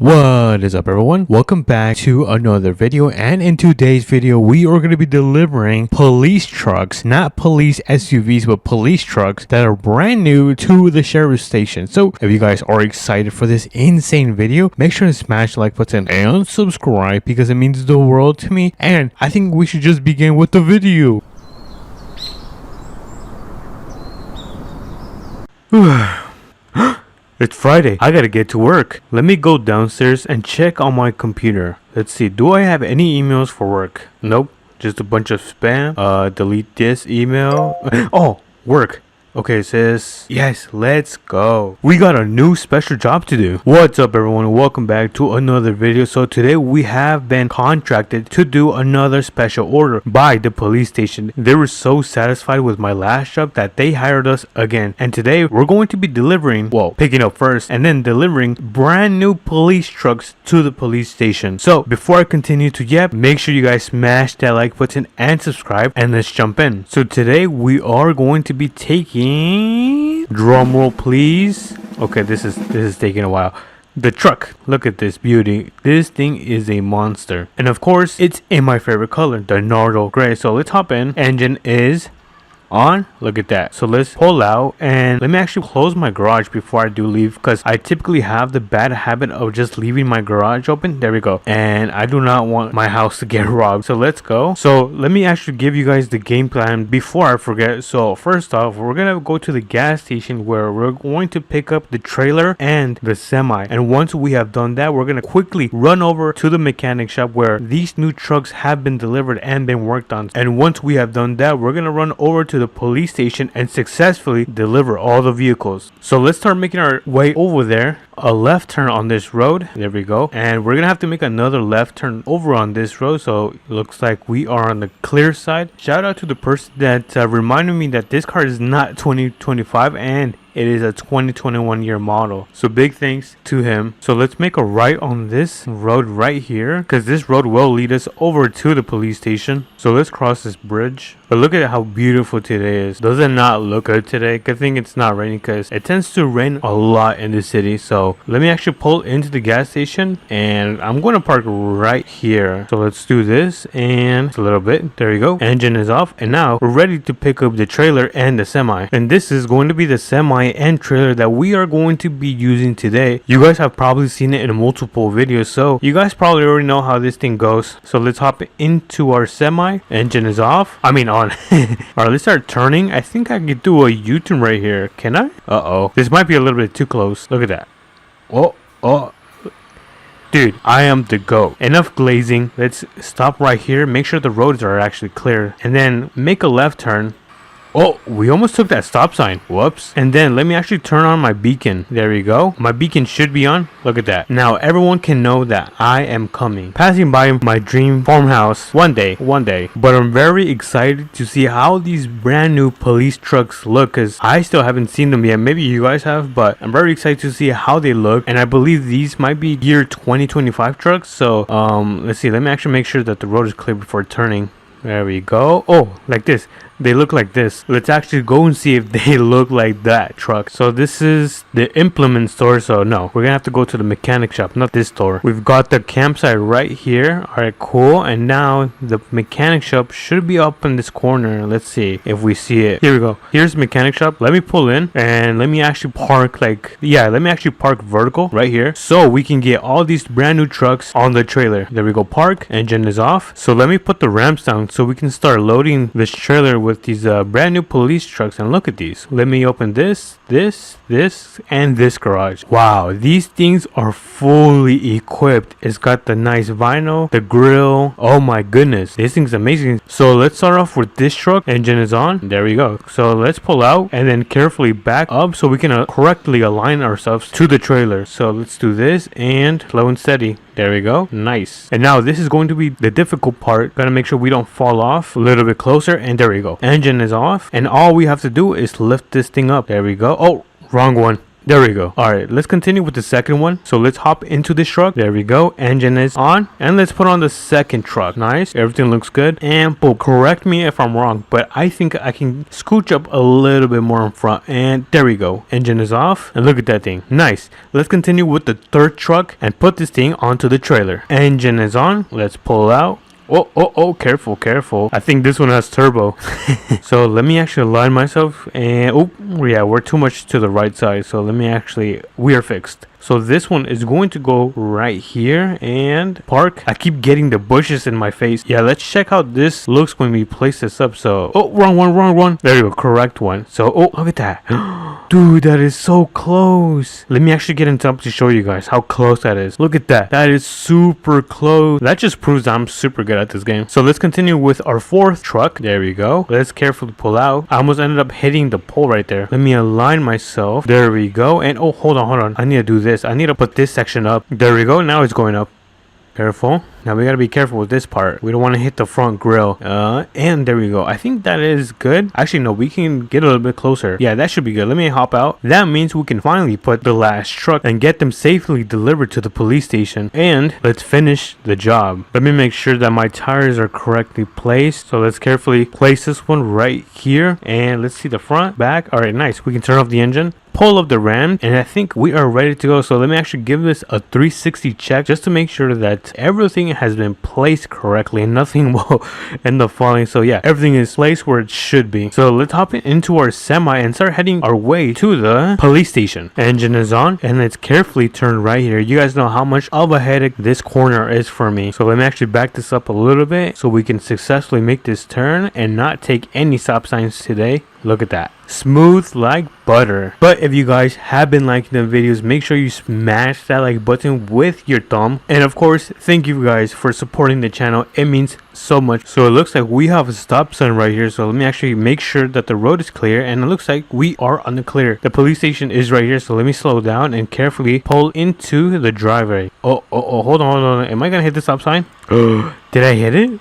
What is up, everyone? Welcome back to another video, and in today's video we are going to be delivering police trucks, not police SUVs, but police trucks that are brand new to the sheriff's station. So if you guys are excited for this insane video, make sure to smash the like button and subscribe because it means the world to me, and I think we should just begin with the video. It's Friday. I gotta get to work. Let me go downstairs and check on my computer. Let's see. Do I have any emails for work? Nope. Just a bunch of spam. Delete this email. Oh, work. Okay, it says, yes, let's go. We got a new special job to do. What's up, everyone? Welcome back to another video. So today we have been contracted to do another special order by the police station. They were so satisfied with my last job that they hired us again. And today we're going to be delivering, well, picking up first and then delivering brand new police trucks to the police station. So before I continue to make sure you guys smash that like button and subscribe, and let's jump in. So today we are going to be taking, drum roll please. Okay, this is taking a while. The truck. Look at this beauty. This thing is a monster, and of course it's in my favorite color, the Nardo gray. So let's hop in. Engine is on. Look at that. So let's pull out, and let me actually close my garage before I do leave, because I typically have the bad habit of just leaving my garage open. There we go. And I do not want my house to get robbed. So let's go. So let me actually give you guys the game plan before I forget. So first off, we're gonna go to the gas station where we're going to pick up the trailer and the semi, and once we have done that, we're gonna quickly run over to the mechanic shop where these new trucks have been delivered and been worked on. And once we have done that, we're gonna run over to the police station and successfully deliver all the vehicles. So let's start making our way over there. A left turn on this road. There we go. And we're gonna have to make another left turn over on this road. So it looks like we are on the clear side. Shout out to the person that reminded me that this car is not 2025 and it is a 2021 year model. So big thanks to him. So let's make a right on this road right here, because this road will lead us over to the police station. So let's cross this bridge. But look at how beautiful today is. Does it not look good today? Good thing it's not raining, because it tends to rain a lot in the city. So let me actually pull into the gas station, and I'm going to park right here. So let's do this, and a little bit. There you go. Engine is off, and now we're ready to pick up the trailer and the semi. And this is going to be the semi and trailer that we are going to be using today. You guys have probably seen it in multiple videos, so you guys probably already know how this thing goes. So let's hop into our semi. Engine is off. I mean on. Alright, let's start turning. I think I can do a U-turn right here. Can I? Uh-oh. This might be a little bit too close. Look at that. Oh. Dude, I am the GOAT. Enough glazing. Let's stop right here. Make sure the roads are actually clear. And then make a left turn. Oh, we almost took that stop sign. Whoops. And then let me actually turn on my beacon. There we go. My beacon should be on. Look at that. Now everyone can know that I am coming. Passing by my dream farmhouse one day. But I'm very excited to see how these brand new police trucks look, because I still haven't seen them yet. Maybe you guys have, but I'm very excited to see how they look. And I believe these might be year 2025 trucks. So let's see. Let me actually make sure that the road is clear before turning. There we go. Oh, like this. They look like this. Let's actually go and see if they look like that truck. So this is the implement store. So no, we're gonna have to go to the mechanic shop, not this store. We've got the campsite right here. All right, cool. And now the mechanic shop should be up in this corner. Let's see if we see it. Here we go. Here's the mechanic shop. Let me pull in and let me actually park let me actually park vertical right here, so we can get all these brand new trucks on the trailer. There we go. Park. Engine is off. So let me put the ramps down so we can start loading this trailer with these brand new police trucks. And look at these. Let me open this, and this garage. Wow, these things are fully equipped. It's got the nice vinyl, the grill. Oh my goodness, this thing's amazing. So let's start off with this truck. Engine is on. There we go. So let's pull out and then carefully back up so we can correctly align ourselves to the trailer. So let's do this, and slow and steady. There we go. Nice. And now this is going to be the difficult part. Gotta make sure we don't fall off. A little bit closer, and there we go. Engine is off, and all we have to do is lift this thing up. There we go. Oh, wrong one. There we go. All right, let's continue with the second one. So let's hop into this truck. There we go. Engine is on. And let's put on the second truck. Nice. Everything looks good. And boom, correct me if I'm wrong, but I think I can scooch up a little bit more in front. And there we go. Engine is off. And look at that thing. Nice. Let's continue with the third truck and put this thing onto the trailer. Engine is on. Let's pull out. Oh, careful, careful. I think this one has turbo. So let me actually align myself. And oh, yeah, we're too much to the right side. So let me actually, we are fixed. So this one is going to go right here and park. I keep getting the bushes in my face. Yeah, let's check how this looks when we place this up. So, oh, wrong one. There you go, correct one. So, oh, look at that. Dude, that is so close. Let me actually get into up to show you guys how close that is. Look at that. That is super close. That just proves I'm super good at this game. So let's continue with our fourth truck. There we go. Let's carefully pull out. I almost ended up hitting the pole right there. Let me align myself. There we go. And oh, hold on. I need to do this. I need to put this section up. There we go. Now it's going up. Careful. Now we gotta be careful with this part. We don't want to hit the front grill. And there we go. I think that is good. Actually, no, we can get a little bit closer. Yeah, that should be good. Let me hop out. That means we can finally put the last truck and get them safely delivered to the police station. And let's finish the job. Let me make sure that my tires are correctly placed. So let's carefully place this one right here. And let's see the front, back. All right, nice. We can turn off the engine. Pull up the ram, and I think we are ready to go. So let me actually give this a 360 check just to make sure that everything has been placed correctly and nothing will end up falling. So yeah, everything is placed where it should be. So let's hop into our semi and start heading our way to the police station. Engine is on, and let's carefully turn right here. You guys know how much of a headache this corner is for me. So let me actually back this up a little bit so we can successfully make this turn and not take any stop signs today. Look at that. Smooth like butter. But if you guys have been liking the videos, make sure you smash that like button with your thumb. And of course, thank you guys for supporting the channel. It means so much. So it looks like we have a stop sign right here. So let me actually make sure that the road is clear. And it looks like we are on the clear. The police station is right here. So let me slow down and carefully pull into the driveway. Oh, hold on. Am I gonna hit the stop sign? Did I hit it?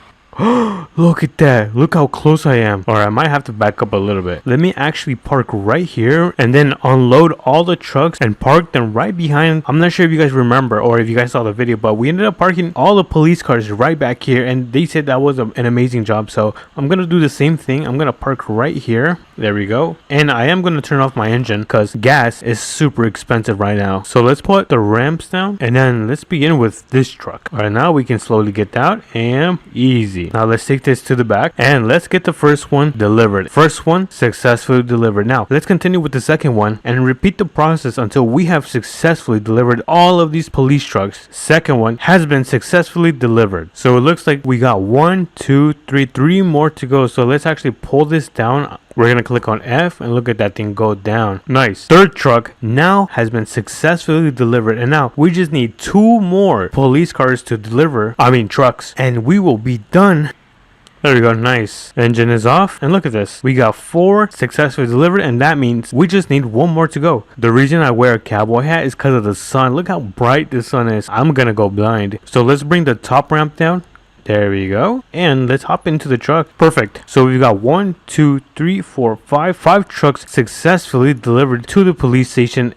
Look at that. Look how close I am. Alright, I might have to back up a little bit. Let me actually park right here and then unload all the trucks and park them right behind. I'm not sure if you guys remember or if you guys saw the video, but we ended up parking all the police cars right back here, and they said that was an amazing job. So I'm gonna do the same thing. I'm gonna park right here. There we go. And I am gonna turn off my engine because gas is super expensive right now. So let's put the ramps down and then let's begin with this truck. Alright, now we can slowly get out and easy. Now let's take this to the back and let's get the first one delivered. First one successfully delivered. Now let's continue with the second one and repeat the process until we have successfully delivered all of these police trucks. Second one has been successfully delivered. So it looks like we got 1, 2, 3, 3 more to go. So let's actually pull this down. We're gonna click on F and look at that thing go down. Nice. Third truck now has been successfully delivered, and now we just need 2 more police cars to deliver. Trucks, and we will be done. There we go. Nice. Engine is off, and look at this. We got 4 successfully delivered, and that means we just need 1 more to go. The reason I wear a cowboy hat is because of the sun. Look how bright the sun is. I'm gonna go blind. So let's bring the top ramp down. There we go. And let's hop into the truck. Perfect. So we've got 1, 2, 3, 4, 5 trucks successfully delivered to the police station.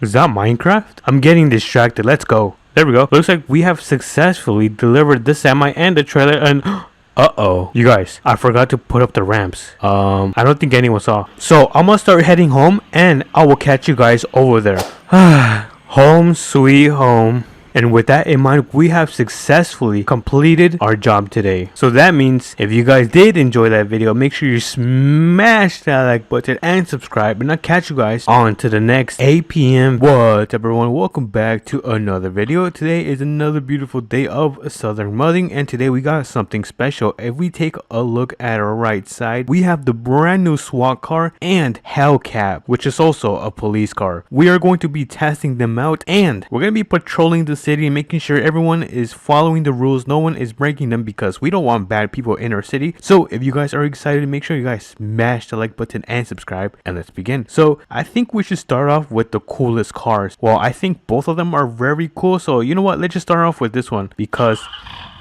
Is that Minecraft? I'm getting distracted. Let's go. There we go. Looks like we have successfully delivered the semi and the trailer, and uh-oh. You guys, I forgot to put up the ramps. I don't think anyone saw. So I'm gonna start heading home and I will catch you guys over there. Home sweet home. And with that in mind, we have successfully completed our job today. So that means if you guys did enjoy that video, make sure you smash that like button and subscribe. And I'll catch you guys on to the next APM. What's up, everyone? Welcome back to another video. Today is another beautiful day of Southern Mudding, and today we got something special. If we take a look at our right side, we have the brand new SWAT car and Hellcat, which is also a police car. We are going to be testing them out, and we're going to be patrolling the city and making sure everyone is following the rules, no one is breaking them, because we don't want bad people in our city. So if you guys are excited, make sure you guys smash the like button and subscribe, and let's begin. So I think we should start off with the coolest cars. Well, I think both of them are very cool, so you know what, let's just start off with this one, because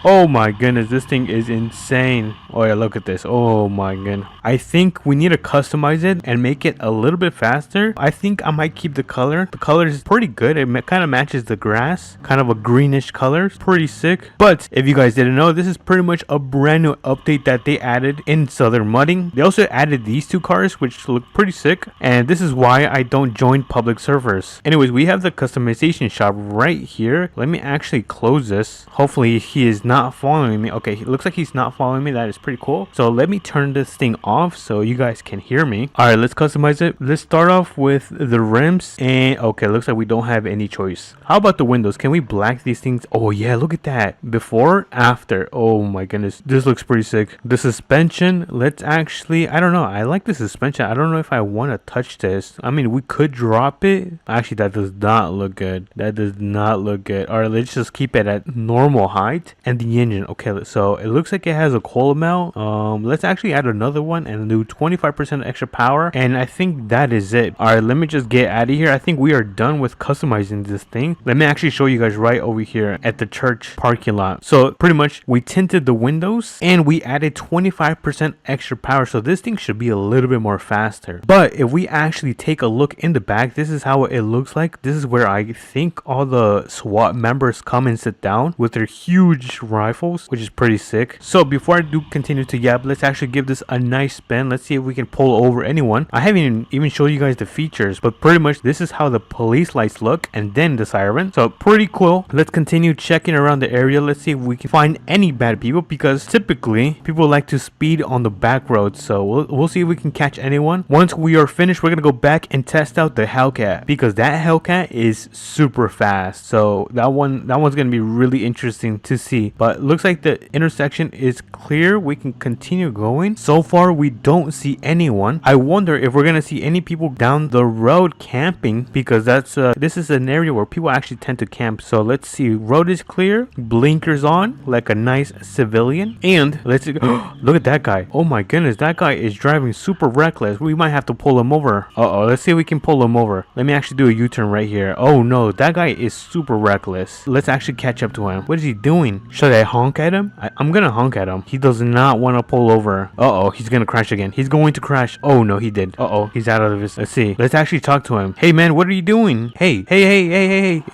oh my goodness, this thing is insane. Oh yeah, look at this. Oh my god. I think we need to customize it and make it a little bit faster. I think I might keep the color. The color is pretty good. It kind of matches the grass. Kind of a greenish color. It's pretty sick. But if you guys didn't know, this is pretty much a brand new update that they added in Southern Mudding. They also added these two cars, which look pretty sick. And this is why I don't join public servers. Anyways, we have the customization shop right here. Let me actually close this. Hopefully he is not following me. Okay, it looks like he's not following me. That is pretty cool. So let me turn this thing off so you guys can hear me. All right, let's customize it. Let's start off with the rims. And okay, looks like we don't have any choice. How about the windows? Can we black these things? Oh yeah, look at that. Before, after. Oh my goodness, this looks pretty sick. The suspension, let's actually, I don't know, I like the suspension. I don't know if I want to touch this. I mean, we could drop it. Actually, that does not look good. That does not look good. All right, let's just keep it at normal height. And the engine, okay, so it looks like it has a coil mount. Let's actually add another one and do 25% extra power, and I think that is it. All right, let me just get out of here. I think we are done with customizing this thing. Let me actually show you guys right over here at the church parking lot. So pretty much we tinted the windows and we added 25% extra power, so this thing should be a little bit more faster. But if we actually take a look in the back, this is how it looks like. This is where I think all the SWAT members come and sit down with their huge rifles, which is pretty sick. So before I do continue to yap, let's actually give this a nice spin. Let's see if we can pull over anyone. I haven't even showed you guys the features, but pretty much this is how the police lights look, and then the siren. So pretty cool. Let's continue checking around the area. Let's see if we can find any bad people, because typically people like to speed on the back roads. So we'll see if we can catch anyone. Once we are finished, we're gonna go back and test out the Hellcat, because that Hellcat is super fast. So that one's gonna be really interesting to see. But looks like the intersection is clear. We can continue going. So far we don't see anyone. I wonder if we're gonna see any people down the road camping, because that's this is an area where people actually tend to camp. So let's see. Road is clear, blinkers on like a nice civilian, and let's look at that guy. Oh my goodness, that guy is driving super reckless. We might have to pull him over. Let's see if we can pull him over. Let me actually do a U-turn right here. Oh no, that guy is super reckless. Let's actually catch up to him. What is he doing? Should I honk at him? I'm gonna honk at him. He does not want to pull over. He's gonna crash again. He's going to crash. Oh no, he did. He's out of his. Let's see. Let's actually talk to him. Hey man, what are you doing? Hey.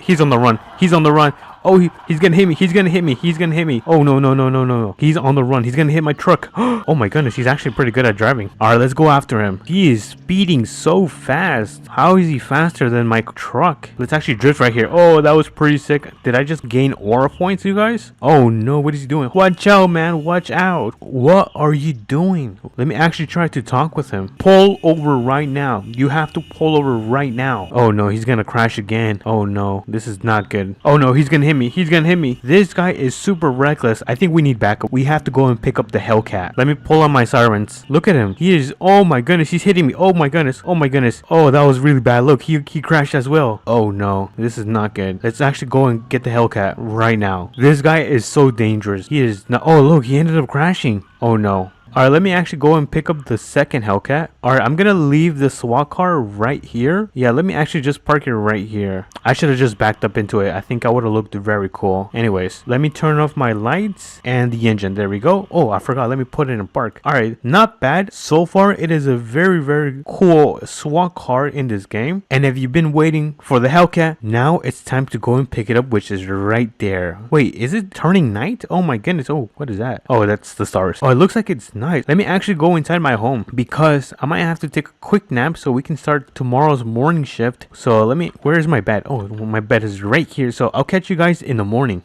He's on the run. He's on the run. Oh, he's gonna hit me. He's gonna hit me. He's gonna hit me. Oh, no. He's on the run. He's gonna hit my truck. Oh my goodness, he's actually pretty good at driving. All right, let's go after him. He is speeding so fast. How is he faster than my truck? Let's actually drift right here. Oh, that was pretty sick. Did I just gain aura points, you guys? Oh no, what is he doing? Watch out, man. Watch out. What are you doing? Let me actually try to talk with him. Pull over right now. You have to pull over right now. Oh no, he's gonna crash again. Oh no, this is not good. Oh no, he's gonna hit me. He's gonna hit me. This guy is super reckless. I think we need backup. We have to go and pick up the Hellcat. Let me pull on my sirens. Look at him. He is, oh my goodness, he's hitting me. Oh my goodness. Oh my goodness. Oh, that was really bad. Look, he crashed as well. Oh no, this is not good. Let's actually go and get the Hellcat right now. This guy is so dangerous. He is not, oh look, he ended up crashing. Oh no. Alright, let me actually go and pick up the second Hellcat. Alright, I'm gonna leave the SWAT car right here. Yeah, let me actually just park it right here. I should have just backed up into it. I think I would have looked very cool. Anyways, let me turn off my lights and the engine. There we go. Oh, I forgot. Let me put it in park. Alright, not bad. So far, it is a very, very cool SWAT car in this game. And if you've been waiting for the Hellcat, now it's time to go and pick it up, which is right there. Wait, is it turning night? Oh my goodness. Oh, what is that? Oh, that's the stars. Oh, it looks like it's nice. Let me actually go inside my home, because I might have to take a quick nap so we can start tomorrow's morning shift. So let me, where's my bed? Oh, my bed is right here. So I'll catch you guys in the morning.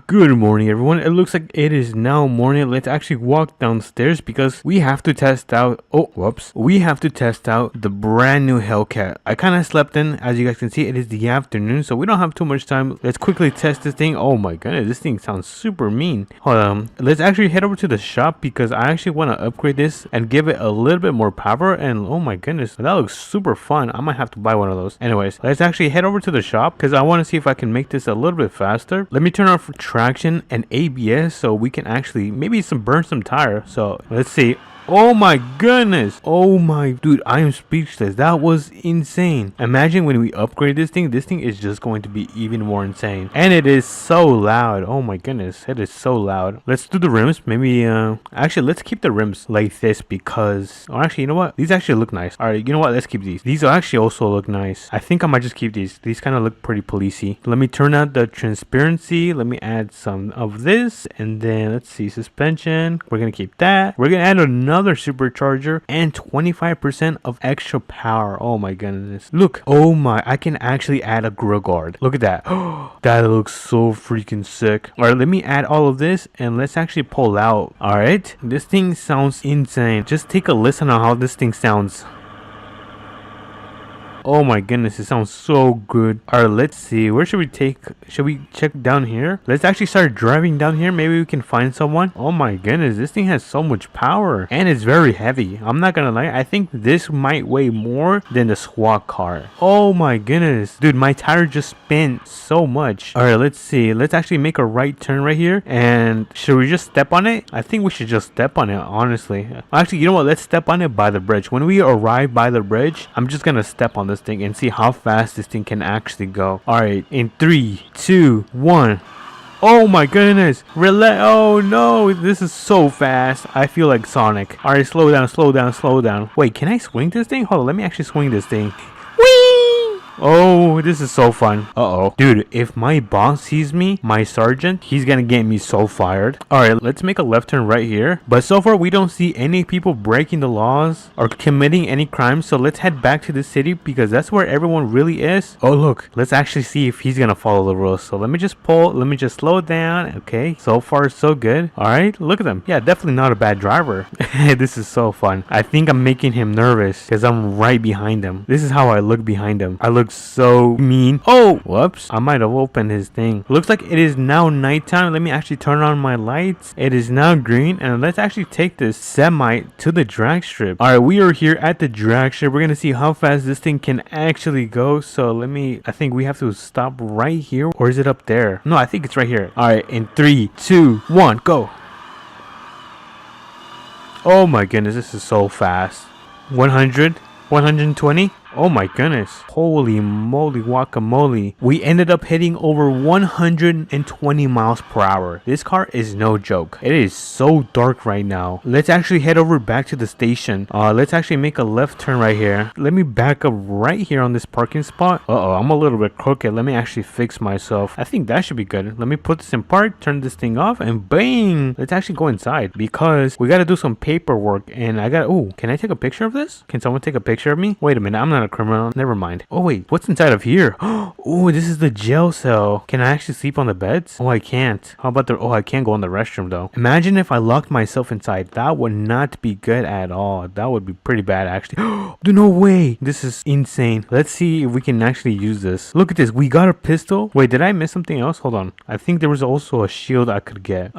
Good morning, everyone. It looks like it is now morning. Let's actually walk downstairs because we have to test out, we have to test out the brand new Hellcat. I kind of slept in. As you guys can see, it is the afternoon, so we don't have too much time. Let's quickly test this thing. Oh my goodness, this thing sounds super mean. Hold on. Let's actually head over to the shop, because I actually want to upgrade this and give it a little bit more power. And oh my goodness, that looks super fun. I might have to buy one of those. Anyways, let's actually head over to the shop, because I want to see if I can make this a little bit faster. Let me turn off traction and ABS so we can actually maybe burn some tire. So let's see. Oh my goodness. Oh my dude, I am speechless. That was insane. Imagine when we upgrade this thing is just going to be even more insane. And it is so loud. Oh my goodness, it is so loud. Let's do the rims. Maybe actually let's keep the rims like this because actually, you know what? These actually look nice. All right, you know what? Let's keep these. These actually also look nice. I think I might just keep these. These kind of look pretty policey. Let me turn out the transparency. Let me add some of this, and then let's see, suspension. We're gonna keep that. We're gonna add another supercharger and 25% of extra power. Oh my goodness. Look. Oh my, I can actually add a grill guard. Look at that. That looks so freaking sick. All right, let me add all of this and let's actually pull out. All right, this thing sounds insane. Just take a listen on how this thing sounds. Oh my goodness, it sounds so good. All right, let's see. Where should we take? Should we check down here? Let's actually start driving down here. Maybe we can find someone. Oh my goodness, this thing has so much power and it's very heavy. I'm not gonna lie. I think this might weigh more than the SWAT car. Oh my goodness, dude, my tire just spin so much. All right, let's see. Let's actually make a right turn right here. And should we just step on it? I think we should just step on it, honestly. Actually, you know what? Let's step on it by the bridge. When we arrive by the bridge, I'm just gonna step on this thing and see how fast this thing can actually go. All right, in 3, 2, 1. Oh my goodness. Oh no, this is so fast. I feel like Sonic. All right, slow down, slow down, slow down. Wait, can I swing this thing? Hold on, let me actually swing this thing. Whee! Oh, this is so fun. Uh-oh. Dude, if my boss sees me, my sergeant, he's gonna get me so fired. All right, let's make a left turn right here. But so far, we don't see any people breaking the laws or committing any crimes. So let's head back to the city because that's where everyone really is. Oh, look. Let's actually see if he's gonna follow the rules. So let me just slow down. Okay, so far, so good. All right, look at them. Yeah, definitely not a bad driver. This is so fun. I think I'm making him nervous because I'm right behind him. This is how I look behind him. I look so mean. Oh, whoops. I might have opened his thing. Looks like it is now nighttime. Let me actually turn on my lights. It is now green. And let's actually take this semi to the drag strip. All right, we are here at the drag strip. We're going to see how fast this thing can actually go. So I think we have to stop right here. Or is it up there? No, I think it's right here. All right, in 3, 2, 1, go. Oh my goodness, this is so fast. 100, 120. Oh my goodness. Holy moly guacamole. We ended up hitting over 120 miles per hour. This car is no joke. It is so dark right now. Let's actually head over back to the station. Let's actually make a left turn right here. Let me back up right here on this parking spot. Uh-oh, I'm a little bit crooked. Let me actually fix myself. I think that should be good. Let me put this in park, turn this thing off, and bang! Let's actually go inside because we got to do some paperwork. And can I take a picture of this? Can someone take a picture of me? Wait a minute, I'm not a criminal. Never mind. Oh wait, what's inside of here? Oh, this is the jail cell. Can I actually sleep on the beds? Oh, I can't. How about I can't go in the restroom though. Imagine if I locked myself inside. That would not be good at all. That would be pretty bad actually. No way. This is insane. Let's see if we can actually use this. Look at this. We got a pistol. Wait, did I miss something else? Hold on. I think there was also a shield I could get.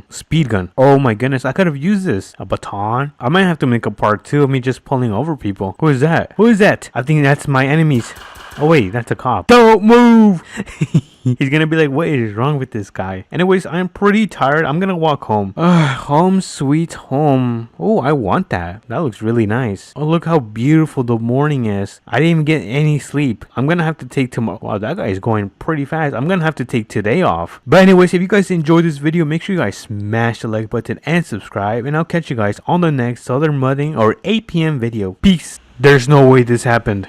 Speed gun. Oh my goodness. I could have used this. A baton. I might have to make a part 2 of me just pulling over people. Who is that? Who is that? I think that's my enemies. Oh wait, that's a cop. Don't move. He's gonna be like, what is wrong with this guy? Anyways, I'm pretty tired. I'm gonna walk home. Home sweet home. Oh, I want that. That looks really nice. Oh, look how beautiful the morning is. I didn't even get any sleep. I'm gonna have to take tomorrow. Wow, that guy is going pretty fast. I'm gonna have to take today off. But anyways, if you guys enjoyed this video, make sure you guys smash the like button and subscribe. And I'll catch you guys on the next Southern Mudding or APM video. Peace. There's no way this happened.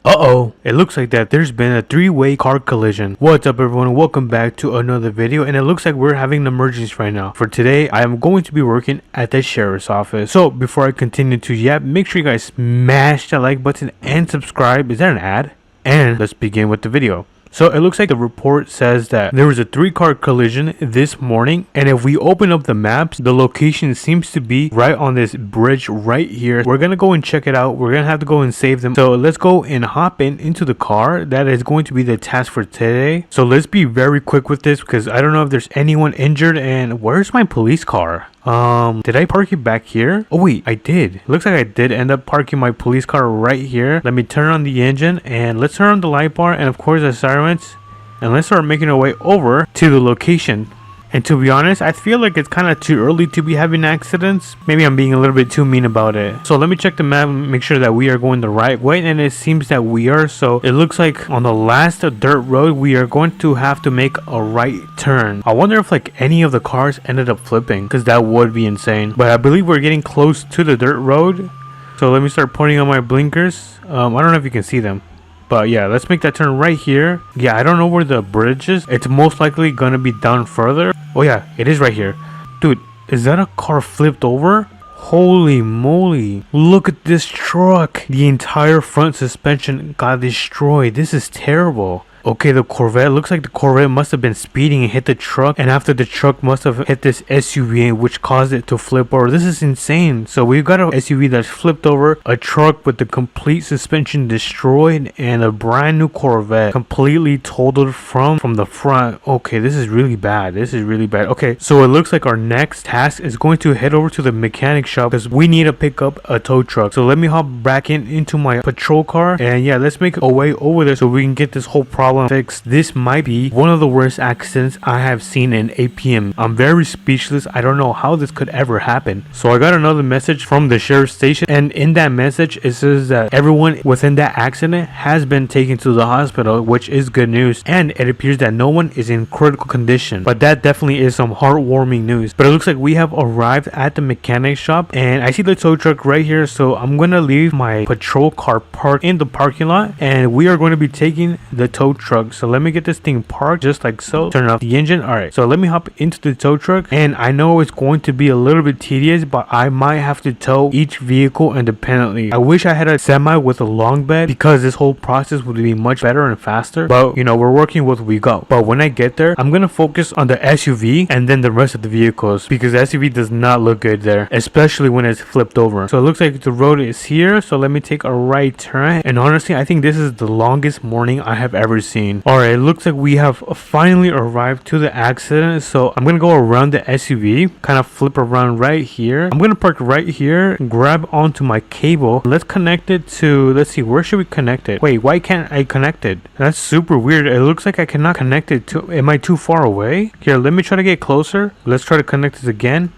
Uh-oh, it looks like that there's been a 3-way car collision. What's up everyone, welcome back to another video, and it looks like we're having an emergency right now. For today, I am going to be working at the sheriff's office. So before I continue to yap, make sure you guys smash that like button and subscribe. Is that an ad? And let's begin with the video. So it looks like the report says that there was a 3-car collision this morning, and if we open up the maps, the location seems to be right on this bridge right here. We're gonna go and check it out. We're gonna have to go and save them. So let's go and hop into the car. That is going to be the task for today. So let's be very quick with this because I don't know if there's anyone injured. And where's my police car? Did I park it back here? Oh wait, I did. Looks like I did end up parking my police car right here. Let me turn on the engine and let's turn on the light bar and of course the sirens, and let's start making our way over to the location. And to be honest, I feel like it's kind of too early to be having accidents. Maybe I'm being a little bit too mean about it. So let me check the map and make sure that we are going the right way. And it seems that we are. So it looks like on the last dirt road, we are going to have to make a right turn. I wonder if like any of the cars ended up flipping, because that would be insane. But I believe we're getting close to the dirt road. So let me start putting on my blinkers. I don't know if you can see them. But yeah, let's make that turn right here. Yeah, I don't know where the bridge is. It's most likely gonna be down further. Oh yeah, it is right here. Dude, is that a car flipped over? Holy moly. Look at this truck. The entire front suspension got destroyed. This is terrible. Okay, the Corvette, looks like the Corvette must have been speeding and hit the truck, and after the truck must have hit this SUV, which caused it to flip over. This is insane. So we've got an SUV that's flipped over, a truck with the complete suspension destroyed, and a brand new Corvette completely totaled from the front. Okay, this is really bad. This is really bad. Okay, so it looks like our next task is going to head over to the mechanic shop because we need to pick up a tow truck. So let me hop back into my patrol car, and yeah, let's make a way over there so we can get this whole problem fixed. This might be one of the worst accidents I have seen in APM. I'm very speechless. I don't know how this could ever happen. So I got another message from the sheriff's station, and in that message it says that everyone within that accident has been taken to the hospital, which is good news, and it appears that no one is in critical condition. But that definitely is some heartwarming news. But it looks like we have arrived at the mechanic shop, and I see the tow truck right here. So I'm gonna leave my patrol car parked in the parking lot, and we are going to be taking the tow truck. So let me get this thing parked just like so. Turn off the engine. All right, so let me hop into the tow truck, and I know it's going to be a little bit tedious, but I might have to tow each vehicle independently. I wish I had a semi with a long bed, because this whole process would be much better and faster, but you know, we're working with what we got. But when I get there, I'm gonna focus on the SUV and then the rest of the vehicles, because the SUV does not look good there, especially when it's flipped over. So it looks like the road is here, so let me take a right turn, and honestly I think this is the longest morning I have ever seen. Alright, it looks like we have finally arrived to the accident. So I'm gonna go around the SUV, kind of flip around right here. I'm gonna park right here, grab onto my cable. Let's connect it to, let's see, where should we connect it? Wait, why can't I connect it? That's super weird. It looks like I cannot connect it to, am I too far away? Here, let me try to get closer. Let's try to connect it again.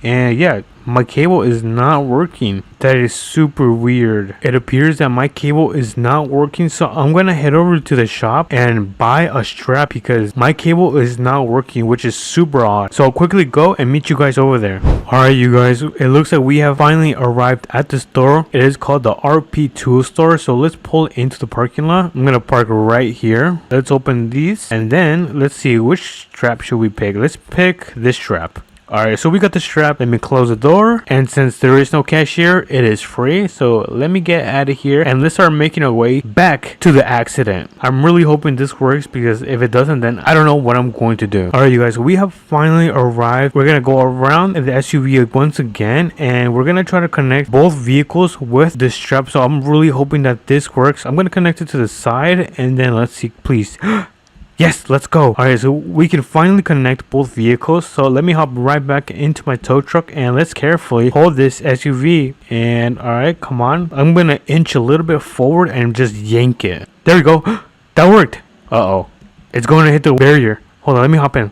And yeah, my cable is not working. That is super weird. It appears that my cable is not working, so I'm gonna head over to the shop and buy a strap because my cable is not working, which is super odd. So I'll quickly go and meet you guys over there. Alright you guys, it looks like we have finally arrived at the store. It is called the RP Tool Store. So let's pull into the parking lot. I'm gonna park right here. Let's open these, and then let's see, which strap should we pick? Let's pick this strap. Alright, so we got the strap. Let me close the door, and since there is no cashier, it is free. So let me get out of here and let's start making our way back to the accident. I'm really hoping this works, because if it doesn't, then I don't know what I'm going to do. Alright you guys, we have finally arrived. We're gonna go around the SUV once again, and we're gonna try to connect both vehicles with the strap. So I'm really hoping that this works. I'm gonna connect it to the side, and then let's see, please. Yes, let's go. Alright, so we can finally connect both vehicles. So let me hop right back into my tow truck, and let's carefully hold this SUV. And alright, come on. I'm gonna inch a little bit forward and just yank it. There we go. That worked. Uh-oh. It's going to hit the barrier. Hold on, let me hop in.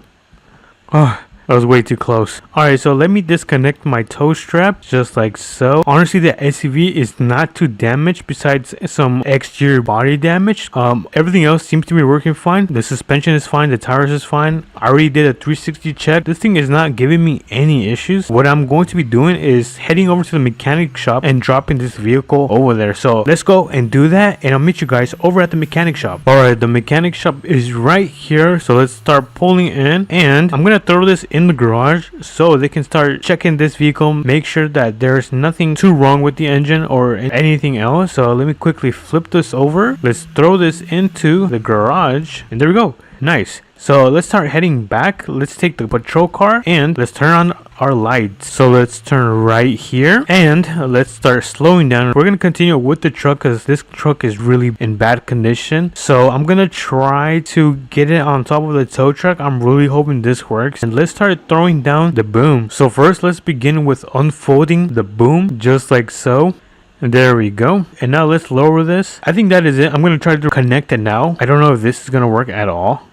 Oh, that was way too close. Alright, so let me disconnect my tow strap just like so. Honestly, the SUV is not too damaged besides some exterior body damage. Everything else seems to be working fine. The suspension is fine, the tires is fine. I already did a 360 check. This thing is not giving me any issues. What I'm going to be doing is heading over to the mechanic shop and dropping this vehicle over there. So let's go and do that, and I'll meet you guys over at the mechanic shop. Alright, the mechanic shop is right here. So let's start pulling in, and I'm gonna throw this in the garage so they can start checking this vehicle, make sure that there's nothing too wrong with the engine or anything else. So let me quickly flip this over. Let's throw this into the garage, and there we go. Nice. So let's start heading back. Let's take the patrol car and let's turn on our lights. So let's turn right here and let's start slowing down. We're gonna continue with the truck because this truck is really in bad condition. So I'm gonna try to get it on top of the tow truck. I'm really hoping this works. And let's start throwing down the boom. So first, let's begin with unfolding the boom just like so. And there we go. And now let's lower this. I think that is it. I'm gonna try to connect it now. I don't know if this is gonna work at all.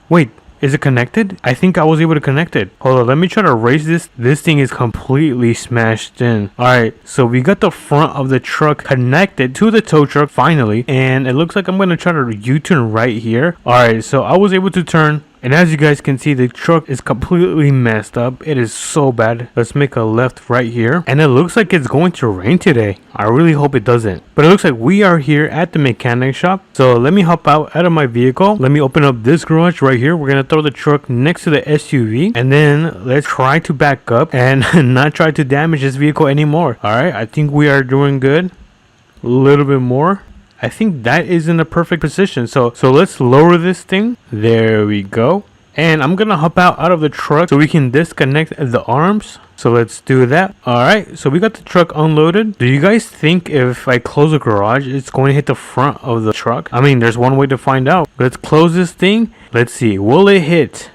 Wait, Is it connected? I think I was able to connect it. Hold on, let me try to raise this. This thing is completely smashed in. Alright, so we got the front of the truck connected to the tow truck finally. And it looks like I'm going to try to U-turn right here. Alright, so I was able to turn. And as you guys can see, the truck is completely messed up. It is so bad. Let's make a left right here. And it looks like it's going to rain today. I really hope it doesn't. But it looks like we are here at the mechanic shop. So let me hop out of my vehicle. Let me open up this garage right here. We're going to throw the truck next to the SUV. And then let's try to back up and not try to damage this vehicle anymore. Alright, I think we are doing good. A little bit more. I think that is in the perfect position. So let's lower this thing. There we go. And I'm gonna hop out of the truck so we can disconnect the arms. So let's do that. Alright, so we got the truck unloaded. Do you guys think if I close the garage, it's going to hit the front of the truck? I mean, there's one way to find out. Let's close this thing. Let's see. Will it hit?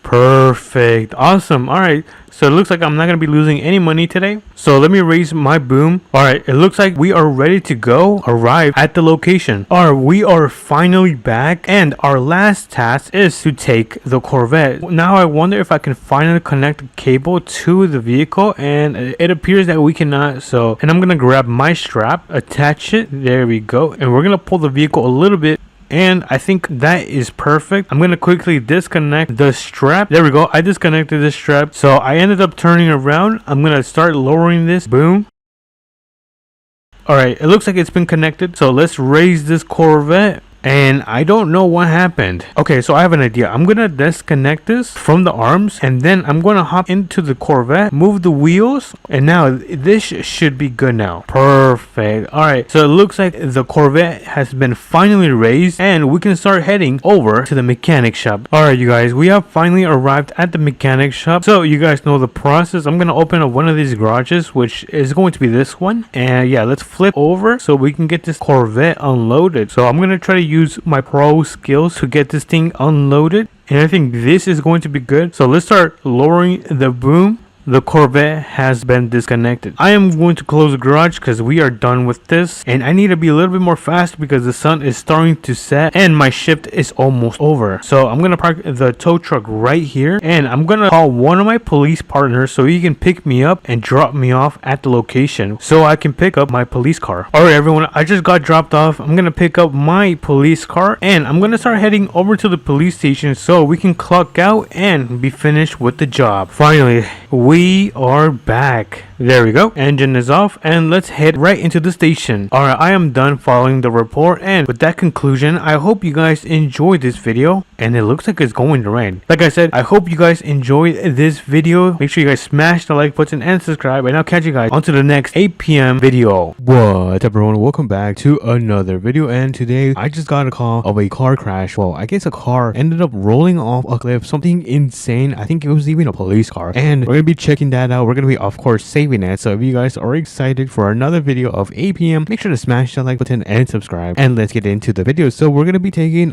Perfect. Awesome. Alright, so it looks like I'm not going to be losing any money today. So let me raise my boom. Alright, it looks like we are ready to go. Arrive at the location. Alright, we are finally back. And our last task is to take the Corvette. Now I wonder if I can finally connect the cable to the vehicle. And it appears that we cannot. And I'm going to grab my strap, attach it. There we go. And we're going to pull the vehicle a little bit. And I think that is perfect. I'm going to quickly disconnect the strap. There we go. I disconnected the strap. So I ended up turning around. I'm going to start lowering this. Boom. Alright, it looks like it's been connected. So let's raise this Corvette. And I don't know what happened. Okay, so I have an idea. I'm gonna disconnect this from the arms, and then I'm gonna hop into the Corvette, move the wheels, and now this should be good now. Perfect. Alright, so it looks like the Corvette has been finally raised, and we can start heading over to the mechanic shop. Alright, you guys, we have finally arrived at the mechanic shop. So you guys know the process. I'm gonna open up one of these garages, which is going to be this one. And yeah, let's flip over so we can get this Corvette unloaded. So I'm gonna try to use my pro skills to get this thing unloaded, and I think this is going to be good. So let's start lowering the boom. The Corvette has been disconnected. I am going to close the garage because we are done with this, and I need to be a little bit more fast because the sun is starting to set and my shift is almost over. So I'm gonna park the tow truck right here, and I'm gonna call one of my police partners so he can pick me up and drop me off at the location so I can pick up my police car. Alright everyone, I just got dropped off. I'm gonna pick up my police car, and I'm gonna start heading over to the police station so we can clock out and be finished with the job. Finally, we are back. There we go. Engine is off, and let's head right into the station. Alright, I am done following the report, and with that conclusion, I hope you guys enjoyed this video, and it looks like it's going to rain. Like I said, I hope you guys enjoyed this video. Make sure you guys smash the like button and subscribe, and I'll catch you guys onto the next 8 p.m. video. What up everyone, welcome back to another video, and today I just got a call of a car crash. Well, I guess a car ended up rolling off a cliff, something insane. I think it was even a police car, and we're gonna be checking that out. We're gonna be, of course, saving it. So if you guys are excited for another video of APM, make sure to smash that like button and subscribe, and let's get into the video. So we're gonna be taking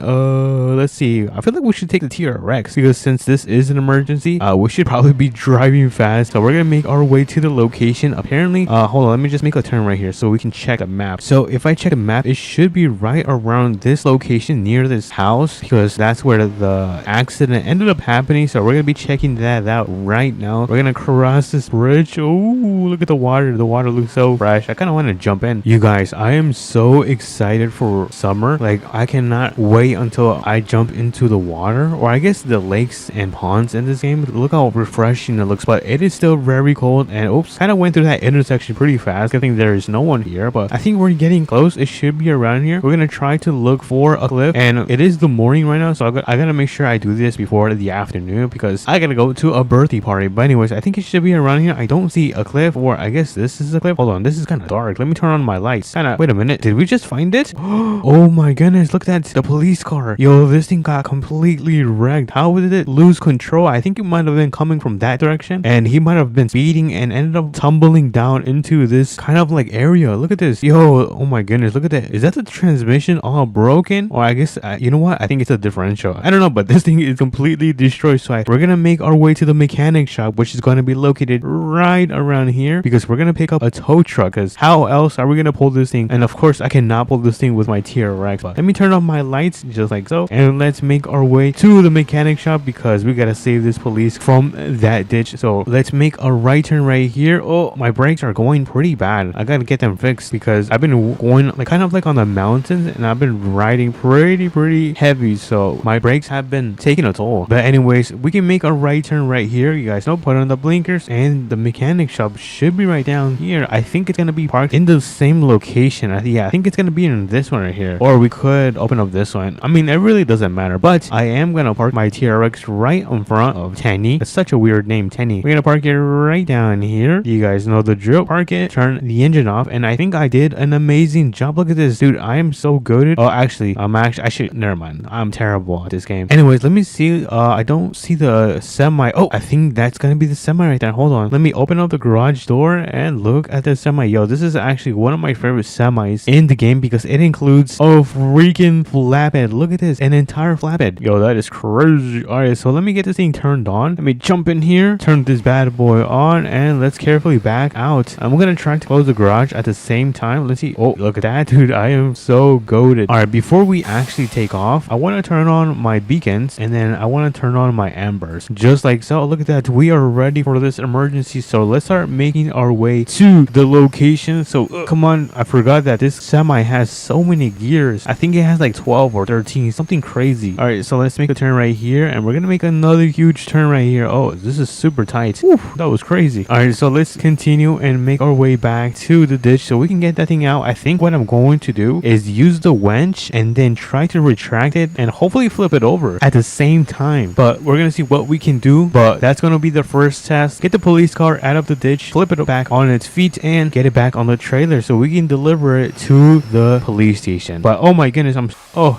let's see, I feel like we should take the TRX because since this is an emergency, we should probably be driving fast. So we're gonna make our way to the location. Apparently, hold on, let me just make a turn right here so we can check the map. So if I check the map, it should be right around this location near this house because that's where the accident ended up happening. So we're gonna be checking that out right now. We're gonna cross this bridge. Oh, look at the water. The water looks so fresh. I kind of want to jump in. You guys, I am so excited for summer. Like, I cannot wait until I jump into the water, or I guess the lakes and ponds in this game. Look how refreshing it looks, but it is still very cold. And oops, kind of went through that intersection pretty fast. I think there is no one here, but I think we're getting close. It should be around here. We're gonna try to look for a cliff, and it is the morning right now, so I gotta make sure I do this before the afternoon because I gotta go to a birthday party. But anyways, I think it should be around here. I don't see a cliff, or I guess this is a cliff. Hold on, this is kind of dark. Let me turn on my lights. Wait a minute, did we just find it? Oh my goodness, look at that, the police car. Yo, this thing got completely wrecked. How did it lose control? I think it might have been coming from that direction, and he might have been speeding and ended up tumbling down into this kind of like area. Look at this. Yo, oh my goodness, look at that. Is that the transmission all broken? Or I guess, you know what, I think it's a differential. I don't know, but this thing is completely destroyed. So we're gonna make our way to the mechanic shop, which is going to be located right around down here because we're gonna pick up a tow truck. Because how else are we gonna pull this thing? And of course, I cannot pull this thing with my TRX. But let me turn off my lights just like so, and let's make our way to the mechanic shop because we gotta save this police from that ditch. So let's make a right turn right here. Oh, my brakes are going pretty bad. I gotta get them fixed because I've been going like kind of like on the mountains, and I've been riding pretty heavy. So my brakes have been taking a toll. But anyways, we can make a right turn right here. You guys know, put on the blinkers, and the mechanic shop should be right down here. I think it's gonna be parked in the same location. I think it's gonna be in this one right here, or we could open up this one. I mean, it really doesn't matter, but I am gonna park my TRX right in front of Tenny. It's such a weird name, Tenny. We're gonna park it right down here. You guys know the drill. Park it, turn the engine off, and I think I did an amazing job. Look at this, dude. I am so good at I should never mind. I'm terrible at this game. Anyways, let me see. I don't see the semi. Oh, I think that's gonna be the semi right there. Hold on, let me open up the garage door and look at the semi. Yo, this is actually one of my favorite semis in the game because it includes a freaking flatbed. Look at this, an entire flatbed. Yo, that is crazy. All right, so let me get this thing turned on. Let me jump in here, turn this bad boy on, and let's carefully back out. I'm gonna try to close the garage at the same time. Let's see. Oh, look at that, dude. I am so goated. All right, before we actually take off, I want to turn on my beacons, and then I want to turn on my ambers, just like so. Look at that. We are ready for this emergency. So let's start making our way to the location. So come on, I forgot that this semi has so many gears. I think it has like 12 or 13, something crazy. All right, so let's make a turn right here, and we're gonna make another huge turn right here. Oh, this is super tight. Whew, that was crazy. All right, so let's continue and make our way back to the ditch so we can get that thing out. I think what I'm going to do is use the winch and then try to retract it and hopefully flip it over at the same time. But we're gonna see what we can do. But that's gonna be the first test. Get the police car out of the ditch, flip it back on its feet, and get it back on the trailer so we can deliver it to the police station. But oh my goodness,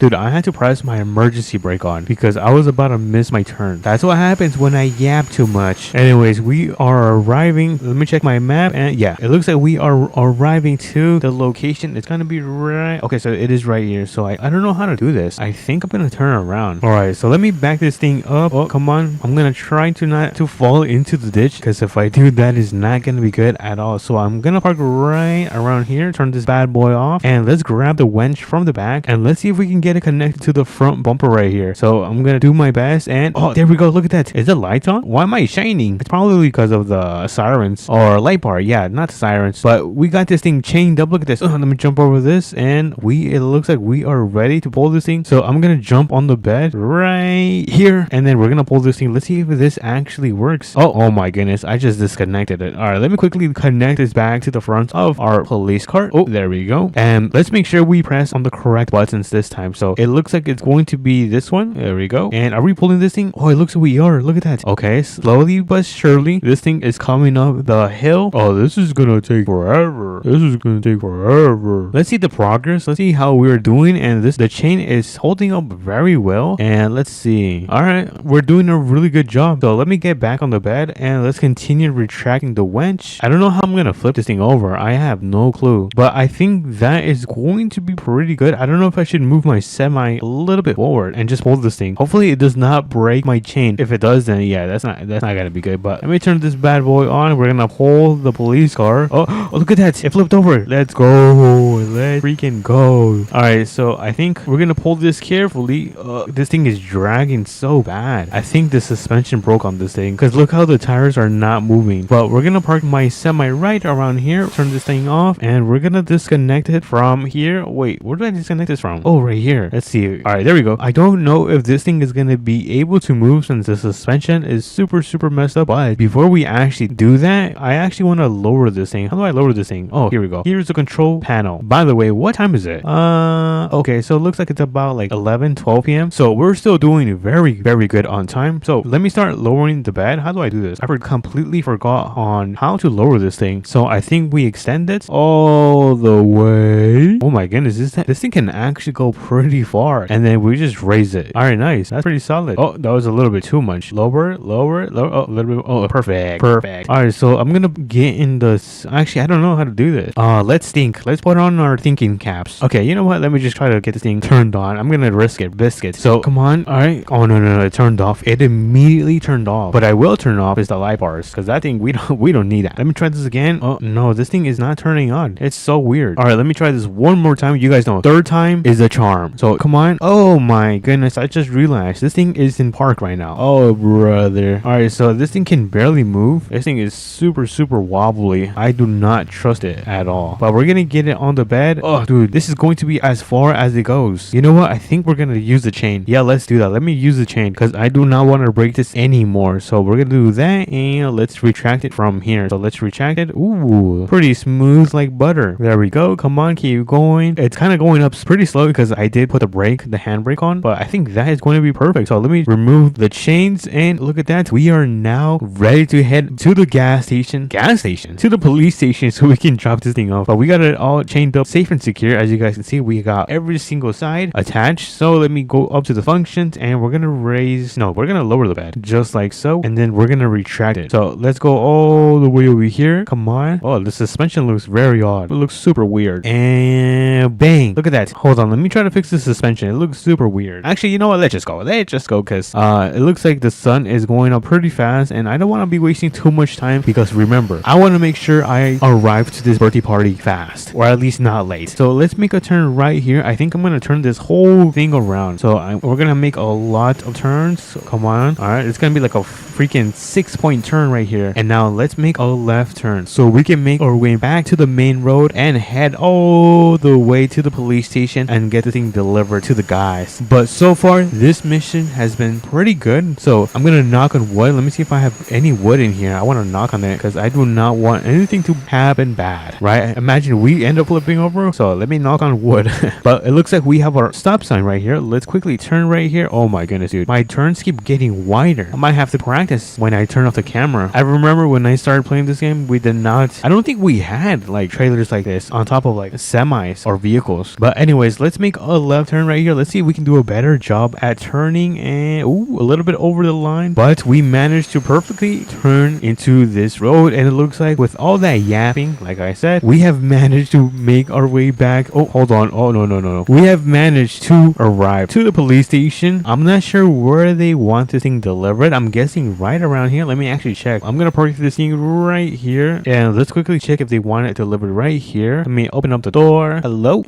dude, I had to press my emergency brake on because I was about to miss my turn. That's what happens when I yap too much. Anyways, we are arriving. Let me check my map, and yeah, it looks like we are arriving to the location. It's gonna be right. Okay, so it is right here. So I don't know how to do this. I think I'm gonna turn around. All right, so let me back this thing up. Oh, come on. I'm gonna try to not to fall into the ditch because if I do, that is not gonna be good at all. So I'm gonna park right around here, turn this bad boy off, and let's grab the winch from the back, and let's see if we can get it connected to the front bumper right here. So I'm gonna do my best, and oh, there we go. Look at that. Is the lights on? Why am I shining? It's probably because of the sirens or light bar. Yeah, not the sirens, but we got this thing chained up. Look at this. Let me jump over this, and it looks like we are ready to pull this thing. So I'm gonna jump on the bed right here, and then we're gonna pull this thing. Let's see if this actually works. Oh my goodness, I just disconnected it. All right, let me quickly connect this back to the front of our police car. Oh, there we go. And let's make sure we press on the correct buttons this time. So it looks like it's going to be this one. There we go. And are we pulling this thing? Oh, it looks like we are. Look at that. Okay, slowly but surely this thing is coming up the hill. Oh, this is gonna take forever. Let's see the progress. Let's see how we're doing. And the chain is holding up very well. And let's see. All right, we're doing a really good job. So let me get back on the bed and let's continue retracting the winch. I don't know how I'm gonna flip this thing over. I have no clue, but I think that is going to be pretty good. I don't know if I should move my semi a little bit forward and just pull this thing. Hopefully it does not break my chain. If it does, then yeah, that's not gonna be good. But let me turn this bad boy on. We're gonna pull the police car. Oh, look at that, it flipped over. Let's go. Let's freaking go. All right, so I think we're gonna pull this carefully. This thing is dragging so bad. I think the suspension broke on this thing because look how the tires are not moving. But we're gonna park my semi right around here, turn this thing off, and we're gonna disconnect it from here. Wait, where do I disconnect this from? Oh, right here. Let's see. All right, there we go. I don't know if this thing is gonna be able to move since the suspension is super messed up. But before we actually do that, I actually want to lower this thing. How do I lower this thing? Oh, here we go. Here's the control panel. By the way, what time is it? Okay, so it looks like it's about like 11-12 p.m. So we're still doing very good on time. So let me start lowering the bed. How do I do this? I completely forgot on how to lower this thing. So I think we extend it all the way. Oh my goodness, this thing can actually go pretty far. And then we just raise it. All right, nice. That's pretty solid. Oh, that was a little bit too much. Lower. Oh, a little bit. Oh, perfect. All right, so I'm gonna get in this. Actually, I don't know how to do this. Let's think. Let's put on our thinking caps. Okay, you know what? Let me just try to get this thing turned on. I'm gonna risk it. Biscuit. So come on. All right. Oh no, it turned off. It immediately turned off. But I will turn off is the light bars because that thing we we don't need that. Let me try this again. Oh no, this thing is not turning on. It's so weird. All right, let me try this one more time. You guys know, third time is a charm. So come on. Oh my goodness, I just realized this thing is in park right now. Oh brother. All right, so this thing can barely move. This thing is super wobbly. I do not trust it at all. But we're gonna get it on the bed. Oh dude, this is going to be as far as it goes. You know what? I think we're gonna use the chain. Yeah, let's do that. Let me use the chain because I do not want to break this anymore. So we're gonna do that and let's retract it from here. So let's retract it. Ooh, pretty smooth like butter. There we go. Come on, keep going. It's kind of going up pretty slow because I did put the handbrake on, but I think that is going to be perfect. So let me remove the chains and look at that. We are now ready to head to the to the police station so we can drop this thing off. But we got it all chained up safe and secure. As you guys can see, we got every single side attached. So let me go up to the functions and we're gonna lower the bed just like so, and then we're gonna retract it. So let's go all the way over here. Come on. Oh, the suspension looks very odd. It looks super weird. And bang, look at that. Hold on, let me try to fix the suspension. It looks super weird. Actually, you know what, let's just go because it looks like the sun is going up pretty fast and I don't want to be wasting too much time because remember, I want to make sure I arrive to this birthday party fast, or at least not late. So let's make a turn right here. I think I'm gonna turn this whole thing around. So we're gonna make a lot of turns. So come on. All right, it's gonna be like a freaking 6-point turn right here. And now let's make a left turn so we can make our way back to the main road and head all the way to the police station and get the thing delivered to the guys. But so far this mission has been pretty good. So I'm gonna knock on wood. Let me see if I have any wood in here. I want to knock on it because I do not want anything to happen bad, right? Imagine we end up flipping over. So let me knock on wood. But it looks like we have our stop sign right here. Let's quickly turn right here. Oh my goodness, dude, my turns keep getting wider. I might have to practice when I turn off the camera. I remember when I started playing this game, I don't think we had like trailers like this on top of like semis or vehicles. But anyways, let's make a left turn right here. Let's see if we can do a better job at turning, and a little bit over the line, but we managed to perfectly turn into this road. And it looks like with all that yapping, like I said, we have managed to make our way back. Oh, hold on. Oh no, we have managed to arrive to the police station. I'm not sure where they want this thing delivered. I'm guessing right around here. Let me actually check. I'm gonna park this thing right here and let's quickly check if they want it delivered right here. Let me open up the door. Hello,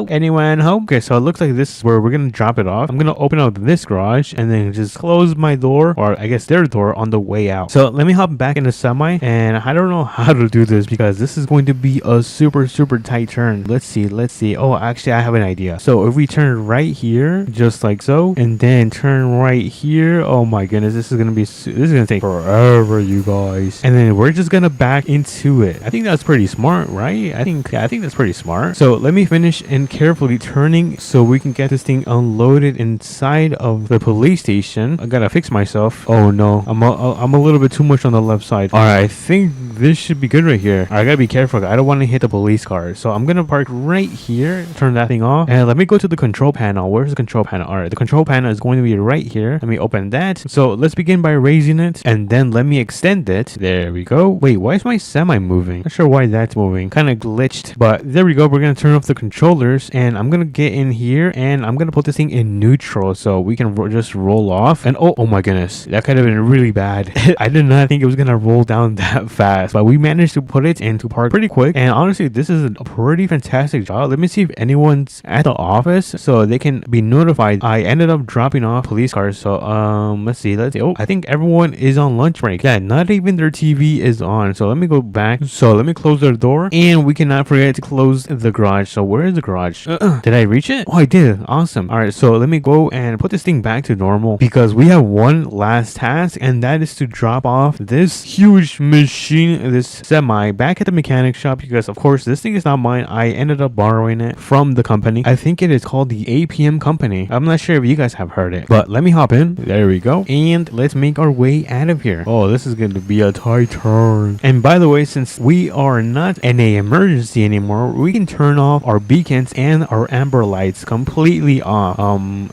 anyone home? Okay, so it looks like this is where we're gonna drop it off. I'm gonna open up this garage and then just close my door, or I guess their door, on the way out. So let me hop back in the semi, and I don't know how to do this because this is going to be a super tight turn. Let's see. Oh, actually I have an idea. So if we turn right here just like so and then turn right here, oh my goodness, this is gonna take forever, you guys. And then we're just gonna back into it. I think that's pretty smart, right? I think that's pretty smart. So let me finish and carefully turning so we can get this thing unloaded inside of the police station. I gotta fix myself. Oh no, I'm a little bit too much on the left side. All right, I think this should be good right here. I gotta be careful. I don't want to hit the police car. So I'm gonna park right here, turn that thing off, and let me go to the control panel. Where's the control panel? All right, the control panel is going to be right here. Let me open that. So let's begin by raising it, and then let me extend it. There we go. Wait, why is my semi moving? Not sure why that's moving. Kind of glitched, but there we go. We're gonna turn off the controllers, and I'm gonna get in here, and I'm gonna put this thing in neutral so we can just roll off. And oh my goodness, that could have been really bad. I did not think it was gonna roll down that fast, but we managed to put it into park pretty quick. And honestly, this is a pretty fantastic job. Let me see if anyone's at the office so they can be notified. I ended up dropping off police cars. So let's see. Oh, I think everyone is on lunch break. Yeah, not even their TV is on. So let me go back. So let me close their door, and we cannot forget to close the garage. So where is the garage? Did I reach it? Oh, I did. Awesome. All right, so let me go and put this thing back to normal because we have one last task, and that is to drop off this huge machine, this semi, back at the mechanic shop because of course this thing is not mine. I ended up borrowing it from the company. I think it is called the APM company. I'm not sure if you guys have heard it, but let me hop in. There we go, and let's make our way out of here. Oh, this is going to be a tight turn. And by the way, since we are not in a emergency anymore, we can turn off our beacons and our amber lights completely off.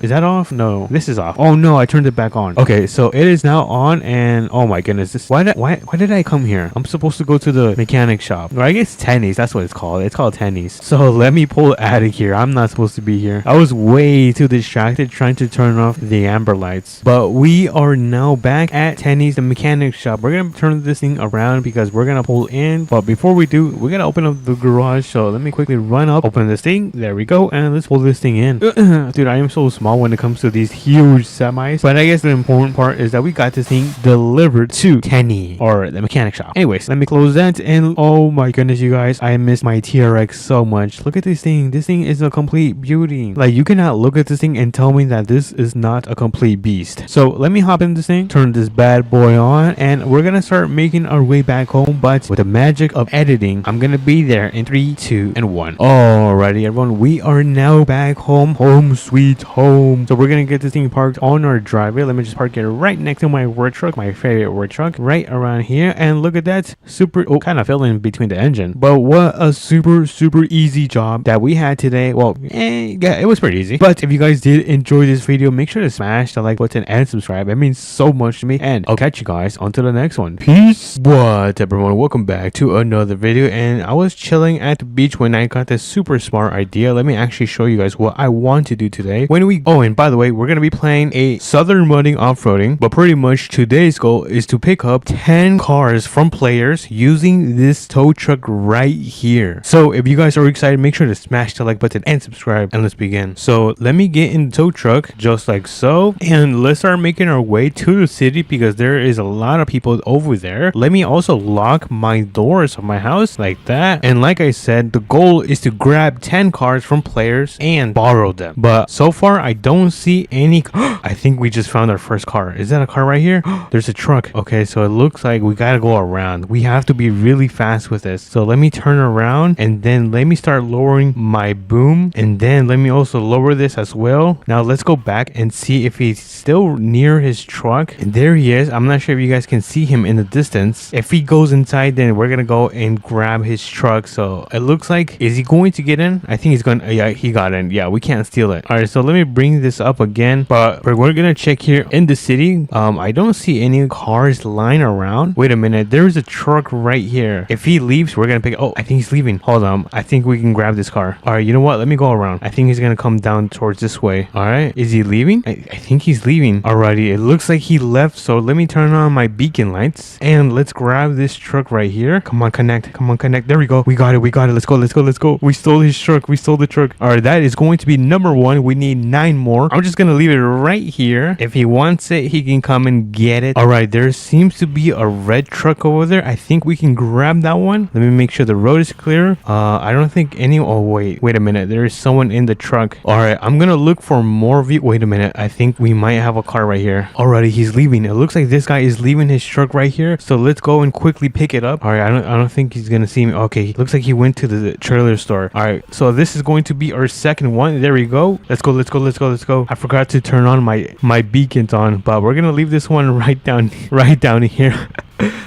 Is that off? No, this is off. Oh no, I turned it back on. Okay, so it is now on, and oh my goodness, why did I come here? I'm supposed to go to the mechanic shop, or I guess Tenny's. That's what it's called. It's called Tenny's. So let me pull out of here. I'm not supposed to be here. I was way too distracted trying to turn off the amber lights. But we are now back at Tenny's, the mechanic shop. We're gonna turn this thing around because we're gonna pull in. But before we do, we're gonna open up the garage. So let me quickly run up, open this thing. There we go, and let's pull this thing in. Dude, I am so small when it comes to these huge semis. But I guess the important part is that we got this thing delivered to Kenny, or the mechanic shop. Anyways, let me close that, and oh my goodness, you guys, I miss my TRX so much. Look at this thing. This thing is a complete beauty. Like, you cannot look at this thing and tell me that this is not a complete beast. So let me hop in this thing, turn this bad boy on, and we're gonna start making our way back home. But with the magic of editing, I'm gonna be there in 3, 2, and 1. Alrighty, everyone, we are now back home. Home sweet home. So we're gonna get this thing parked on our driveway. Let me just park it right next to my work truck, my favorite work truck, right around here. And look at that, super, kind of fell in between the engine. But what a super easy job that we had today. Well, yeah, it was pretty easy. But if you guys did enjoy this video, make sure to smash the like button and subscribe. It means so much to me. And I'll catch you guys on to the next one. Peace. What everyone, welcome back to another video. And I was chilling at the beach when I got this super smart idea. Let me actually show you guys what I want to do today. And by the way, we're gonna be playing a southern mudding off-roading, but pretty much today's goal is to pick up 10 cars from players using this tow truck right here. So if you guys are excited, make sure to smash the like button and subscribe, and let's begin. So let me get in the tow truck just like so, and let's start making our way to the city because there is a lot of people over there. Let me also lock my doors of my house like that. And like I said, the goal is to grab 10 cars from players and borrow them. But so far I don't see any. I think we just found our first car. Is that a car right here? There's a truck. Okay, so it looks like we gotta go around. We have to be really fast with this. So let me turn around, and then let me start lowering my boom, and then let me also lower this as well. Now let's go back and see if he's still near his truck. And there he is. I'm not sure if you guys can see him in the distance. If he goes inside, then we're gonna go and grab his truck. So it looks like, is he going to get in? I think he's gonna. Yeah, he got in. Yeah, we can't steal it. All right, so let me bring this up again, but we're gonna check here in the city. I don't see any cars lying around. Wait a minute, there's a truck right here. If he leaves, we're gonna pick. Oh, I think he's leaving. Hold on, I think we can grab this car. All right, you know what, let me go around. I think he's gonna come down towards this way. All right, is he leaving? I think he's leaving. Alrighty, it looks like he left. So let me turn on my beacon lights, and let's grab this truck right here. Come on, connect. Come on, connect. There we go. We got it. Let's go. We stole his truck. The truck. All right, that is going to be number 1. We need 9 more. I'm just gonna leave it right here. If he wants it, he can come and get it. All right, there seems to be a red truck over there. I think we can grab that one. Let me make sure the road is clear. I don't think any. Oh wait a minute, there is someone in the truck. All right, I'm gonna look for more wait a minute, I think we might have a car right here. Alrighty, he's leaving. It looks like this guy is leaving his truck right here, so let's go and quickly pick it up. All right, I don't think he's gonna see me. Okay, looks like he went to the trailer store. All right, so this is going to be our second one. There we go. Let's go. I forgot to turn on my beacons on, but we're gonna leave this one right down here.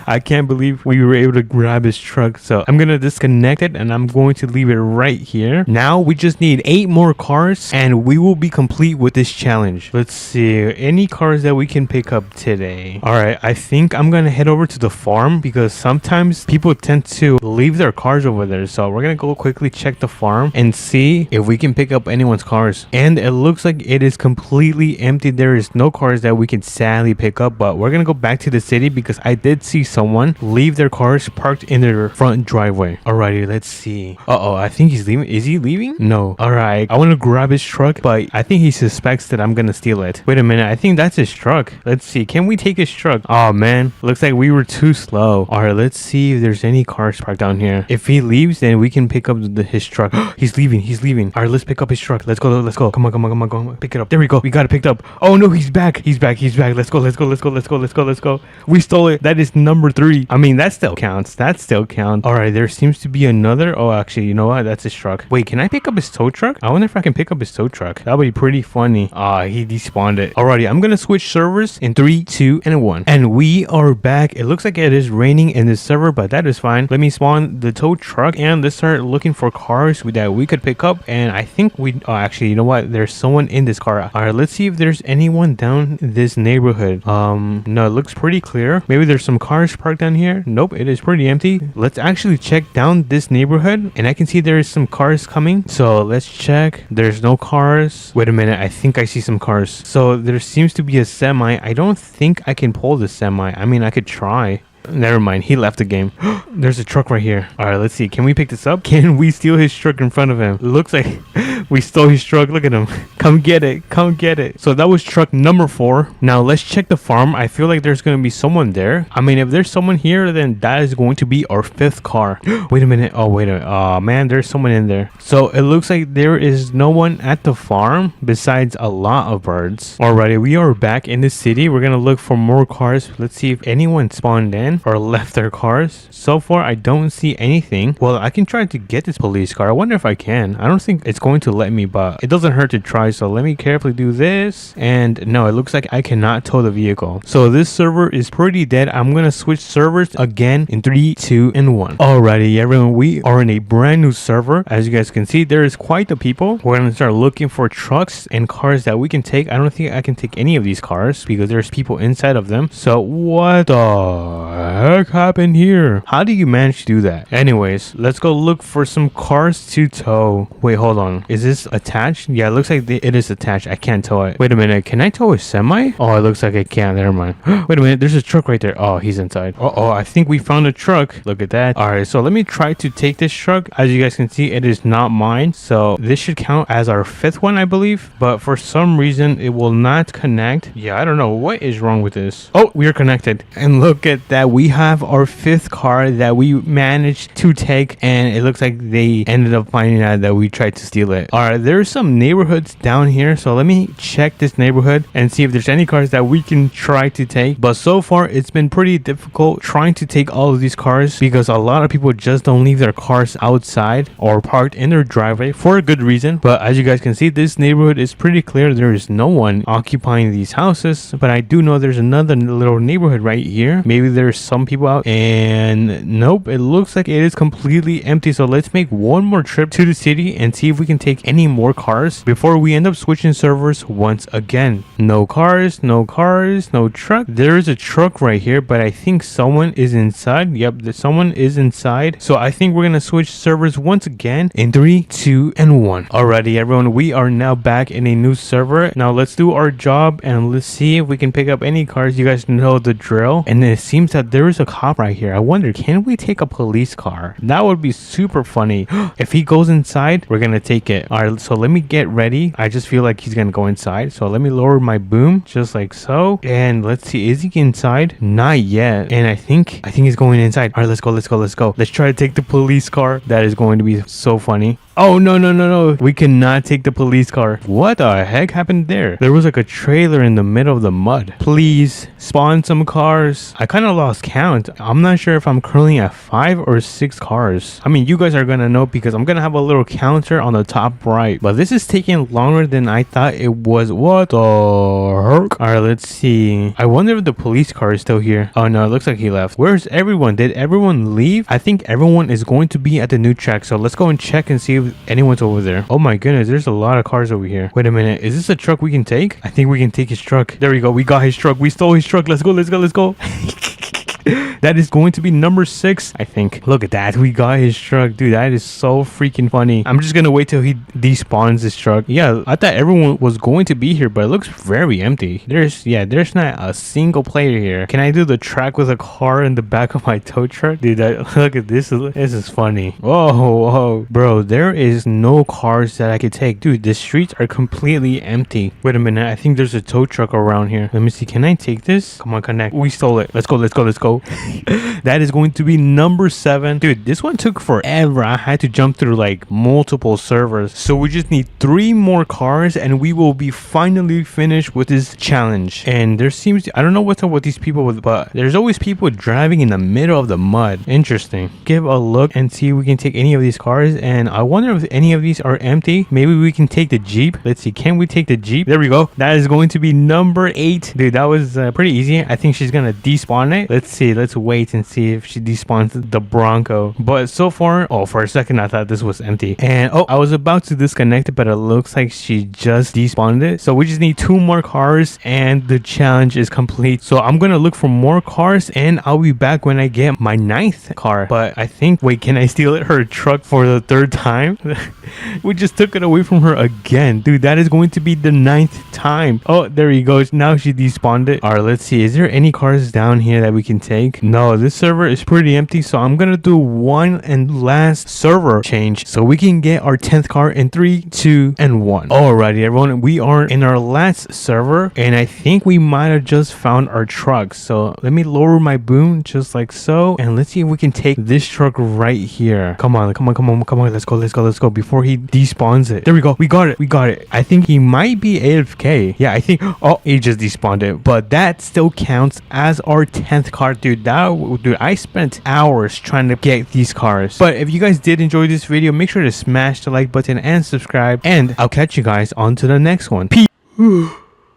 I can't believe we were able to grab his truck. So I'm gonna disconnect it, and I'm going to leave it right here. Now we just need 8 more cars, and we will be complete with this challenge. Let's see, any cars that we can pick up today. All right, I think I'm gonna head over to the farm because sometimes people tend to leave their cars over there. So we're gonna go quickly check the farm and see if we can pick up anyone's cars. And it looks like it is completely empty. There is no cars that we can sadly pick up, but we're gonna go back to the city because I did see someone leave their cars parked in their front driveway. Alrighty, let's see. I think he's leaving. Is he leaving? No. Alright, I want to grab his truck, but I think he suspects that I'm gonna steal it. Wait a minute, I think that's his truck. Let's see, can we take his truck? Oh man, looks like we were too slow. Alright, let's see if there's any cars parked down here. If he leaves, then we can pick up his truck. He's leaving. Alright, let's pick up his truck. Let's go. Come on, pick it up. There we go, we got it picked up. Oh no, he's back. Let's go. We stole it. That is number 3. I mean, that still counts. All right, there seems to be another. Oh, actually, you know what? That's his truck. Wait, can I pick up his tow truck? I wonder if I can pick up his tow truck. That would be pretty funny. He despawned it. Alrighty, I'm gonna switch servers in 3, 2, and 1. And we are back. It looks like it is raining in this server, but that is fine. Let me spawn the tow truck, and let's start looking for cars that we could pick up. And I think actually, you know what? There's someone in this car. Alright, let's see if there's anyone down this neighborhood. No, it looks pretty clear. Maybe there's some cars parked down here. Nope, it is pretty empty. Let's actually check down this neighborhood, and I can see there's some cars coming. So let's check. There's no cars. Wait a minute, I think I see some cars. So there seems to be a semi. I don't think I can pull the semi. I mean, I could try. Never mind. He left the game. There's a truck right here. All right, let's see. Can we pick this up? Can we steal his truck in front of him? Looks like we stole his truck. Look at him. Come get it. Come get it. So that was truck number 4. Now let's check the farm. I feel like there's going to be someone there. I mean, if there's someone here, then that is going to be our 5th car. Wait a minute. Oh, wait a minute. Oh, man, there's someone in there. So it looks like there is no one at the farm besides a lot of birds. Alrighty, we are back in the city. We're going to look for more cars. Let's see if anyone spawned in or left their cars. So far, I don't see anything. Well, I can try to get this police car. I wonder if I can. I don't think it's going to let me, but it doesn't hurt to try. So let me carefully do this. And no, it looks like I cannot tow the vehicle. So this server is pretty dead. I'm going to switch servers again in 3, 2, and 1. Alrighty, everyone, we are in a brand new server. As you guys can see, there is quite the people. We're going to start looking for trucks and cars that we can take. I don't think I can take any of these cars because there's people inside of them. So what the heck happened here? How do you manage to do that? Anyways, let's go look for some cars to tow. Wait, hold on. Is this attached? Yeah, it looks like it is attached. I can't tow it. Wait a minute. Can I tow a semi? Oh, it looks like I can't. Never mind. Wait a minute. There's a truck right there. Oh, he's inside. Oh, I think we found a truck. Look at that. All right, so let me try to take this truck. As you guys can see, it is not mine. So this should count as our 5th one, I believe. But for some reason, it will not connect. Yeah, I don't know what is wrong with this. Oh, we are connected. And look at that. We have our 5th car that we managed to take. And it looks like they ended up finding out that we tried to steal it. All right, there's some neighborhoods down here. So let me check this neighborhood and see if there's any cars that we can try to take. But so far, it's been pretty difficult trying to take all of these cars because a lot of people just don't leave their cars outside or parked in their driveway for a good reason. But as you guys can see, this neighborhood is pretty clear. There is no one occupying these houses, but I do know there's another little neighborhood right here. Maybe there's some people out, and nope, it looks like it is completely empty. So let's make one more trip to the city and see if we can take any more cars before we end up switching servers once again. No cars, no truck. There is a truck right here, but I think someone is inside. Yep, someone is inside. So I think we're gonna switch servers once again in 3, 2, and 1. Alrighty, everyone, we are now back in a new server. Now let's do our job and let's see if we can pick up any cars. You guys know the drill. And it seems that there is a cop right here. I wonder, can we take a police car? That would be super funny. If he goes inside, we're gonna take it. Alright, so let me get ready. I just feel like he's gonna go inside. So let me lower my boom just like so. And let's see, is he inside? Not yet. And I think he's going inside. Alright, let's go. Let's try to take the police car. That is going to be so funny. Oh, no. We cannot take the police car. What the heck happened there? There was like a trailer in the middle of the mud. Please spawn some cars. I kind of lost count. I'm not sure if I'm currently at 5 or 6 cars. I mean, you guys are going to know because I'm going to have a little counter on the top right. But this is taking longer than I thought it was. What the heck? All right, let's see. I wonder if the police car is still here. Oh, no, it looks like he left. Where's everyone? Did everyone leave? I think everyone is going to be at the new track. So let's go and check and see if anyone's over there. Oh my goodness, there's a lot of cars over here. Wait a minute, is this a truck we can take? I think we can take his truck. There we go, we got his truck. We stole his truck. Let's go. That is going to be number 6, I think. Look at that. We got his truck. Dude, that is so freaking funny. I'm just going to wait till he despawns his truck. Yeah, I thought everyone was going to be here, but it looks very empty. There's not a single player here. Can I do the track with a car in the back of my tow truck? Dude, look at this. This is funny. Whoa. Bro, there is no cars that I could take. Dude, the streets are completely empty. Wait a minute. I think there's a tow truck around here. Let me see. Can I take this? Come on, connect. We stole it. Let's go. That is going to be number 7. Dude, this one took forever. I had to jump through like multiple servers. So we just need 3 more cars and we will be finally finished with this challenge. And there seems, I don't know what's up with these people, but there's always people driving in the middle of the mud. Interesting. Give a look and see if we can take any of these cars. And I wonder if any of these are empty. Maybe we can take the Jeep. Let's see. Can we take the Jeep? There we go. That is going to be number 8. Dude, that was pretty easy. I think she's going to despawn it. Let's see. Let's wait and see if she despawns the Bronco. But so far, for a second I thought this was empty. And I was about to disconnect it, but it looks like she just despawned it. So we just need 2 more cars and the challenge is complete. So I'm gonna look for more cars and I'll be back when I get my 9th car. But I think, wait, can I steal her truck for the 3rd time? We just took it away from her again. Dude, that is going to be the 9th time. Oh, there he goes. Now she despawned it. All right, let's see. Is there any cars down here that we can take? take. No, this server is pretty empty, so I'm gonna do one and last server change so we can get our 10th car in 3, 2, and 1. Alrighty, everyone, we are in our last server, and I think we might have just found our truck. So let me lower my boom just like so, and let's see if we can take this truck right here. Come on, let's go before he despawns it. There we go, we got it. I think he might be AFK. Yeah, I think, oh, he just despawned it, but that still counts as our 10th car. Dude, I spent hours trying to get these cars. But if you guys did enjoy this video, make sure to smash the like button and subscribe, and I'll catch you guys on to the next one. Peace.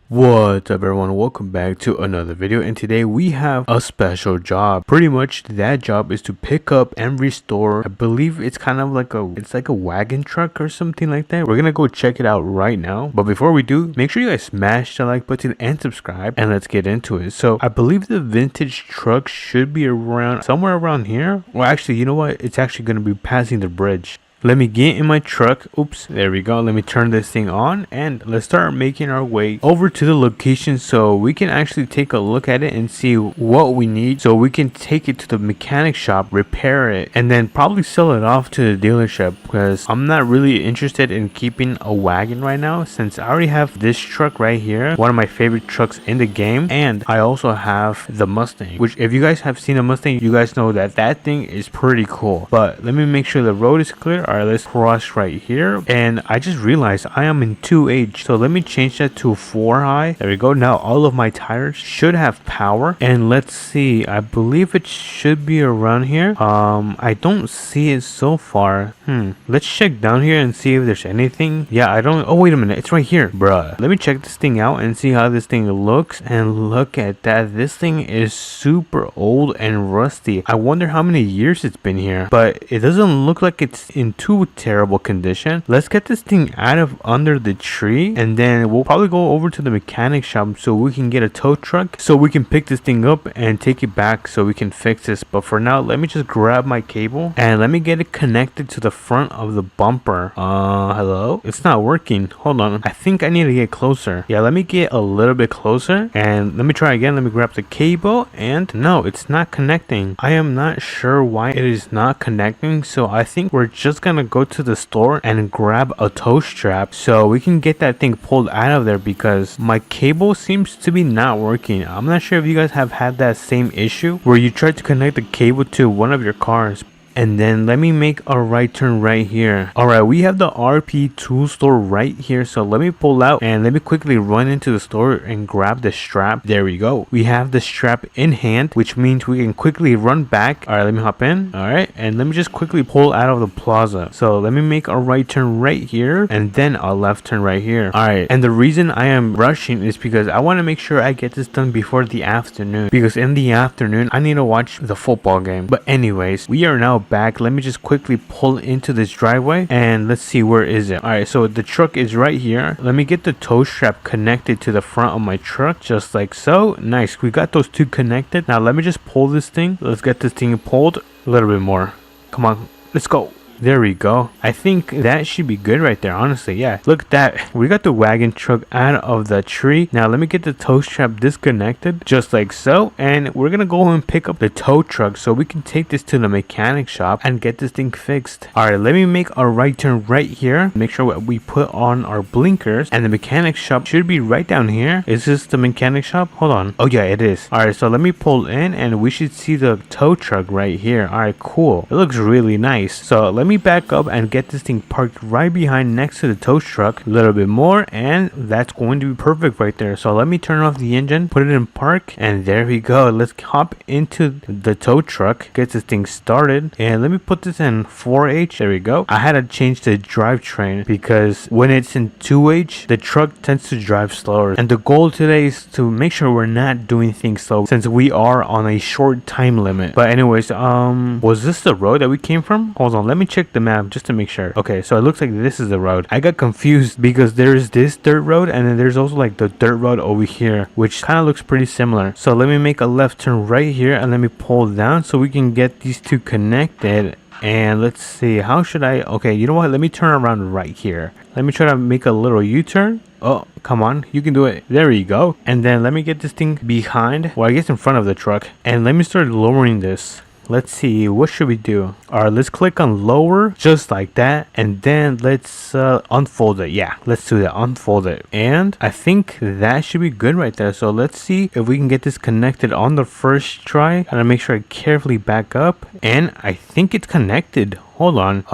What's up, everyone? Welcome back to another video, and today we have a special job. Pretty much that job is to pick up and restore, I believe it's kind of like a wagon truck or something like that. We're gonna go check it out right now, but before we do, make sure you guys smash the like button and subscribe, and let's get into it. So I believe the vintage truck should be around somewhere around here. Well, actually, you know what, it's actually gonna be passing the bridge. Let me get in my truck. Oops, there we go. Let me turn this thing on, and let's start making our way over to the location so we can actually take a look at it and see what we need, so we can take it to the mechanic shop, repair it, and then probably sell it off to the dealership, because I'm not really interested in keeping a wagon right now, since I already have this truck right here, one of my favorite trucks in the game, and I also have the Mustang, which if you guys have seen a Mustang, you guys know that that thing is pretty cool. But let me make sure the road is clear. All right, let's cross right here, and I just realized I am in 2H, so let me change that to 4 high. There we go. Now all of my tires should have power, and let's see, I believe it should be around here. I don't see it so far. Let's check down here and see if there's anything. Yeah, I don't. Oh, wait a minute, it's right here, bruh. Let me check this thing out and see how this thing looks, and look at that. This thing is super old and rusty. I wonder how many years it's been here, but it doesn't look like it's in too terrible condition. Let's get this thing out of under the tree, and then we'll probably go over to the mechanic shop so we can get a tow truck, so we can pick this thing up and take it back so we can fix this. But for now, let me just grab my cable and let me get it connected to the front of the bumper. Hello? It's not working. Hold on, I think I need to get closer. Yeah, let me get a little bit closer, and let me try again. Let me grab the cable, and no, it's not connecting. I am not sure why it is not connecting, so I think we're just gonna go to the store and grab a tow strap so we can get that thing pulled out of there, because my cable seems to be not working. I'm not sure if you guys have had that same issue where you try to connect the cable to one of your cars. And then let me make a right turn right here. All right, we have the RP tool store right here, so let me pull out and let me quickly run into the store and grab the strap. There we go, we have the strap in hand, which means we can quickly run back. All right, let me hop in. All right, and let me just quickly pull out of the plaza. So let me make a right turn right here, and then a left turn right here. All right, and the reason I am rushing is because I want to make sure I get this done before the afternoon, because in the afternoon I need to watch the football game. But anyways, we are now back. Let me just quickly pull into this driveway, and let's see, where is it? All right, so the truck is right here. Let me get the tow strap connected to the front of my truck, just like so. Nice, we got those two connected. Now let me just pull this thing. Let's get this thing pulled a little bit more. Come on, let's go. There we go. I think that should be good right there, honestly. Yeah, look at that. We got the wagon truck out of the tree. Now let me get the tow strap disconnected, just like so, and we're gonna go and pick up the tow truck so we can take this to the mechanic shop and get this thing fixed. All right, let me make a right turn right here. Make sure we put on our blinkers, and the mechanic shop should be right down here. Is this the mechanic shop? Hold on. Oh yeah, it is. All right, so let me pull in, and we should see the tow truck right here. All right, cool. It looks really nice. So let me back up and get this thing parked right behind next to the tow truck a little bit more, and that's going to be perfect right there. So let me turn off the engine, put it in park, and there we go. Let's hop into the tow truck, get this thing started, and let me put this in 4H. There we go. I had to change the drivetrain because when it's in 2H, the truck tends to drive slower, and the goal today is to make sure we're not doing things slow since we are on a short time limit. But anyways, was this the road that we came from? Hold on, let me check the map just to make sure. Okay, so it looks like this is the road. I got confused because there's this dirt road, and then there's also like the dirt road over here, which kind of looks pretty similar. So let me make a left turn right here, and let me pull down so we can get these two connected. And let's see, how should I, okay, you know what, let me turn around right here. Let me try to make a little U-turn. Oh, come on, you can do it. There you go. And then let me get this thing behind, well, I guess in front of the truck, and let me start lowering this. Let's see, what should we do? All right, let's click on lower, just like that, and then let's unfold it. Yeah, let's do that, unfold it. And I think that should be good right there. So let's see if we can get this connected on the first try. Gotta make sure I carefully back up, and I think it's connected. Hold on.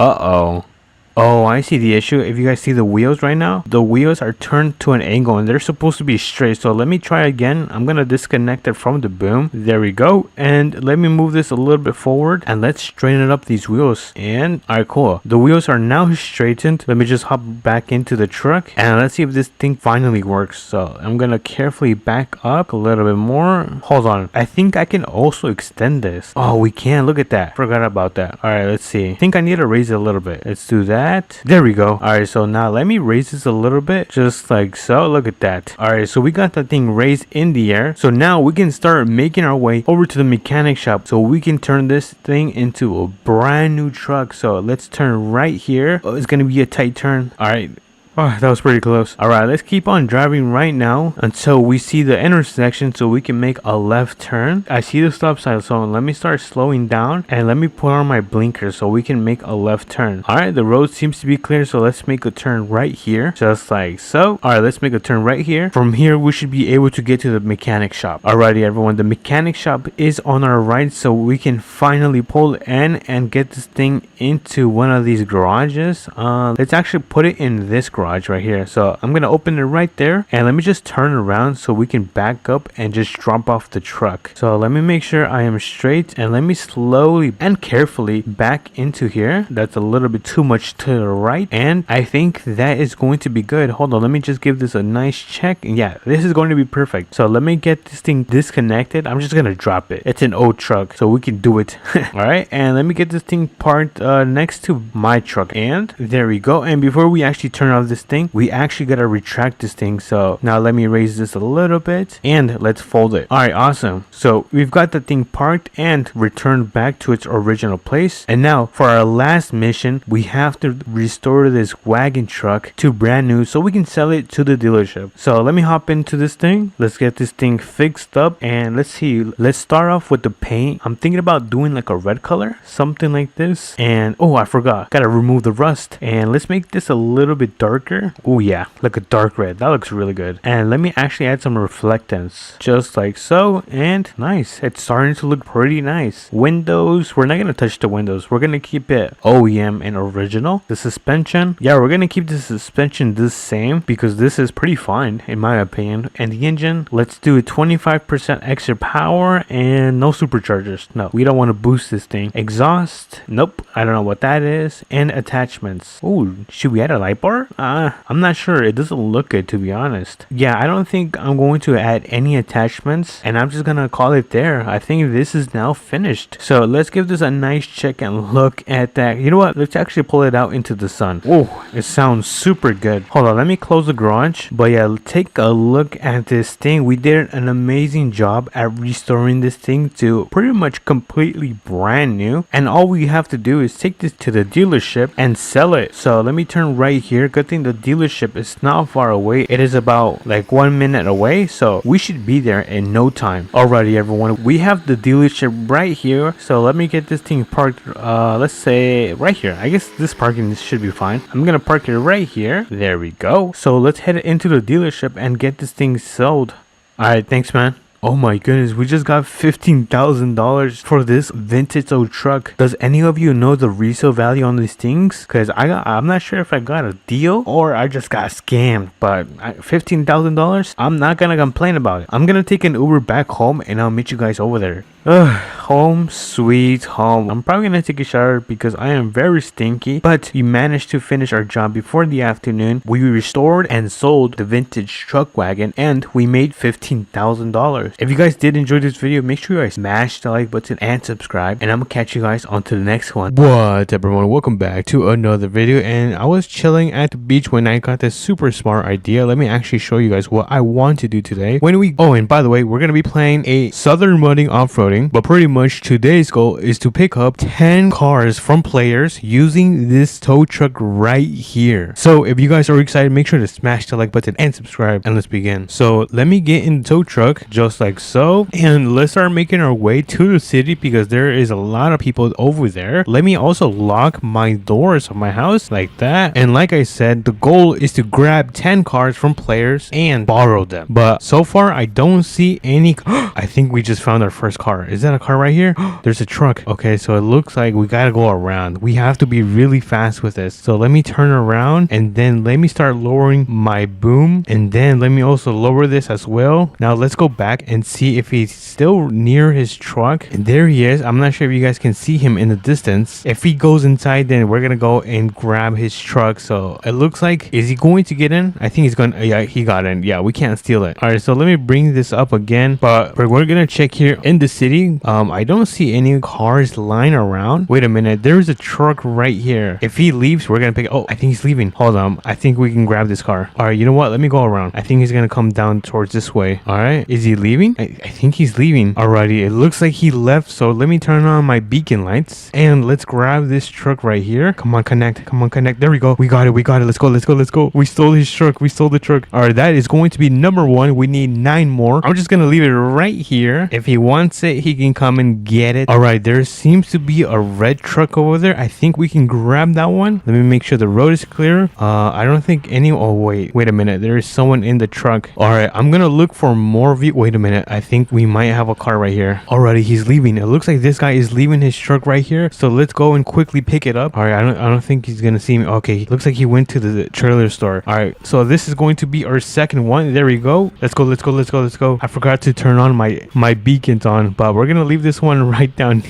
Oh, I see the issue. If you guys see the wheels right now, the wheels are turned to an angle and they're supposed to be straight. So let me try again. I'm going to disconnect it from the boom. There we go. And let me move this a little bit forward and let's straighten up these wheels. And all right, cool. The wheels are now straightened. Let me just hop back into the truck and let's see if this thing finally works. So I'm going to carefully back up a little bit more. Hold on. I think I can also extend this. Oh, we can. Look at that. Forgot about that. All right, let's see. I think I need to raise it a little bit. Let's do that. There we go. All right, so now let me raise this a little bit, just like so. Look at that. All right, so we got that thing raised in the air. So now we can start making our way over to the mechanic shop so we can turn this thing into a brand new truck. So let's turn right here. Oh, it's gonna be a tight turn. All right. Oh, that was pretty close. All right, let's keep on driving right now until we see the intersection so we can make a left turn. I see the stop sign, so let me start slowing down and let me put on my blinkers so we can make a left turn. All right, the road seems to be clear, so let's make a turn right here, just like so. All right, let's make a turn right here. From here, we should be able to get to the mechanic shop. Alrighty, everyone, the mechanic shop is on our right, so we can finally pull in and get this thing into one of these garages. Let's actually put it in this garage right here. So I'm gonna open it right there and let me just turn around so we can back up and just drop off the truck. So let me make sure I am straight and let me slowly and carefully back into here. That's a little bit too much to the right and I think that is going to be good. Hold on, let me just give this a nice check. Yeah, this is going to be perfect. So let me get this thing disconnected. I'm just gonna drop it. It's an old truck, so we can do it. All right, and let me get this thing parked next to my truck, and there we go. And before we actually turn off this thing, we actually gotta retract this thing. So now let me raise this a little bit and let's fold it. All right, awesome. So we've got the thing parked and returned back to its original place. And now for our last mission, we have to restore this wagon truck to brand new so we can sell it to the dealership. So let me hop into this thing. Let's get this thing fixed up and let's see. Let's start off with the paint. I'm thinking about doing like a red color, something like this. And oh, I forgot, gotta remove the rust. And let's make this a little bit darker. Oh yeah, like a dark red. That looks really good. And let me actually add some reflectance, just like so. And nice, it's starting to look pretty nice. Windows, we're not gonna touch the windows. We're gonna keep it OEM and original. The suspension, yeah, we're gonna keep the suspension the same because this is pretty fine in my opinion. And the engine, let's do 25% extra power and no superchargers. No, we don't want to boost this thing. Exhaust, nope, I don't know what that is. And attachments, oh, should we add a light bar? I'm not sure. It doesn't look good, to be honest. Yeah, I don't think I'm going to add any attachments and I'm just gonna call it there. I think this is now finished. So let's give this a nice check and look at that. You know what, let's actually pull it out into the sun. Oh, it sounds super good. Hold on, let me close the garage. But yeah, take a look at this thing. We did an amazing job at restoring this thing to pretty much completely brand new, and all we have to do is take this to the dealership and sell it. So let me turn right here. Good thing the dealership is not far away. It is about like 1 minute away, so we should be there in no time. Alrighty, everyone, we have the dealership right here. So let me get this thing parked, let's say right here. I guess this parking should be fine. I'm gonna park it right here. There we go. So let's head into the dealership and get this thing sold. Alright, thanks, man. Oh my goodness, we just got $15,000 for this vintage old truck. Does any of you know the resale value on these things? Because I'm not sure if I got a deal or I just got scammed. But $15,000, I'm not gonna complain about it. I'm gonna take an Uber back home and I'll meet you guys over there. Home sweet home. I'm probably gonna take a shower because I am very stinky, but we managed to finish our job before the afternoon. We restored and sold the vintage truck wagon and we made $15,000. If you guys did enjoy this video, make sure you guys smash the like button and subscribe, and I'm gonna catch you guys on to the next one. What everyone, welcome back to another video. And I was chilling at the beach when I got this super smart idea. Let me actually show you guys what I want to do today. And by the way, we're gonna be playing a southern mudding off-roading loading. But pretty much today's goal is to pick up 10 cars from players using this tow truck right here. So if you guys are excited, make sure to smash the like button and subscribe, and let's begin. So let me get in the tow truck just like so, and let's start making our way to the city because there is a lot of people over there. Let me also lock my doors of my house like that. And like I said, the goal is to grab 10 cars from players and borrow them. But so far I don't see any. I think we just found our first car. Is that a car right here? There's a truck. Okay, so it looks like we gotta go around. We have to be really fast with this. So let me turn around and then let me start lowering my boom, and then let me also lower this as well. Now let's go back and see if he's still near his truck. And there he is. I'm not sure if you guys can see him in the distance. If he goes inside, then we're gonna go and grab his truck. So it looks like, is he going to get in? I think he's gonna. Yeah, he got in. Yeah, we can't steal it. All right, so let me bring this up again, but we're gonna check here in the city. I don't see any cars lying around. Wait a minute, there's a truck right here. If he leaves, we're gonna pick. Oh, I think he's leaving. Hold on, I think we can grab this car. All right, you know what, let me go around. I think he's gonna come down towards this way. All right, is he leaving? I think he's leaving. Alrighty, it looks like he left. So let me turn on my beacon lights and let's grab this truck right here. Come on, connect. Come on, connect. There we go. We got it. Let's go. We stole his truck. The truck. All right, that is going to be number 1. We need 9 more. I'm just gonna leave it right here. If he wants it, he can come and get it. All right, there seems to be a red truck over there. I think we can grab that one. Let me make sure the road is clear. I don't think any. Oh wait a minute, there is someone in the truck. All right, I'm gonna look for more wait a minute, I think we might have a car right here. Alrighty, he's leaving. It looks like this guy is leaving his truck right here, so let's go and quickly pick it up. All right, I don't think he's gonna see me. Okay, looks like he went to the trailer store. All right, so this is going to be our second one. There we go. Let's go. I forgot to turn on my beacons on, but we're gonna leave this one right down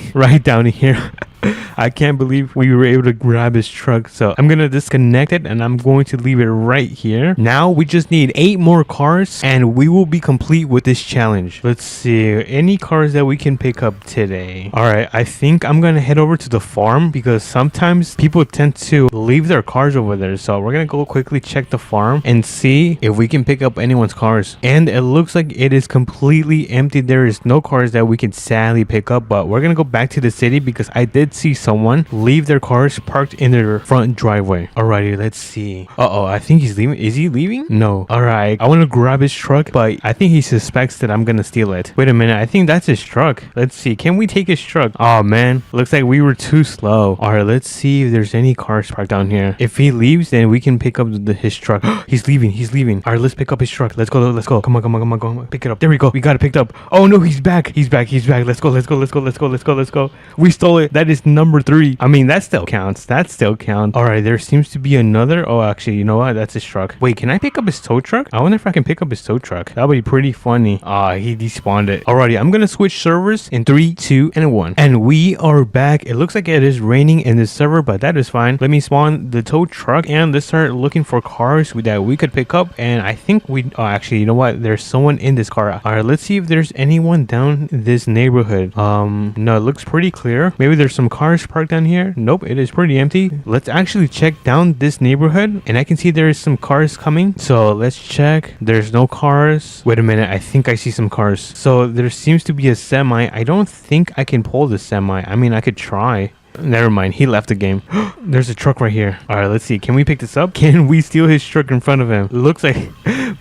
here. I can't believe we were able to grab his truck. So I'm gonna disconnect it and I'm going to leave it right here. Now we just need 8 more cars and we will be complete with this challenge. Let's see, any cars that we can pick up today. All right, I think I'm gonna head over to the farm because sometimes people tend to leave their cars over there. So we're gonna go quickly check the farm and see if we can pick up anyone's cars. And it looks like it is completely empty. There is no cars that we can sadly pick up, but we're gonna go back to the city because I did see someone leave their cars parked in their front driveway. Alrighty, let's see. I think he's leaving. Is he leaving? No. Alright, I want to grab his truck, but I think he suspects that I'm gonna steal it. Wait a minute, I think that's his truck. Let's see, can we take his truck? Oh man, looks like we were too slow. Alright, let's see if there's any cars parked down here. If he leaves, then we can pick up his truck. He's leaving. Alright, let's pick up his truck. Let's go. Come on. Pick it up. There we go. We got it picked up. Oh no, he's back. Let's go. We stole it. That is number 3. I mean, that still counts. All right, there seems to be another. Oh, actually, you know what? That's his truck. Wait, can I pick up his tow truck? I wonder if I can pick up his tow truck. That would be pretty funny. He despawned it. Alrighty, I'm gonna switch servers in 3, 2, and 1. And we are back. It looks like it is raining in this server, but that is fine. Let me spawn the tow truck and let's start looking for cars that we could pick up. And I think actually, you know what? There's someone in this car. All right, let's see if there's anyone down this neighborhood. No, it looks pretty clear. Maybe there's some cars parked down here. Nope, it is pretty empty. Let's actually check down this neighborhood, and I can see there is some cars coming. So let's check. There's no cars. Wait a minute, I think I see some cars. So there seems to be a semi. I don't think I can pull the semi. I mean, I could try. Never mind, he left the game. There's a truck right here. All right, let's see, can we pick this up? Can we steal his truck in front of him? It looks like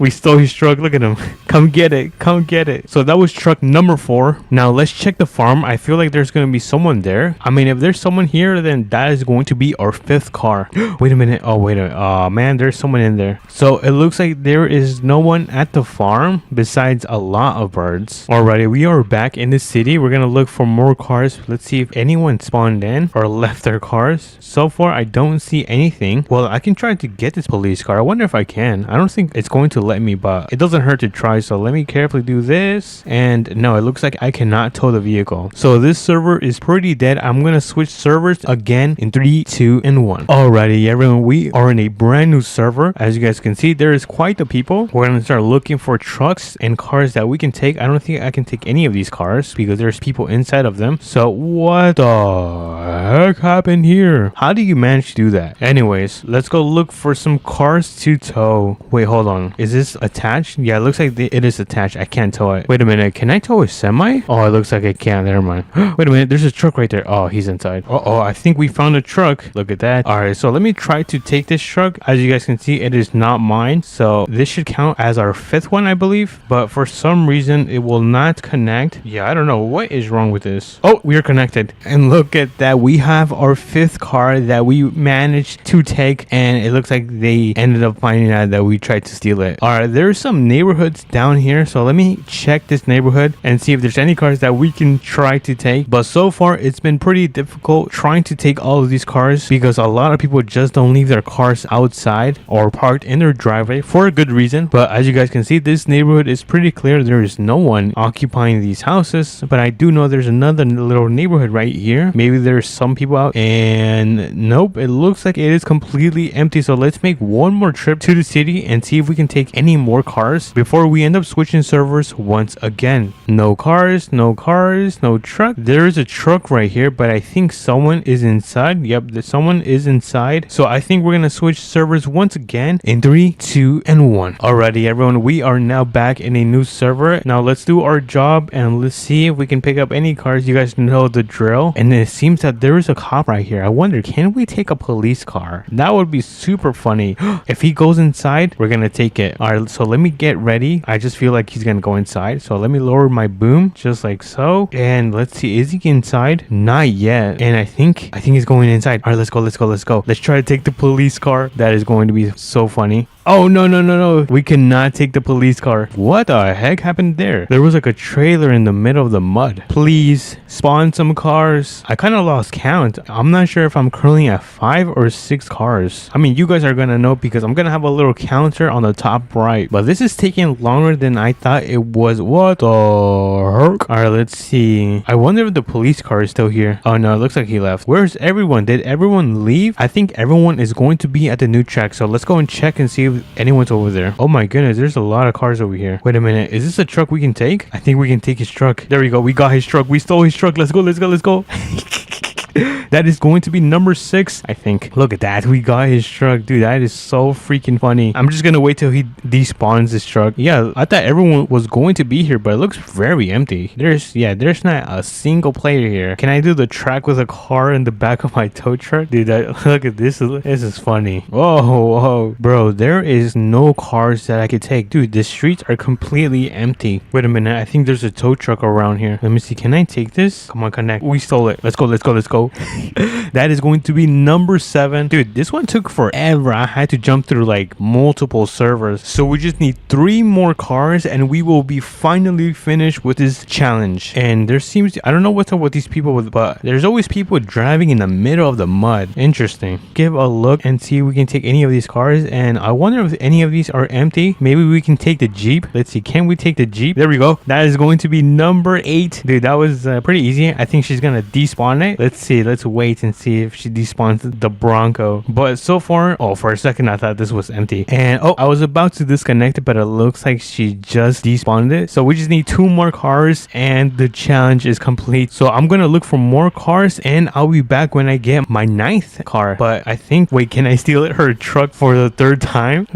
we stole his truck. Look at him. Come get it. So that was truck number 4. Now let's check the farm. I feel like there's gonna be someone there. I mean, if there's someone here, then that is going to be our 5th car. Wait a minute. Oh man, there's someone in there. So it looks like there is no one at the farm besides a lot of birds. Alrighty, we are back in the city. We're gonna look for more cars. Let's see if anyone spawned in or left their cars. So far I don't see anything. Well, I can try to get this police car. I wonder if I can. I don't think it's going to let me, but it doesn't hurt to try. So let me carefully do this. And no, it looks like I cannot tow the vehicle. So this server is pretty dead. I'm gonna switch servers again in 3, 2, and 1. Alrighty, everyone, we are in a brand new server. As you guys can see, there is quite the people. We're gonna start looking for trucks and cars that we can take. I don't think I can take any of these cars because there's people inside of them. So what the heck happened here? How do you manage to do that? Anyways, let's go look for some cars to tow. Wait, hold on. Is this attached? Yeah, it looks like it is attached. I can't tow it. Wait a minute. Can I tow a semi? Oh, it looks like I can't. Never mind. Wait a minute. There's a truck right there. Oh, he's inside. Oh, I think we found a truck. Look at that. All right, so let me try to take this truck. As you guys can see, it is not mine. So this should count as our 5th one, I believe. But for some reason, it will not connect. Yeah, I don't know what is wrong with this. Oh, we are connected. And look at that. We have our 5th car that we managed to take. And it looks like they ended up finding out that we tried to steal it. All right, there's some neighborhoods down here. So let me check this neighborhood and see if there's any cars that we can try to take. But so far, it's been pretty difficult trying to take all of these cars because a lot of people just don't leave their cars outside or parked in their driveway for a good reason. But as you guys can see, this neighborhood is pretty clear. There is no one occupying these houses, but I do know there's another little neighborhood right here. Maybe there's some people out, and nope, it looks like it is completely empty. So let's make one more trip to the city and see if we can take any more cars before we end up switching servers once again. No cars, no truck. There is a truck right here, but I think someone is inside. Yep, someone is inside. So I think we're gonna switch servers once again in 3, 2, and 1. Alrighty, everyone, we are now back in a new server. Now let's do our job and let's see if we can pick up any cars. You guys know the drill. And it seems that there is a cop right here. I wonder, can we take a police car? That would be super funny. If he goes inside, we're gonna take it. All right, so let me get ready. I just feel like he's gonna go inside. So let me lower my boom just like so. And let's see, is he inside? Not yet. And I think he's going inside. All right, let's go. Let's try to take the police car. That is going to be so funny. Oh, no. We cannot take the police car. What the heck happened there? There was like a trailer in the middle of the mud. Please spawn some cars. I kind of lost count. I'm not sure if I'm currently at 5 or 6 cars. I mean, you guys are going to know because I'm going to have a little counter on the top right. But this is taking longer than I thought it was. What the heck? All right, let's see. I wonder if the police car is still here. Oh, no, it looks like he left. Where's everyone? Did everyone leave? I think everyone is going to be at the new track. So let's go and check and see if anyone's over there. Oh my goodness, there's a lot of cars over here. Wait a minute, is this a truck we can take? I think we can take his truck. There we go, we got his truck. We stole his truck. Let's go. That is going to be number 6, I think. Look at that, we got his truck. Dude, that is so freaking funny. I'm just gonna wait till he despawns this truck. Yeah, I thought everyone was going to be here, but it looks very empty. There's not a single player here. Can I do the track with a car in the back of my tow truck? Dude, look at this. This is funny. Whoa, bro, there is no cars that I could take. Dude, the streets are completely empty. Wait a minute, I think there's a tow truck around here. Let me see, can I take this? Come on, connect. We stole it. Let's go. That is going to be number 7. Dude, this one took forever. I had to jump through like multiple servers. So we just need 3 more cars and we will be finally finished with this challenge. And there seems, I don't know what's up with these people, but there's always people driving in the middle of the mud. Interesting. Give a look and see if we can take any of these cars. And I wonder if any of these are empty. Maybe we can take the Jeep. Let's see. Can we take the Jeep? There we go. That is going to be number 8. Dude, that was pretty easy. I think she's going to despawn it. Let's see. Let's wait and see if she despawns the Bronco. But so far, for a second I thought this was empty. And I was about to disconnect it, but it looks like she just despawned it. So we just need 2 more cars and the challenge is complete. So I'm gonna look for more cars and I'll be back when I get my 9th car. But I think, wait, can I steal her truck for the 3rd time?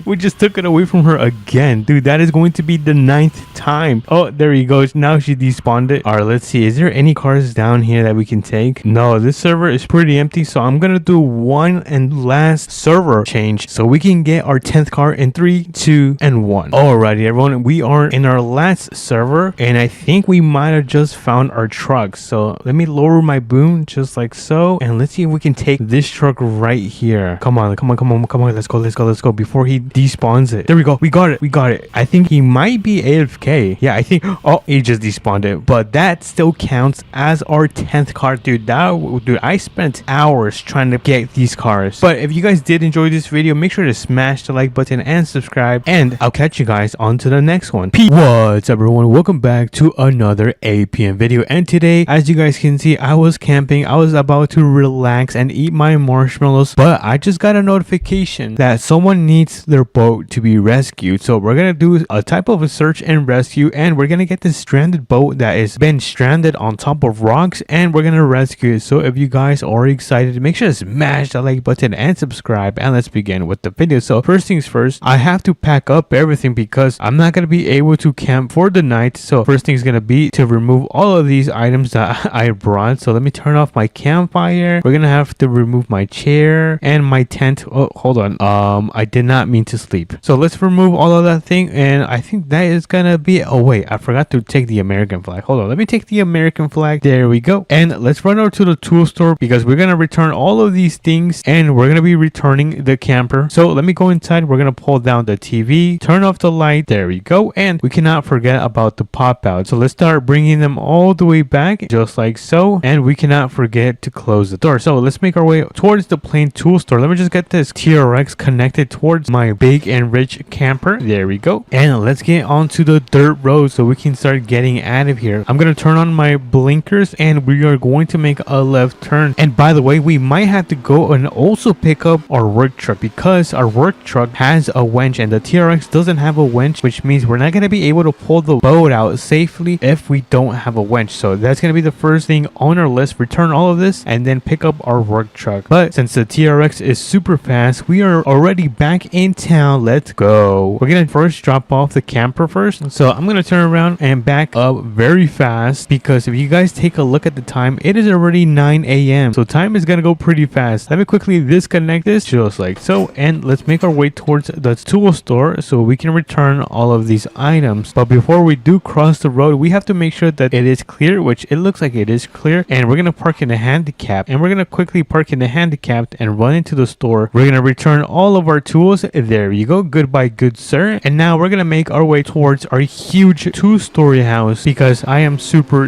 We just took it away from her again. Dude, that is going to be the 9th time. Oh, there he goes. Now she despawned it. All right, let's see. Is there any cars down here that we can take? No, this server is pretty empty, so I'm gonna do one and last server change so we can get our 10th car in 3, 2, and 1. Alrighty, everyone, we are in our last server and I think we might have just found our truck. So let me lower my boom just like so, and let's see if we can take this truck right here. Come on, let's go before he despawns it. There we go. We got it. I think he might be AFK. Yeah, I think, he just despawned it, but that still counts as our 10th car. Dude, I spent hours trying to get these cars. But if you guys did enjoy this video, make sure to smash the like button and subscribe, and I'll catch you guys on to the next one. Peace. What's up, everyone? Welcome back to another APM video, and today, as you guys can see, I was camping. I was about to relax and eat my marshmallows, but I just got a notification that someone needs their boat to be rescued. So we're gonna do a type of a search and rescue, and we're gonna get this stranded boat that has been stranded on top of rocks, and we're gonna rescue here. So if you guys are excited, make sure to smash the like button and subscribe, and let's begin with the video. So first things first, I have to pack up everything because I'm not gonna be able to camp for the night. So first thing is gonna be to remove all of these items that I brought. So let me turn off my campfire. We're gonna have to remove my chair and my tent. Oh, hold on. I did not mean to sleep. So let's remove all of that thing, and I think that is gonna be. Oh wait, I forgot to take the American flag. Hold on, let me take the American flag. There we go. And let's run over to the tool store because we're gonna return all of these things, and we're gonna be returning the camper. So let me go inside. We're gonna pull down the TV, turn off the light. There we go. And we cannot forget about the pop out. So let's start bringing them all the way back, just like so. And we cannot forget to close the door. So let's make our way towards the plain tool store. Let me just get this TRX connected towards my big and rich camper. There we go. And let's get onto the dirt road so we can start getting out of here. I'm gonna turn on my blinkers and we are going to make a left turn. And by the way, we might have to go and also pick up our work truck because our work truck has a winch and the TRX doesn't have a winch, which means we're not gonna be able to pull the boat out safely if we don't have a winch. So that's gonna be the first thing on our list. Return all of this and then pick up our work truck. But since the TRX is super fast, we are already back in town. Let's go. We're gonna first drop off the camper first. So I'm gonna turn around and back up very fast because if you guys take a look at the time, it is already 9 a.m. So time is gonna go pretty fast. Let me quickly disconnect this just like so, and let's make our way towards the tool store so we can return all of these items. But before we do cross the road, we have to make sure that it is clear, which it looks like it is clear. And we're gonna park in the handicap, and we're gonna quickly park in the handicapped and run into the store. We're gonna return all of our tools. There you go. Goodbye, good sir. And now we're gonna make our way towards our huge two-story house because I am super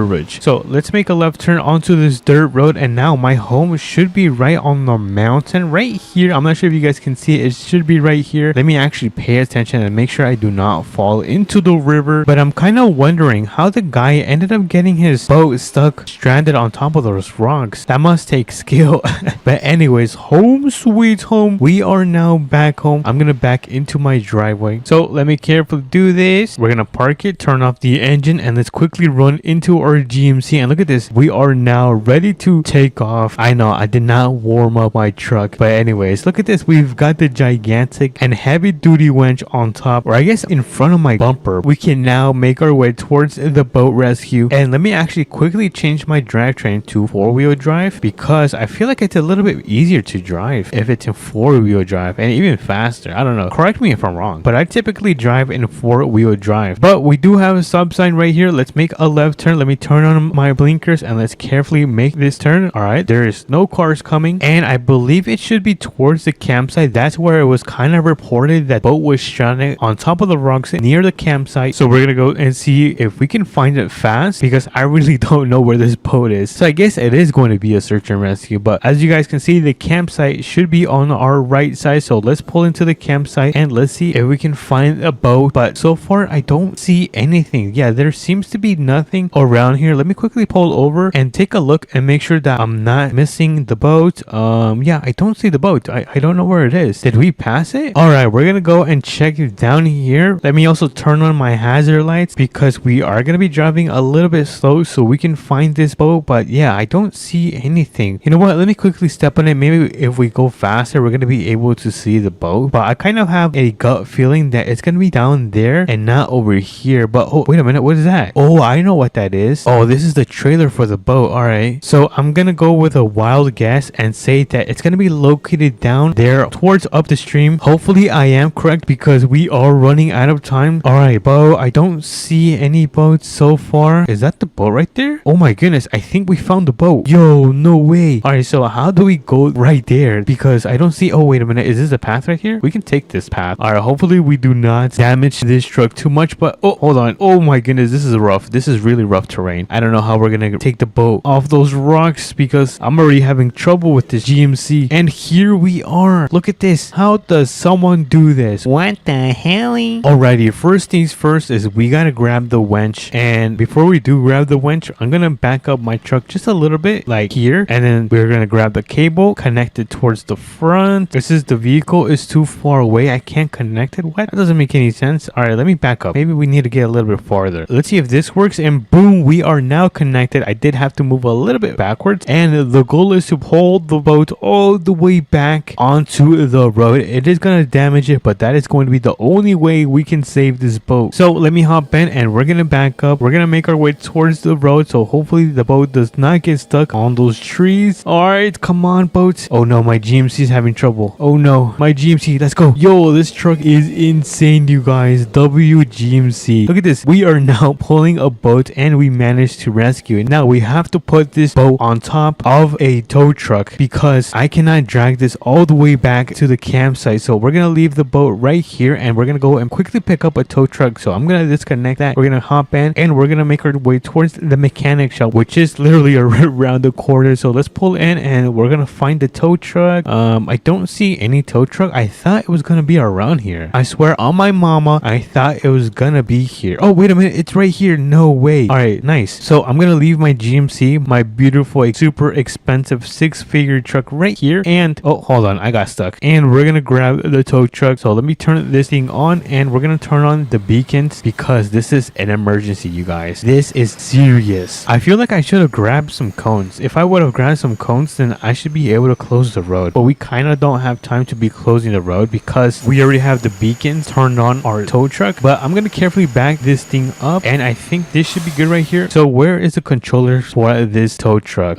rich. So let's make a left turn onto this dirt road, and now my home should be right on the mountain right here. I'm not sure if you guys can see it. It should be right here. Let me actually pay attention and make sure I do not fall into the river. But I'm kind of wondering how the guy ended up getting his boat stuck stranded on top of those rocks. That must take skill. But anyways, home sweet home. We are now back home. I'm gonna back into my driveway. So let me carefully do this. We're gonna park it, turn off the engine, and let's quickly run into our GMC. And look at this. We are now ready to take off. I know I did not warm up my truck, but anyways, look at this. We've got the gigantic and heavy duty winch on top, or I guess in front of my bumper. We can now make our way towards the boat rescue. And let me actually quickly change my drivetrain to 4-wheel drive because I feel like it's a little bit easier to drive if it's in 4-wheel drive and even faster. I don't know. Correct me if I'm wrong, but I typically drive in 4-wheel drive. But we do have a stop sign right here. Let's make a left turn. Let me turn on my blinkers and let's carefully make this turn. All right, there is no cars coming, and I believe it should be towards the campsite. That's where it was kind of reported that boat was stranded on top of the rocks near the campsite. So we're gonna go and see if we can find it fast because I really don't know where this boat is. So I guess it is going to be a search and rescue, but as you guys can see, the campsite should be on our right side. So let's pull into the campsite and let's see if we can find a boat. But so far I don't see anything. Yeah, there seems to be nothing around here. Let me quickly pull over and take a look and make sure that I'm not missing the boat. Yeah, I don't see the boat. I don't know where it is. Did we pass it? All right, we're gonna go and check it down here. Let me also turn on my hazard lights because we are gonna be driving a little bit slow so we can find this boat. But yeah, I don't see anything. You know what? Let me quickly step on it. Maybe if we go faster, we're gonna be able to see the boat. But I kind of have a gut feeling that it's gonna be down there and not over here. But oh, wait a minute. What is that? Oh, I know what that is. Oh, this is the trailer for the boat. All right. So I'm gonna go with a wild guess and say that it's gonna be located down there towards up the stream. Hopefully I am correct because we are running out of time. All right, boat. I don't see any boats so far. Is that the boat right there? Oh my goodness. I think we found the boat. Yo, no way. All right. So how do we go right there? Because I don't see. Oh, wait a minute. Is this a path right here? We can take this path. All right. Hopefully we do not damage this truck too much. But oh, hold on. Oh my goodness. This is rough. This is really rough terrain. I don't know how we're gonna take the boat off those rocks because I'm already having trouble with this GMC. And here we are. Look at this. How does someone do this? What the hell? Alrighty, first things first is we gotta grab the winch. And before we do grab the winch, I'm gonna back up my truck just a little bit, like here. And then we're gonna grab the cable, connect it towards the front. This is the vehicle is too far away. I can't connect it. What? That doesn't make any sense. Alright, let me back up. Maybe we need to get a little bit farther. Let's see if this works. And boom, we are now connected. I did have to move a little bit backwards, and the goal is to pull the boat all the way back onto the road. It is going to damage it, but that is going to be the only way we can save this boat. So let me hop in and we're going to back up. We're going to make our way towards the road, so hopefully the boat does not get stuck on those trees. All right, come on, boat. Oh no, my GMC is having trouble. Oh no, my GMC. Let's go. Yo, this truck is insane, you guys. WGMC. Look at this. We are now pulling a boat and we managed to rescue it. Now we have to put this boat on top of a tow truck because I cannot drag this all the way back to the campsite. So we're gonna leave the boat right here and we're gonna go and quickly pick up a tow truck. So I'm gonna disconnect that. We're gonna hop in and we're gonna make our way towards the mechanic shop, which is literally around the corner. So let's pull in and we're gonna find the tow truck. I don't see any tow truck. I thought it was gonna be around here. I swear on my mama, I thought it was gonna be here. Oh, wait a minute. It's right here. No way. All right, nice. So I'm gonna leave my GMC, my beautiful, super expensive 6-figure truck right here. And oh, hold on, I got stuck. And we're gonna grab the tow truck. So let me turn this thing on and we're gonna turn on the beacons because this is an emergency, you guys. This is serious. I feel like I should have grabbed some cones. If I would have grabbed some cones, then I should be able to close the road. But we kind of don't have time to be closing the road because we already have the beacons turned on our tow truck. But I'm gonna carefully back this thing up and I think this should be good right here. So where is the controller for this tow truck?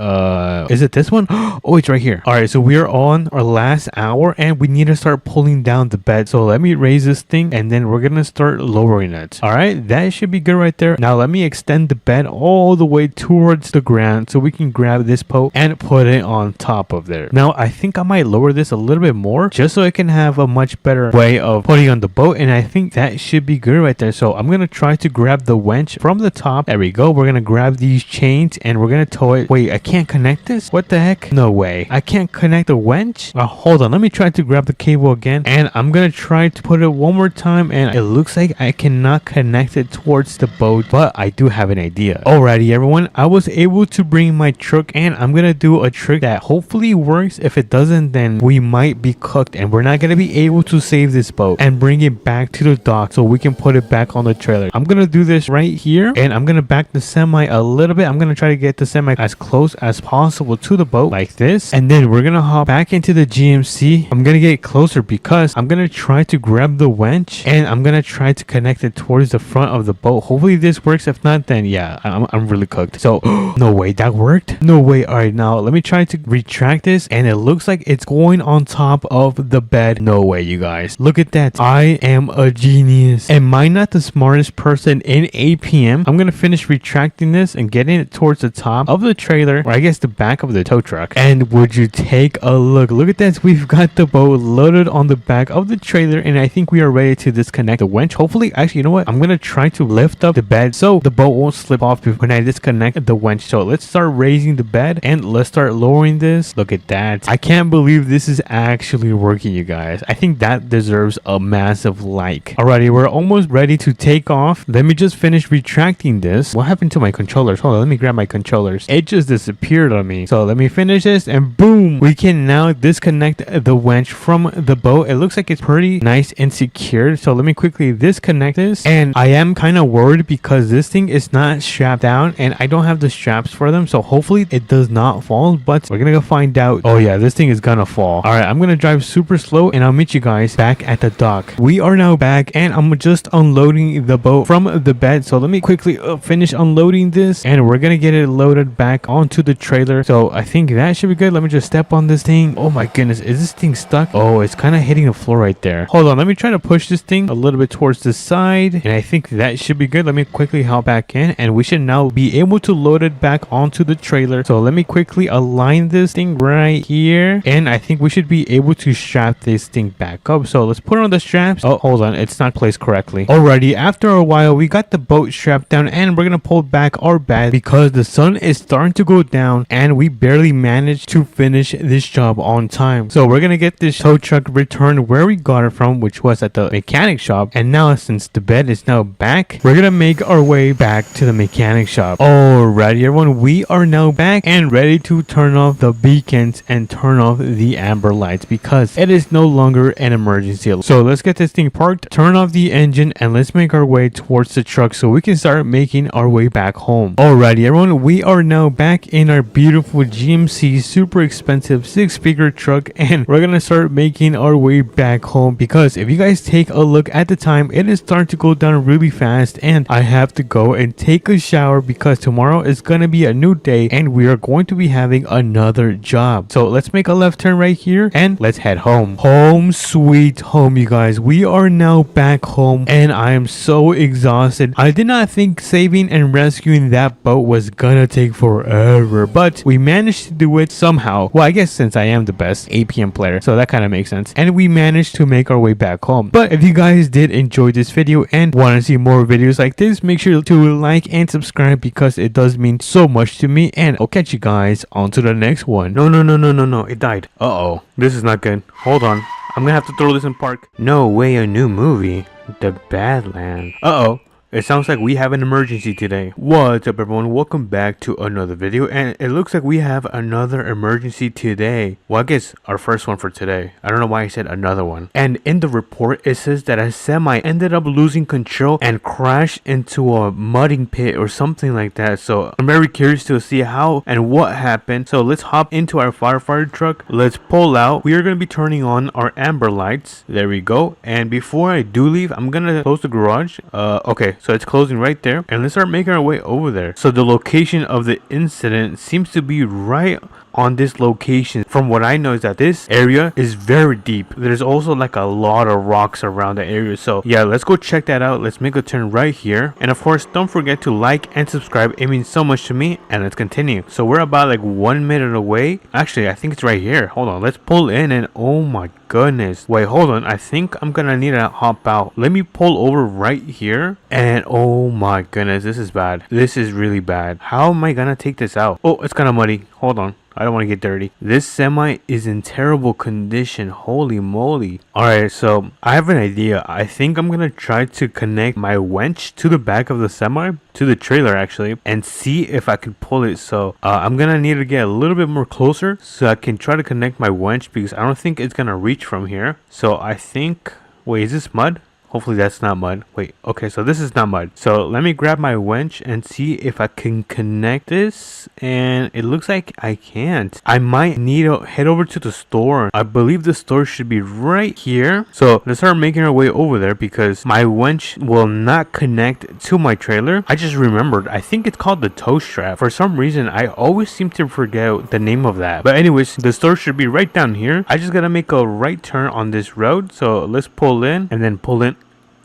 Is it this one? Oh, it's right here. All right, so we are on our last hour and we need to start pulling down the bed. So let me raise this thing and then we're gonna start lowering it. All right, that should be good right there. Now let me extend the bed all the way towards the ground so we can grab this boat and put it on top of there. Now I think I might lower this a little bit more just so I can have a much better way of putting on the boat, and I think that should be good right there. So I'm gonna try to grab the winch from the top. There we go. We're gonna grab these chains and we're gonna tow it. Wait, I can't connect this? What the heck? No way. I can't connect the winch? Hold on. Let me try to grab the cable again and I'm gonna try to put it one more time, and it looks like I cannot connect it towards the boat, but I do have an idea. Alrighty, everyone. I was able to bring my truck and I'm gonna do a trick that hopefully works. If it doesn't, then we might be cooked and we're not gonna be able to save this boat and bring it back to the dock so we can put it back on the trailer. I'm gonna do this right here and I'm gonna back the semi a little bit. I'm gonna try to get the semi as close as possible to the boat like this, and then we're gonna hop back into the GMC. I'm gonna get closer because I'm gonna try to grab the winch and I'm gonna try to connect it towards the front of the boat. Hopefully this works. If not, then yeah, I'm really cooked. So no way that worked. No way. All right, now let me try to retract this and it looks like it's going on top of the bed. No way, you guys. Look at that. I am a genius. Am I not the smartest person in APM? I'm gonna finish retracting this and getting it towards the top of the trailer, or I guess the back of the tow truck. And would you take a look? Look at that. We've got the boat loaded on the back of the trailer and I think we are ready to disconnect the winch. Hopefully, actually, you know what? I'm gonna try to lift up the bed so the boat won't slip off when I disconnect the winch. So let's start raising the bed and let's start lowering this. Look at that. I can't believe this is actually working, you guys. I think that deserves a massive like. Alrighty, we're almost ready to take off. Let me just finish retracting this. What happened to my controllers? Hold on, let me grab my controllers. It just disappeared on me. So let me finish this and boom, we can now disconnect the winch from the boat. It looks like it's pretty nice and secure. So let me quickly disconnect this, and I am kind of worried because this thing is not strapped down and I don't have the straps for them. So hopefully it does not fall, but we're gonna go find out. Oh yeah, this thing is gonna fall. All right, I'm gonna drive super slow and I'll meet you guys back at the dock. We are now back and I'm just unloading the boat from the bed. So let me quickly finish unloading this and we're gonna get it loaded back onto the trailer. So I think that should be good. Let me just step on this thing. Oh my goodness, is this thing stuck? Oh, it's kind of hitting the floor right there. Hold on, let me try to push this thing a little bit towards the side and I think that should be good. Let me quickly hop back in and we should now be able to load it back onto the trailer. So let me quickly align this thing right here and I think we should be able to strap this thing back up. So let's put on the straps. Oh, hold on, it's not placed correctly. Alrighty, after a while we got the boat strapped down and we're gonna pull back our bed because the sun is starting to go down and we barely managed to finish this job on time. So we're gonna get this tow truck returned where we got it from, which was at the mechanic shop. And now since the bed is now back, we're gonna make our way back to the mechanic shop. Alrighty, everyone, we are now back and ready to turn off the beacons and turn off the amber lights because it is no longer an emergency. So let's get this thing parked, turn off the engine, and let's make our way towards the truck so we can start making our way back home. Alrighty, everyone, we are are now back in our beautiful GMC super expensive 6-figure truck, and we're gonna start making our way back home, because if you guys take a look at the time, it is starting to go down really fast and I have to go and take a shower because tomorrow is gonna be a new day and we are going to be having another job. So let's make a left turn right here and let's head home. Home sweet home, you guys. We are now back home and I am so exhausted. I did not think saving and rescuing that boat was gonna take forever, but we managed to do it somehow. Well, I guess since I am the best APM player, so that kind of makes sense. And we managed to make our way back home. But if you guys did enjoy this video and want to see more videos like this, make sure to like and subscribe because it does mean so much to me, and I'll catch you guys on to the next one. No, it died. Uh-oh, this is not good. Hold on, I'm gonna have to throw this in park. No way, a new movie, The Badland. Uh-oh, it sounds like we have an emergency today. What's up, everyone? Welcome back to another video, and it looks like we have another emergency today. Well, I guess our first one for today. I don't know why I said another one. And in the report, it says that a semi ended up losing control and crashed into a mudding pit or something like that. So I'm very curious to see how and what happened. So let's hop into our firefighter truck. Let's pull out. We are going to be turning on our amber lights. There we go. And before I do leave, I'm going to close the garage. Okay. So it's closing right there, and let's start making our way over there. So the location of the incident seems to be right on this location. From what I know is that this area is very deep. There's also like a lot of rocks around the area. So yeah, let's go check that out. Let's make a turn right here, and of course don't forget to like and subscribe. It means so much to me. And let's continue. So we're about like 1 minute away. Actually, I think it's right here. Hold on, let's pull in, and oh my goodness, wait, hold on, I think I'm gonna need to hop out. Let me pull over right here, and oh my goodness, this is bad. This is really bad. How am I gonna take this out? Oh, it's kind of muddy. Hold on, I don't want to get dirty. This semi is in terrible condition. Holy moly. Alright, so I have an idea. I think I'm gonna try to connect my winch to the back of the semi, to the trailer actually, and see if I can pull it. So I'm gonna need to get a little bit more closer so I can try to connect my winch, because I don't think it's gonna reach from here. So I think, wait, is this mud? Hopefully that's not mud. Wait, okay, so this is not mud. So let me grab my winch and see if I can connect this, and it looks like I can't. I might need to head over to the store. I believe the store should be right here. So let's start making our way over there, because my winch will not connect to my trailer. I just remembered, I think it's called the tow strap. For some reason, I always seem to forget the name of that. But anyways, the store should be right down here. I just gotta make a right turn on this road. So let's pull in and then pull in.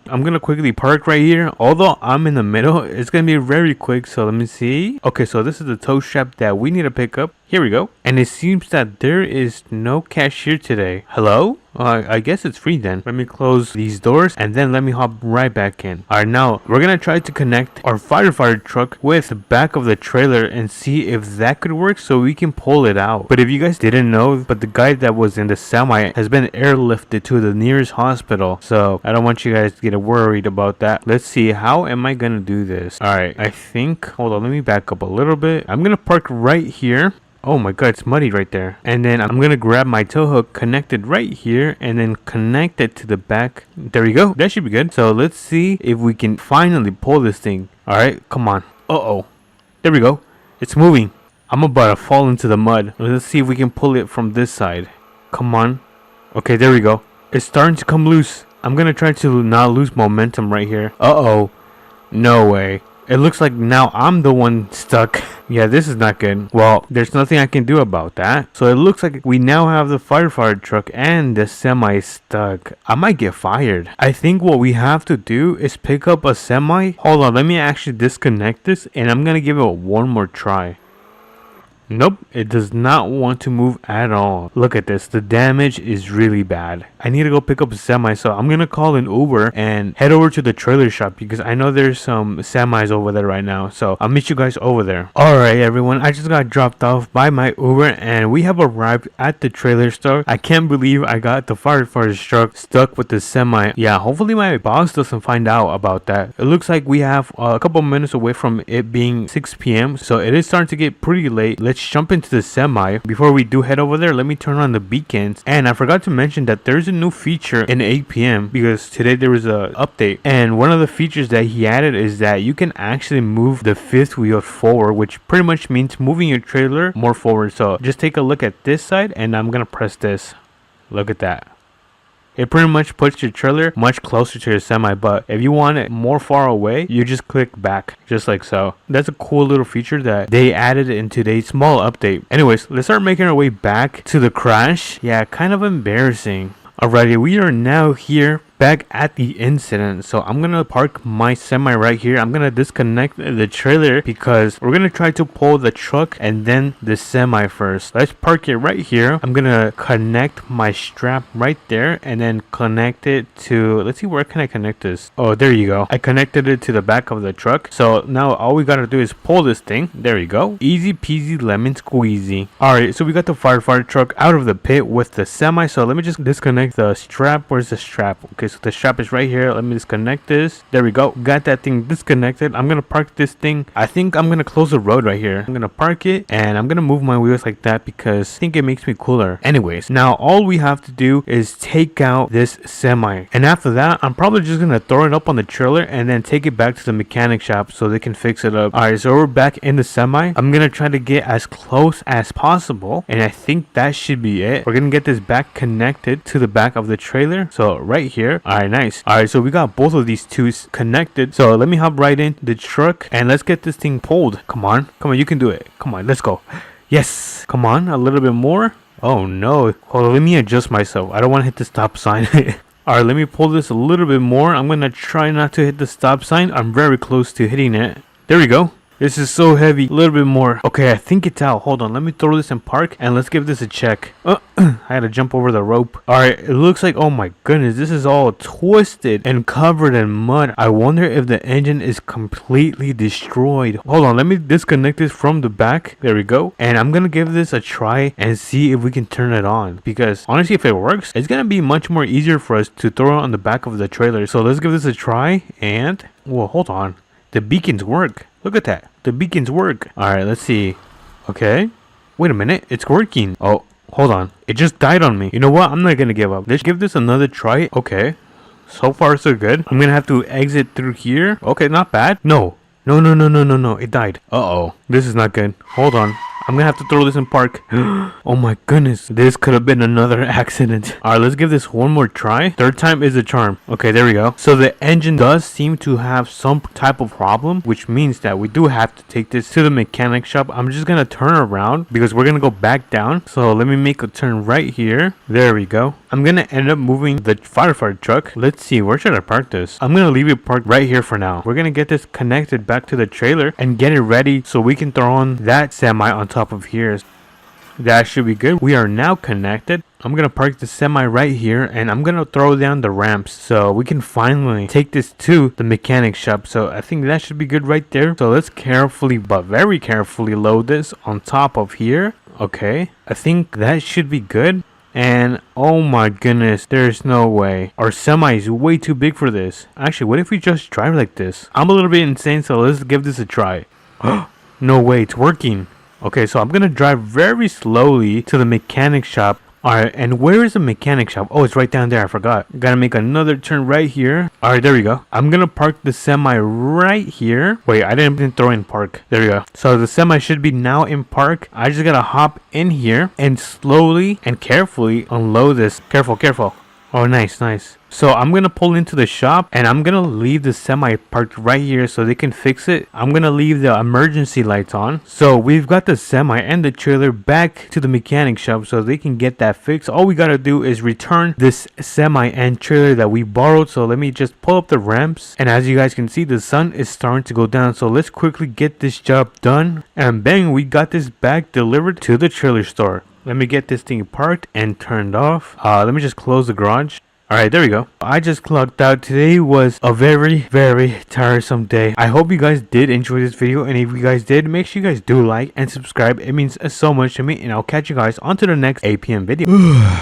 I'm gonna quickly park right here. Although I'm in the middle, it's gonna be very quick. So let me see. Okay, so this is the tow strap that we need to pick up. Here we go. And it seems that there is no cashier today. Hello? I guess it's free then. Let me close these doors and then let me hop right back in. Alright, now we're gonna try to connect our firefighter truck with the back of the trailer and see if that could work so we can pull it out. But if you guys didn't know, but the guy that was in the semi has been airlifted to the nearest hospital. So I don't want you guys to get worried about that. Let's see, how am I gonna do this? Alright, I think, hold on, let me back up a little bit. I'm gonna park right here. Oh my god, it's muddy right there. And then I'm gonna grab my tow hook, connect it right here, and then connect it to the back. There we go. That should be good. So let's see if we can finally pull this thing. Alright, come on. Uh-oh. There we go. It's moving. I'm about to fall into the mud. Let's see if we can pull it from this side. Come on. Okay, there we go. It's starting to come loose. I'm gonna try to not lose momentum right here. Uh-oh. No way. It looks like now I'm the one stuck. Yeah, this is not good. Well, there's nothing I can do about that. So it looks like we now have the firefighter truck and the semi stuck. I might get fired. I think what we have to do is pick up a semi. Hold on, let me actually disconnect this and I'm gonna give it one more try. Nope, it does not want to move at all. Look at this, the damage is really bad. I need to go pick up a semi, so I'm gonna call an Uber and head over to the trailer shop because I know there's some semis over there right now. So I'll meet you guys over there. Alright everyone, I just got dropped off by my Uber and we have arrived at the trailer store. I can't believe I got the firefighter's truck stuck with the semi. Yeah, hopefully my boss doesn't find out about that. It looks like we have a couple minutes away from it being 6 p.m. So it is starting to get pretty late. Let's let's jump into the semi. Before we do head over there, let me turn on the beacons. And I forgot to mention that there's a new feature in APM because today there was a update. And one of the features that he added is that you can actually move the fifth wheel forward, which pretty much means moving your trailer more forward. So just take a look at this side and I'm gonna press this. Look at that. It pretty much puts your trailer much closer to your semi, but if you want it more far away, you just click back, just like so. That's a cool little feature that they added in today's small update. Anyways, let's start making our way back to the crash. Yeah, kind of embarrassing. Alrighty, we are now here back at the incident. So I'm gonna park my semi right here. I'm gonna disconnect the trailer because we're gonna try to pull the truck and then the semi first. Let's park it right here. I'm gonna connect my strap right there and then connect it to, let's see, where can I connect this? Oh, there you go. I connected it to the back of the truck. So now all we gotta do is pull this thing. There you go. Easy peasy lemon squeezy. Alright, so we got the firefighter truck out of the pit with the semi. So let me just disconnect the strap. Where's the strap? Okay, so the strap is right here. Let me disconnect this. There we go. Got that thing disconnected. I'm gonna park this thing. I think I'm gonna close the road right here. I'm gonna park it and I'm gonna move my wheels like that because I think it makes me cooler. Anyways, now all we have to do is take out this semi, and after that I'm probably just gonna throw it up on the trailer and then take it back to the mechanic shop so they can fix it up. Alright, so we're back in the semi. I'm gonna try to get as close as possible, and I think that should be it. We're gonna get this back connected to the back of the trailer. So right here. Alright, nice. Alright, so we got both of these two connected. So let me hop right in the truck and let's get this thing pulled. Come on, you can do it. Come on, let's go. Yes, come on, a little bit more. Oh no, hold on, let me adjust myself. I don't want to hit the stop sign. Alright, let me pull this a little bit more. I'm gonna try not to hit the stop sign. I'm very close to hitting it. There we go. This is so heavy. A little bit more. Okay, I think it's out. Hold on. Let me throw this in park and let's give this a check. I had to jump over the rope. Alright, it looks like, oh my goodness, this is all twisted and covered in mud. I wonder if the engine is completely destroyed. Hold on. Let me disconnect this from the back. There we go. And I'm going to give this a try and see if we can turn it on. Because honestly, if it works, it's going to be much more easier for us to throw it on the back of the trailer. So let's give this a try. And, well, hold on. The beacons work. Look at that. The beacons work. Alright, let's see. Okay. Wait a minute. It's working. Oh, hold on. It just died on me. You know what? I'm not gonna give up. Let's give this another try. Okay. So far, so good. I'm gonna have to exit through here. Okay, not bad. No. No. It died. Uh-oh. This is not good. Hold on. I'm gonna have to throw this in park. Oh my goodness. This could have been another accident. Alright, let's give this one more try. Third time is a charm. Okay, there we go. So the engine does seem to have some type of problem, which means that we do have to take this to the mechanic shop. I'm just gonna turn around because we're gonna go back down. So let me make a turn right here. There we go. I'm gonna end up moving the firefighter truck. Let's see, where should I park this? I'm gonna leave it parked right here for now. We're gonna get this connected back to the trailer and get it ready so we can throw on that semi on top of here. That should be good. We are now connected. I'm gonna park the semi right here and I'm gonna throw down the ramps so we can finally take this to the mechanic shop. So I think that should be good right there. So let's carefully, but very carefully, load this on top of here. Okay, I think that should be good. And oh my goodness, there's no way. Our semi is way too big for this. Actually, what if we just drive like this? I'm a little bit insane, so let's give this a try. No way, it's working. Okay, so I'm gonna drive very slowly to the mechanic shop. Alright, and where is the mechanic shop? Oh, it's right down there. I forgot. Gotta make another turn right here. Alright, there we go. I'm gonna park the semi right here. Wait, I didn't throw in park. There we go. So the semi should be now in park. I just gotta hop in here and slowly and carefully unload this. Careful. Oh, nice. So I'm gonna pull into the shop and I'm gonna leave the semi parked right here so they can fix it. I'm gonna leave the emergency lights on. So we've got the semi and the trailer back to the mechanic shop so they can get that fixed. All we gotta do is return this semi and trailer that we borrowed. So let me just pull up the ramps, and as you guys can see, the sun is starting to go down. So let's quickly get this job done, and bang, we got this back delivered to the trailer store. Let me get this thing parked and turned off. Let me just close the garage. Alright, there we go. I just clocked out. Today was a very tiresome day. I hope you guys did enjoy this video, and if you guys did, make sure you guys do like and subscribe. It means so much to me, and I'll catch you guys on to the next APM video.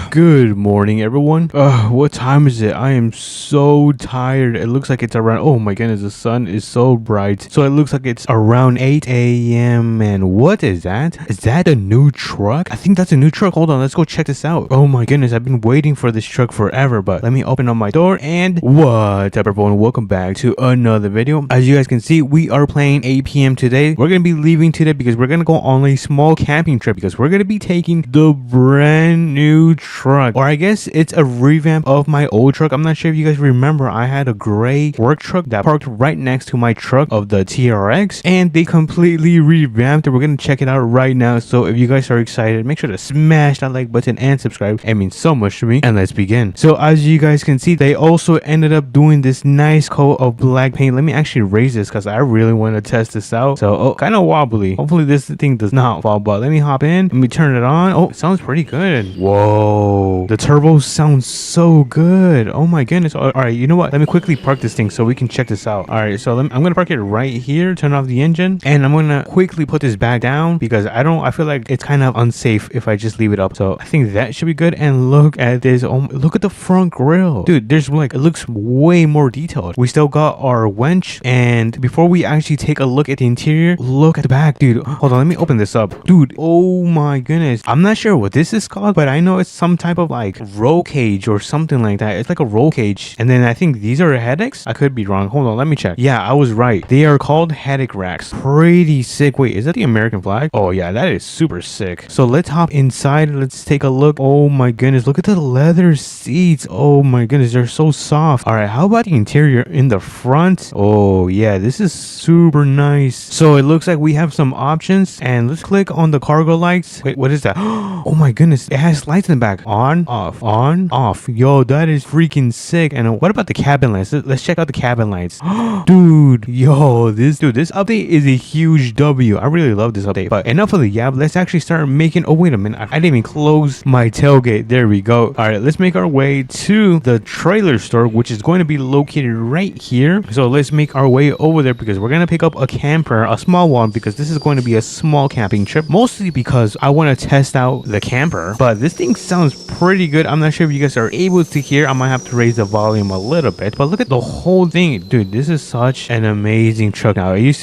Good morning, everyone. What time is it? I am so tired. It looks like it's around, oh my goodness, the sun is so bright. So it looks like it's around 8 a.m. and what is that? Is that a new truck? I think that's a new truck. Hold on, let's go check this out. Oh my goodness, I've been waiting for this truck forever, but let me open up my door. And what's up, everyone? Welcome back to another video. As you guys can see, we are playing APM today. We're gonna be leaving today because we're gonna go on a small camping trip because we're gonna be taking the brand new truck, or I guess it's a revamp of my old truck. I'm not sure if you guys remember, I had a gray work truck that parked right next to my truck of the TRX, and they completely revamped it. We're gonna check it out right now. So if you guys are excited, make sure to smash that like button and subscribe. It means so much to me. And let's begin. So as you guys can see, they also ended up doing this nice coat of black paint. Let me actually raise this because I really want to test this out. So kind of wobbly. Hopefully this thing does not fall, but let me hop in. Let me turn it on. Oh, it sounds pretty good. Whoa, the turbo sounds so good. Oh my goodness. All right, you know what, let me quickly park this thing so we can check this out. All right, so I'm gonna park it right here, turn off the engine, and I'm gonna quickly put this back down because I feel like it's kind of unsafe if I just leave it up. So I think that should be good. And look at this. Oh, look at the front grille, dude. There's like, it looks way more detailed. We still got our winch, and before we actually take a look at the interior, look at the back, dude. Hold on, let me open this up, dude. Oh my goodness, I'm not sure what this is called, but I know it's some type of like roll cage or something like that. It's like a roll cage, and then I think these are headaches. I could be wrong. Hold on, let me check. Yeah, I was right. They are called headache racks. Pretty sick. Wait, is that the American flag? Oh yeah, that is super sick. So let's hop inside. Let's take a look. Oh my goodness, look at the leather seats. Oh my goodness, they're so soft. All right, how about the interior in the front? Oh yeah, this is super nice. So it looks like we have some options, and let's click on the cargo lights. Wait, what is that? Oh my goodness, it has lights in the back. On, off. Yo, that is freaking sick. And what about the cabin lights? Let's check out the cabin lights. Dude, yo, this update is a huge W. I really love this update. But enough of the yab. Let's actually start making, oh wait a minute, I didn't even close my tailgate. There we go. All right, let's make our way to the trailer store, which is going to be located right here. So let's make our way over there because we're going to pick up a camper, a small one, because this is going to be a small camping trip, mostly because I want to test out the camper. But this thing sounds pretty good. I'm not sure if you guys are able to hear. I might have to raise the volume a little bit, but look at the whole thing, dude. This is such an amazing truck. Now it used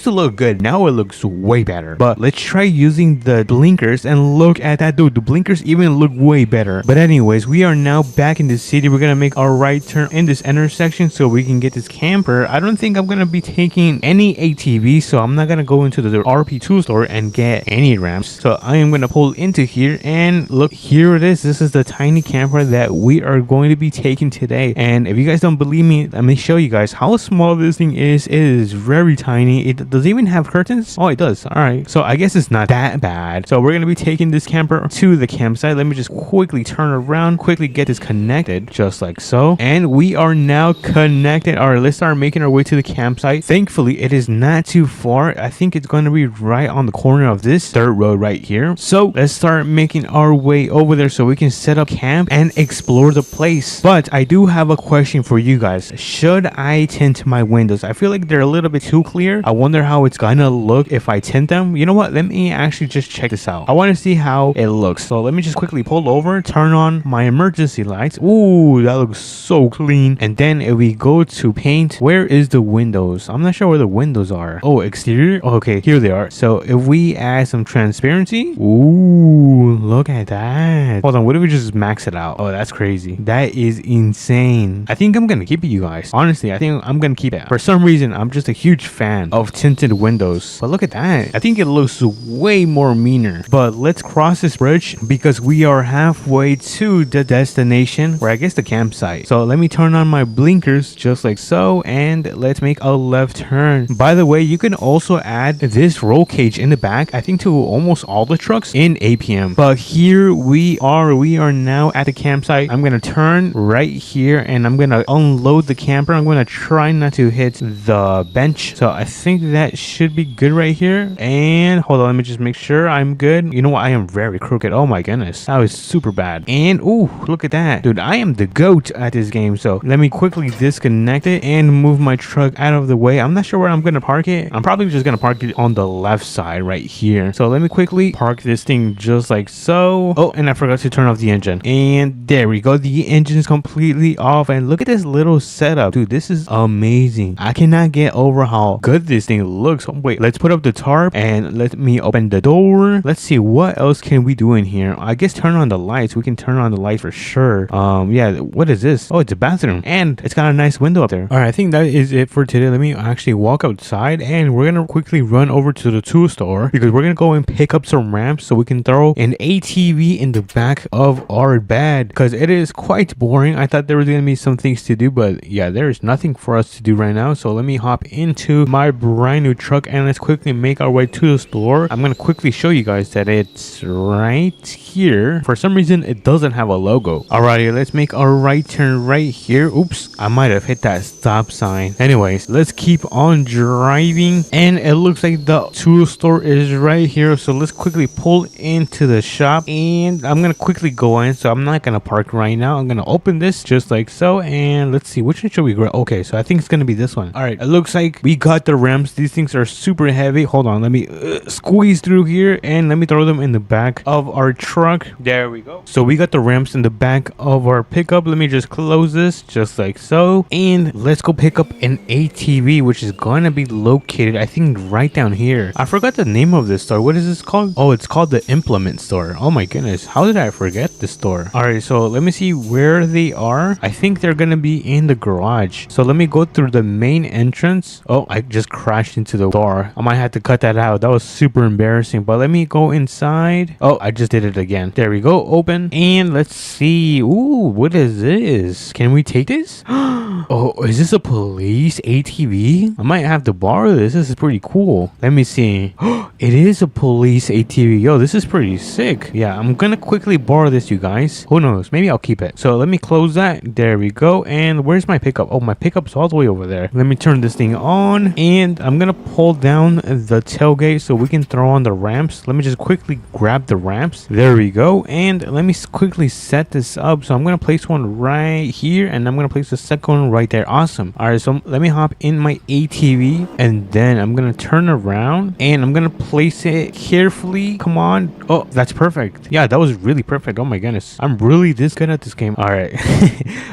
to look good. Now it looks way better. But let's try using the blinkers, and look at that, dude. The blinkers even look way better. But anyways, we are now back in the city. We're gonna make our right turn in this intersection so we can get this camper. I don't think I'm gonna be taking any ATV, so I'm not gonna go into the RP2 store and get any ramps. So I am gonna pull into here, and look, here it is. This is the tiny camper that we are going to be taking today. And if you guys don't believe me, let me show you guys how small this thing is. It is very tiny. It does even have curtains. Oh, it does. All right, so I guess it's not that bad. So we're gonna be taking this camper to the campsite. Let me just quickly turn around, quickly get this connected, just like so, and we are now connected. All right, let's start making our way to the campsite. Thankfully, it is not too far. I think it's going to be right on the corner of this dirt road right here. So let's start making our way over there so we can set up camp and explore the place. But I do have a question for you guys. Should I tint my windows? I feel like they're a little bit too clear. I wonder how it's gonna look if I tint them. You know what, let me actually just check this out. I want to see how it looks. So let me just quickly pull over, turn on my emergency lights. Ooh, that looks so clean. And then if we go to paint, where is the windows? I'm not sure where the windows are. Oh, exterior. Okay, here they are. So if we add some transparency, ooh, look at that. Hold on, what if we just max it out? Oh, that's crazy. That is insane. I think I'm gonna keep it, you guys. Honestly, I think I'm gonna keep it. For some reason, I'm just a huge fan of tinted windows. But look at that. I think it looks way more meaner. But let's cross this bridge because we are halfway to the destination, or I guess the campsite. So let me turn on my blinkers just like so, and let's make a left turn. By the way, you can also add this roll cage in the back, I think, to almost all the trucks in APM. But here we are now at the campsite. I'm gonna turn right here and I'm gonna unload the camper. I'm gonna try not to hit the bench. So I think that should be good right here. And hold on, let me just make sure I'm good. You know what? I am very crooked. Oh my goodness. That was super bad. And ooh, look at that. Dude, I am the GOAT at this game. So let me quickly disconnect it and move my truck out of the way. I'm not sure where I'm gonna park it. I'm probably just gonna park it on the left side right here. So let me quickly park this thing just like so. Oh, and I forgot to turn off the engine. And there we go. The engine is completely off. And look at this little setup. Dude, this is amazing. I cannot get over how good this thing looks. Wait, let's put up the tarp and let me open the door. Let's see, what else can we do in here? I guess turn on the lights. We can turn on the lights for sure. Yeah, what is this? Oh, it's a bathroom. And it's got a nice window up there. All right, I think that is it for today. Let me actually walk outside and we're gonna quickly run over to the tool store because we're gonna go and pick up some ramps so we can throw an ATV in the back of our bed because it is quite boring. I thought there was gonna be some things to do, but yeah, there is nothing for us to do right now. So let me hop into my brand new truck and let's quickly make our way to the store. I'm gonna quickly show you guys that it's right here. For some reason it doesn't have a logo. Alrighty, let's make our right turn right here. Oops, I might have hit that stop sign. Anyways, let's keep on driving and it looks like the tool store is right here. So let's quickly pull into the shop and I'm gonna quickly go in. So I'm not gonna park right now. I'm gonna open this just like so and let's see, which one should we grab? Okay, so I think it's gonna be this one. All right, it looks like we got the ramps. These things are super heavy. Hold on, let me squeeze through here and let me throw them in the back of our truck. There we go. So we got the ramps in the back of our pickup. Let me just close this just like so and let's go pick up an ATV, which is gonna be located I think right down here. I forgot the name of this store. What is this called? Oh, it's called the Implement Store. Oh my goodness, how did I forget the store? All right, so let me see where they are. I think they're gonna be in the garage. So let me go through the main entrance. Oh, I just crashed into the door. I might have to cut that out. That was super embarrassing, but let me go inside. Oh, I just did it again. There we go. Open and let's see. Ooh, what is this? Can we take this? Oh, is this a police ATV? I might have to borrow this. This is pretty cool. Let me see. It is a police ATV. Yo, this is pretty sick. Yeah, I'm gonna quickly borrow this, you guys. Who knows? Maybe I'll keep it. So let me close that. There we go. And where's my pickup? Oh, my pickup's all the way over there. Let me turn this thing on and I'm gonna pull down the tailgate so we can throw on the ramps. Let me just quickly grab the ramps. There we go. And let me quickly set this up. So I'm gonna place one right here and I'm gonna place the second one right there. Awesome. All right, so let me hop in my ATV and then I'm gonna turn around and I'm gonna place it carefully. Come on. Oh, that's perfect. Yeah, that was really perfect. Oh my goodness, I'm really this good at this game. All right.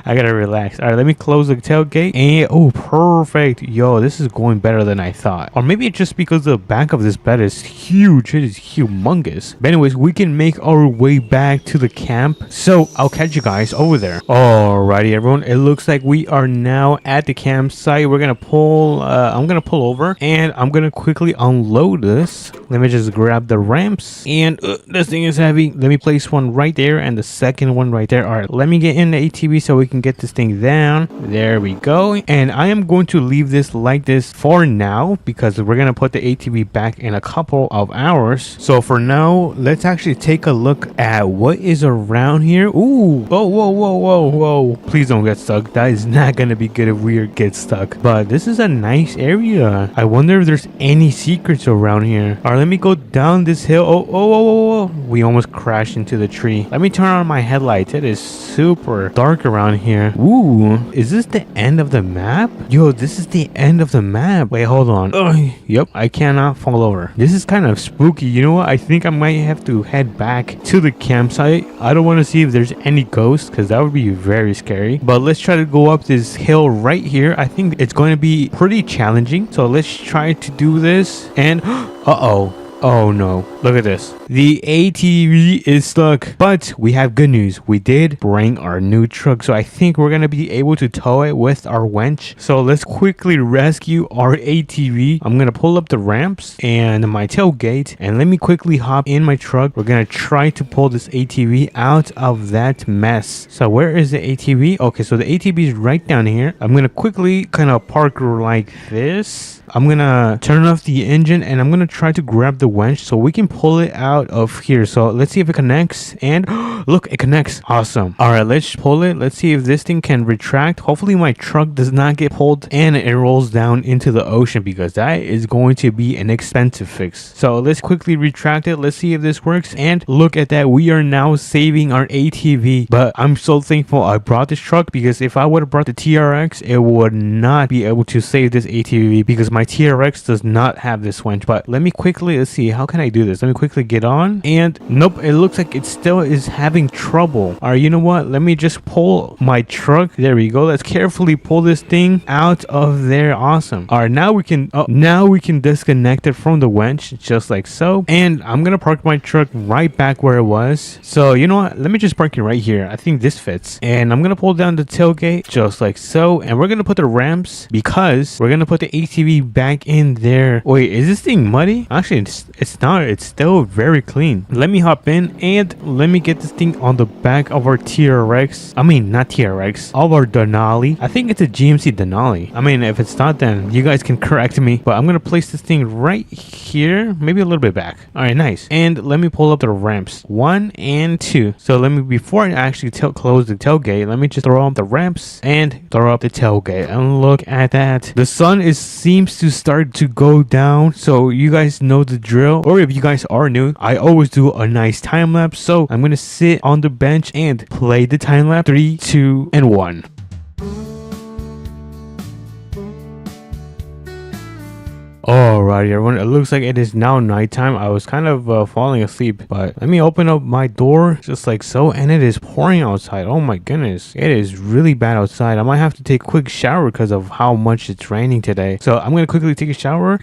I gotta relax. All right, let me close the tailgate and oh, perfect. Yo, this is going better than I thought. Or maybe it's just because the back of this bed is huge. It is humongous. But anyways, we can make our way back to the camp, so I'll catch you guys over there. Alrighty, everyone, it looks like we are now at the campsite. We're gonna pull I'm gonna pull over and I'm gonna quickly unload this. Let me just grab the ramps and this thing is heavy. Let me place one right there and the second one right there. All right, let me get in the ATV so we can get this thing down. There we go. And I am going to leave this like this for now because we're gonna put the ATV back in a couple of hours. So for now, let's actually take a look at what is around here. Ooh, whoa. Please don't get stuck. That is not gonna be good if we get stuck. But this is a nice area. I wonder if there's any secrets around here. All right, let me go down this hill. Oh. We almost crashed into the tree. Let me turn on my headlights. It is super dark around here. Ooh, is this the end of the map? Yo, this is the end of the map. Wait, hold on. Yep, I cannot fall over. This is kind of spooky. You know what? I think I might have to head back to the campsite. I don't want to see if there's any ghosts because that would be very scary. But let's try to go up this hill right here. I think it's going to be pretty challenging. So let's try to do this. And oh no, look at this. The ATV is stuck, but we have good news. We did bring our new truck, so I think we're gonna be able to tow it with our winch. So let's quickly rescue our ATV. I'm gonna pull up the ramps and my tailgate and let me quickly hop in my truck. We're gonna try to pull this ATV out of that mess. So where is the ATV? Okay, so the ATV is right down here. I'm gonna quickly kind of park like this. I'm gonna turn off the engine and I'm gonna try to grab the winch so we can pull it out of here. So let's see if it connects, and look, it connects. Awesome. All right, let's pull it. Let's see if this thing can retract. Hopefully my truck does not get pulled and it rolls down into the ocean, because that is going to be an expensive fix. So let's quickly retract it. Let's see if this works. And look at that, we are now saving our ATV. But I'm so thankful I brought this truck, because if I would have brought the TRX, it would not be able to save this ATV, because my TRX does not have this winch. But let me quickly, let's see, how can I do this? Let me quickly get on, and nope, it looks like it still is having trouble. All right, you know what, let me just pull my truck. There we go. Let's carefully pull this thing out of there. Awesome. All right, now we can disconnect it from the winch, just like so. And I'm gonna park my truck right back where it was. So you know what, let me just park it right here. I think this fits. And I'm gonna pull down the tailgate just like so, and we're gonna put the ramps, because we're gonna put the ATV back in there. Wait, is this thing muddy? Actually, it's not. It's still very clean. Let me hop in and let me get this thing on the back of our TRX. I mean, not TRX, of our Denali. I think it's a GMC Denali. I mean, if it's not, then you guys can correct me. But I'm gonna place this thing right here, maybe a little bit back. All right, nice. And let me pull up the ramps, 1 and 2. So let me, before I actually close the tailgate, let me just throw up the ramps and throw up the tailgate. And look at that, the sun seems to start to go down. So you guys know the drill, or if you guys are new, I always do a nice time lapse. So I'm gonna sit on the bench and play the time lapse. 3, 2, and 1. Alrighty everyone, it looks like it is now nighttime. I was kind of falling asleep, but let me open up my door just like so, and it is pouring outside. Oh my goodness, it is really bad outside. I might have to take a quick shower because of how much it's raining today. So I'm gonna quickly take a shower.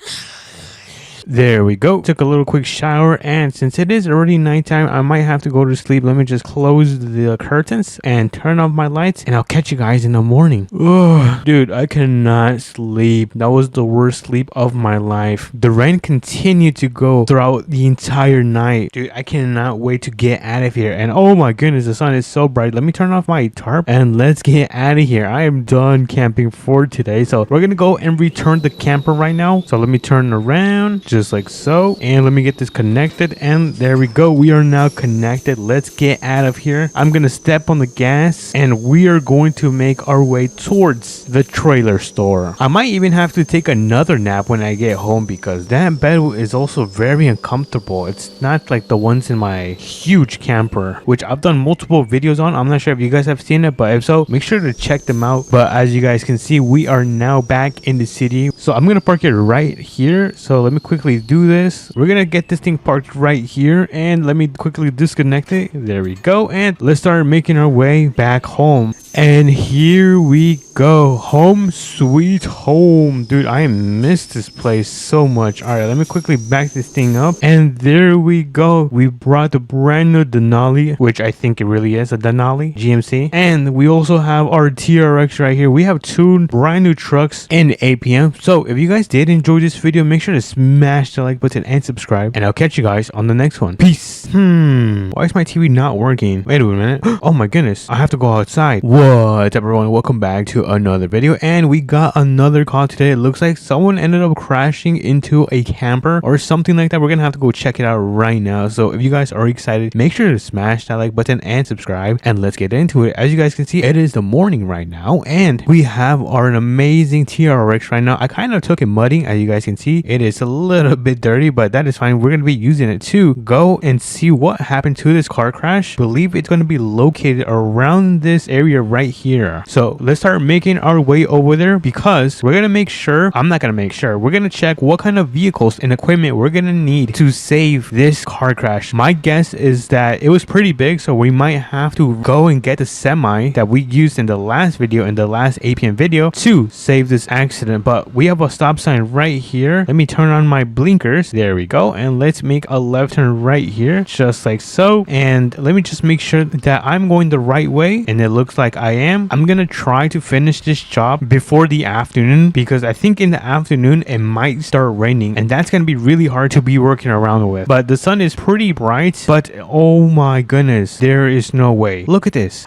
There we go. Took a little quick shower, and since it is already nighttime, I might have to go to sleep. Let me just close the curtains and turn off my lights, and I'll catch you guys in the morning. Ugh, dude, I cannot sleep. That was the worst sleep of my life. The rain continued to go throughout the entire night. Dude, I cannot wait to get out of here. And oh my goodness, the sun is so bright. Let me turn off my tarp and let's get out of here. I am done camping for today. So we're gonna go and return the camper right now. So let me turn around just like so, and let me get this connected, and there we go, we are now connected. Let's get out of here. I'm gonna step on the gas and we are going to make our way towards the trailer store. I might even have to take another nap when I get home, because that bed is also very uncomfortable. It's not like the ones in my huge camper, which I've done multiple videos on. I'm not sure if you guys have seen it, but if so, make sure to check them out. But as you guys can see, we are now back in the city. So I'm gonna park it right here. So let me quickly do this. We're gonna get this thing parked right here, and let me quickly disconnect it. There we go, and let's start making our way back home. And here we go, home sweet home. Dude, I miss this place so much. All right, let me quickly back this thing up, and there we go. We brought the brand new Denali, which I think it really is a Denali GMC, and we also have our TRX right here. We have 2 brand new trucks in APM. So if you guys did enjoy this video, make sure to smash the like button and subscribe, and I'll catch you guys on the next one. Peace. Why is my TV not working? Wait a minute. Oh my goodness, I have to go outside. What's up everyone, welcome back to another video, and we got another call today. It looks like someone ended up crashing into a camper or something like that. We're gonna have to go check it out right now. So if you guys are excited, make sure to smash that like button and subscribe, and let's get into it. As you guys can see, it is the morning right now, and we have our amazing TRX right now. I kind of took it mudding. As you guys can see, it is a little bit dirty, but that is fine. We're gonna be using it to go and see what happened to this car crash. I believe it's gonna be located around this area right here. So let's start making our way over there, because we're gonna make sure, we're gonna check what kind of vehicles and equipment we're gonna need to save this car crash. My guess is that it was pretty big, so we might have to go and get the semi that we used in the last video, in the last APM video, to save this accident. But we have a stop sign right here. Let me turn on my blinkers. There we go, and let's make a left turn right here, just like so. And let me just make sure that I'm going the right way, and it looks like I am, I'm gonna try to finish this job before the afternoon, because I think in the afternoon it might start raining, and that's gonna be really hard to be working around with. But the sun is pretty bright, but oh my goodness, there is no way. Look at this.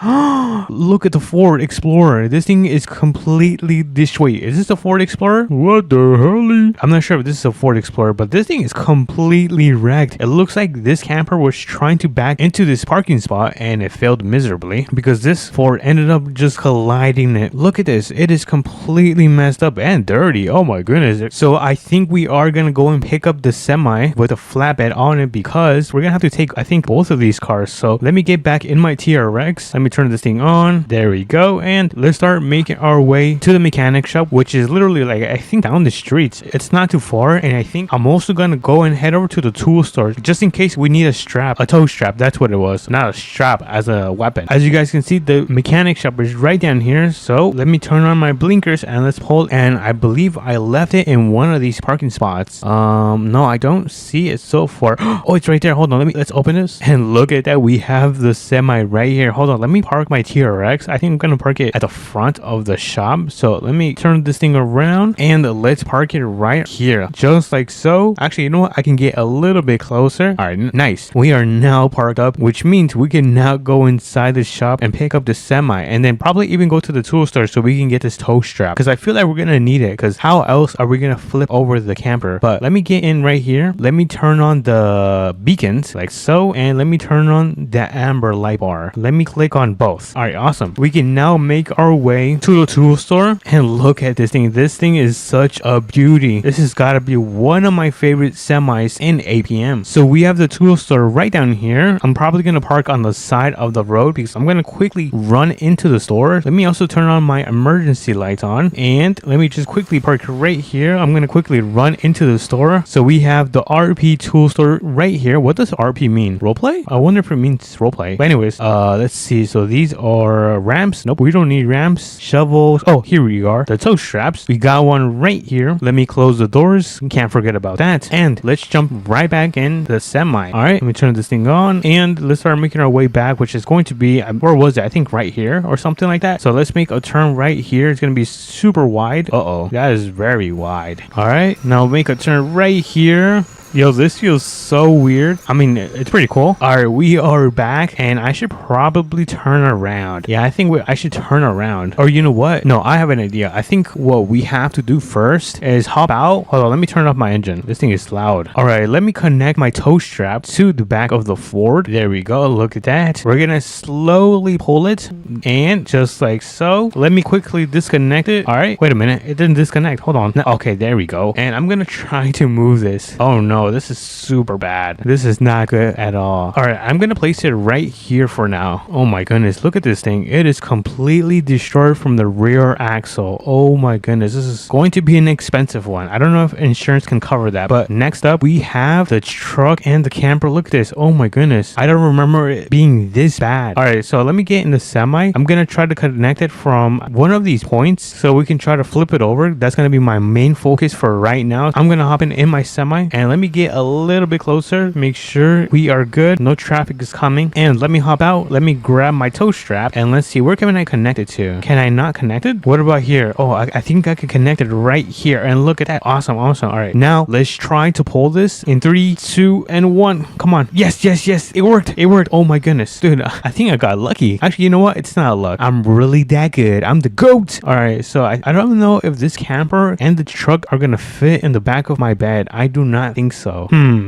Look at the Ford Explorer. This thing is completely destroyed. Is this a Ford Explorer? What the hell? I'm not sure if this is a Ford Explorer, but this thing is completely wrecked. It looks like this camper was trying to back into this parking spot and it failed miserably because this Ford ended up just colliding it. Look at this. It is completely messed up and dirty. Oh my goodness. So I think we are gonna go and pick up the semi with a flatbed on it, because we're gonna have to take, I think, both of these cars. So let me get back in my TRX. Let me turn this thing on. There we go. And let's start making our way to the mechanic shop, which is literally like, I think, down the street. It's not too far, and I think I'm also gonna go and head over to the tool store just in case we need a strap, a toe strap. That's what it was, not a strap as a weapon. As you guys can see, the mechanic shop is right down here. So let me turn on my blinkers and let's pull. And I believe I left it in one of these parking spots. No, I don't see it so far. Oh, it's right there. Hold on, let's open this and look at that. We have the semi right here. Hold on, let me park my TRX. I think I'm gonna park it at the front of the shop. So let me turn this thing around and let's park it right here, just like so. Actually, you know what, I can get a little bit closer. All right, nice. We are now parked up, which means we can now go inside the shop and pick up the semi, and then probably even go to the tool store so we can get this tow strap, because I feel like we're gonna need it, because how else are we gonna flip over the camper? But let me get in right here. Let me turn on the beacons like so, and let me turn on the amber light bar. Let me click on both. All right, awesome. We can now make our way to the tool store and look at this thing. This thing is such a beauty. This has got to be one of my favorite semis in APM. So we have the tool store right down here. I'm probably going to park on the side of the road because I'm going to quickly run into the store. Let me also turn on my emergency lights on, and let me just quickly park right here. I'm going to quickly run into the store. So we have the RP tool store right here. What does RP mean? Roleplay? I wonder if it means roleplay. But anyways, let's see. So these are ramps. Nope, we don't need ramps. Shovels. Oh, here we are. The tow straps. We got one right here. Let me close the doors. Can't forget about that. And let's jump right back in the semi. All right, let me turn this thing on and let's start making our way back, which is going to be, where was it? I think right here or something like that. So let's make a turn right here. It's going to be super wide. Uh-oh, that is very wide. All right, now make a turn right here. Yo, this feels so weird. I mean, it's pretty cool. All right, we are back, and I should probably turn around. Yeah, I think I should turn around. Or you know what? No, I have an idea. I think what we have to do first is hop out. Hold on, let me turn off my engine. This thing is loud. All right, let me connect my tow strap to the back of the Ford. There we go. Look at that. We're gonna slowly pull it, and just like so. Let me quickly disconnect it. All right, wait a minute. It didn't disconnect. Hold on. Okay, there we go. And I'm gonna try to move this. Oh no. This is super bad. This is not good at all. All right, I'm gonna place it right here for now. Oh my goodness, look at this thing. It is completely destroyed from the rear axle. Oh my goodness, this is going to be an expensive one. I don't know if insurance can cover that. But next up, we have the truck and the camper. Look at this. Oh my goodness, I don't remember it being this bad. All right, so let me get in the semi. I'm gonna try to connect it from one of these points so we can try to flip it over. That's gonna be my main focus for right now. I'm gonna hop in my semi, and let me get a little bit closer, make sure we are good, no traffic is coming, and let me hop out. Let me grab my tow strap, and let's see, where can I connect it to? Can I not connect it? What about here? Oh, I think I can connect it right here, and look at that. Awesome. All right, now let's try to pull this in 3, 2, and 1. Come on. Yes, it worked. Oh my goodness, dude, I think I got lucky. Actually, you know what, it's not luck. I'm really that good. I'm the GOAT. All right, so I don't know if this camper and the truck are gonna fit in the back of my bed. I do not think so.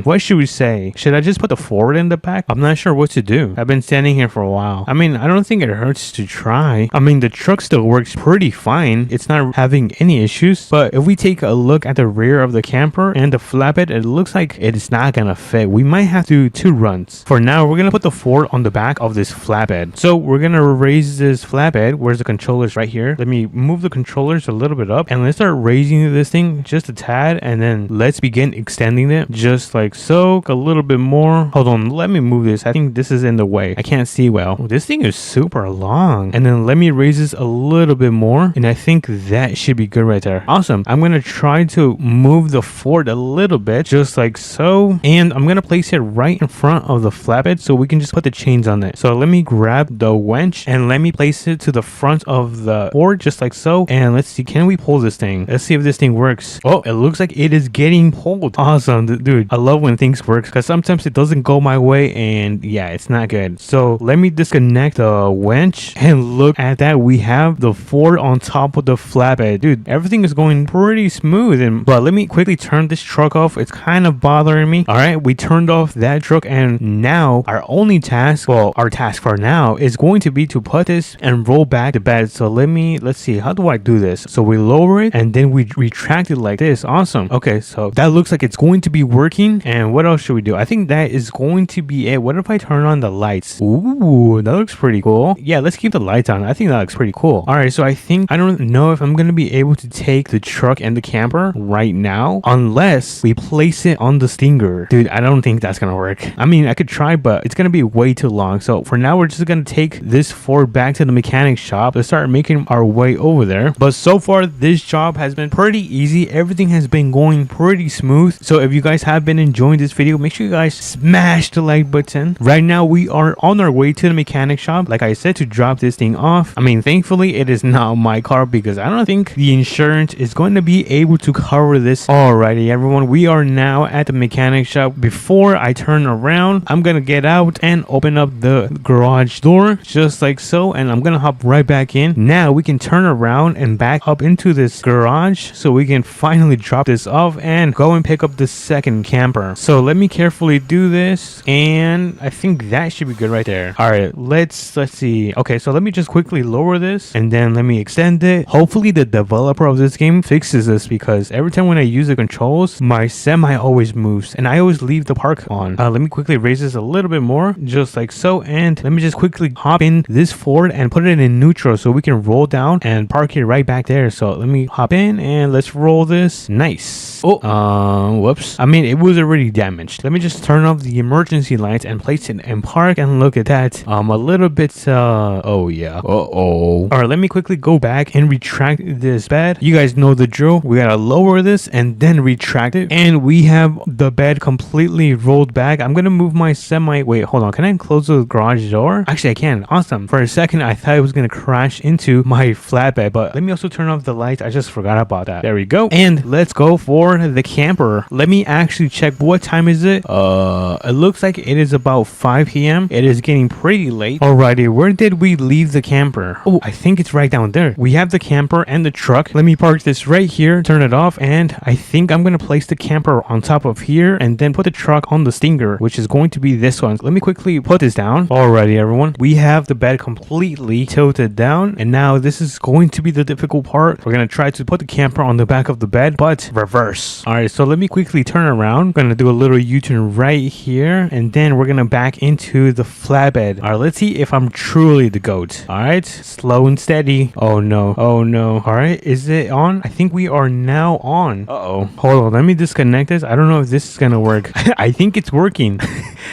What should we say? Should I just put the Ford in the back? I'm not sure what to do. I've been standing here for a while. I mean, I don't think it hurts to try. I mean, the truck still works pretty fine. It's not having any issues. But if we take a look at the rear of the camper and the flatbed, it looks like it's not gonna fit. We might have to do 2 runs. For now, we're gonna put the Ford on the back of this flatbed. So we're gonna raise this flatbed. Where's the controllers? Right here. Let me move the controllers a little bit up, and let's start raising this thing just a tad, and then let's begin extending it. it just like so. A little bit more. Hold on, let me move this. I think this is in the way. I can't see well. Oh, this thing is super long. And then let me raise this a little bit more, and I think that should be good right there. Awesome. I'm gonna try to move the fort a little bit, just like so, and I'm gonna place it right in front of the flatbed so we can just put the chains on it. So let me grab the winch and let me place it to the front of the fort, just like so. And let's see, can we pull this thing? Let's see if this thing works. Oh, it looks like it is getting pulled. Awesome, dude. I love when things work because sometimes it doesn't go my way, and yeah, it's not good. So let me disconnect the winch, and look at that. We have the fort on top of the flatbed. Dude, everything is going pretty smooth. But let me quickly turn this truck off. It's kind of bothering me. All right, we turned off that truck, and now our only task, well, our task for now is going to be to put this and roll back the bed. So let's see, how do I do this? So we lower it and then we retract it like this. Awesome. Okay, so that looks like it's going to be working. And what else should we do? I think that is going to be it. What if I turn on the lights? Ooh, that looks pretty cool. Yeah, let's keep the lights on. I think that looks pretty cool. All right, so I don't know if I'm gonna be able to take the truck and the camper right now unless we place it on the Stinger. Dude, I don't think that's gonna work. I mean, I could try, but it's gonna be way too long. So for now, we're just gonna take this Ford back to the mechanic shop to start making our way over there. But so far, this job has been pretty easy. Everything has been going pretty smooth. So if you guys have been enjoying this video, make sure you guys smash the like button. Right now, we are on our way to the mechanic shop, like I said, to drop this thing off. I mean, thankfully, it is not my car because I don't think the insurance is going to be able to cover this. Alrighty, everyone, we are now at the mechanic shop. Before I turn around, I'm gonna get out and open up the garage door, just like so, and I'm gonna hop right back in. Now we can turn around and back up into this garage so we can finally drop this off and go and pick up the second camper. So let me carefully do this, and I think that should be good right there. All right, let's see. Okay, so let me just quickly lower this and then let me extend it. Hopefully the developer of this game fixes this because every time when I use the controls, my semi always moves and I always leave the park on. Let me quickly raise this a little bit more, just like so, and let me just quickly hop in this Ford and put it in neutral so we can roll down and park it right back there. So let me hop in and let's roll this. Nice. Oh, whoops. I mean, it was already damaged. Let me just turn off the emergency lights and place it in park, and look at that. A little bit, oh yeah. All right, let me quickly go back and retract this bed. You guys know the drill. We gotta lower this and then retract it, and we have the bed completely rolled back. I'm gonna move my semi. Wait, hold on. Can I close the garage door? Actually, I can. Awesome. For a second, I thought it was gonna crash into my flatbed, but let me also turn off the lights. I just forgot about that. There we go. And let's go for the camper. Let me actually check. What time is it? It looks like it is about 5 p.m. It is getting pretty late. Alrighty, where did we leave the camper? Oh, I think it's right down there. We have the camper and the truck. Let me park this right here, turn it off, and I think I'm gonna place the camper on top of here and then put the truck on the Stinger, which is going to be this one. Let me quickly put this down. Alrighty, everyone, we have the bed completely tilted down, and now this is going to be the difficult part. We're gonna try to put the camper on the back of the bed, but reverse. Alright, so let me quickly turn around. I'm gonna do a little U-turn right here, and then we're gonna back into the flatbed. Alright, let's see if I'm truly the GOAT. Alright, slow and steady. Oh no, oh no. Alright, is it on? I think we are now on. Uh-oh. Hold on, let me disconnect this. I don't know if this is gonna work. I think it's working.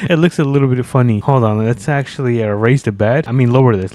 It looks a little bit funny. Hold on, let's actually raise the bed. I mean, lower this.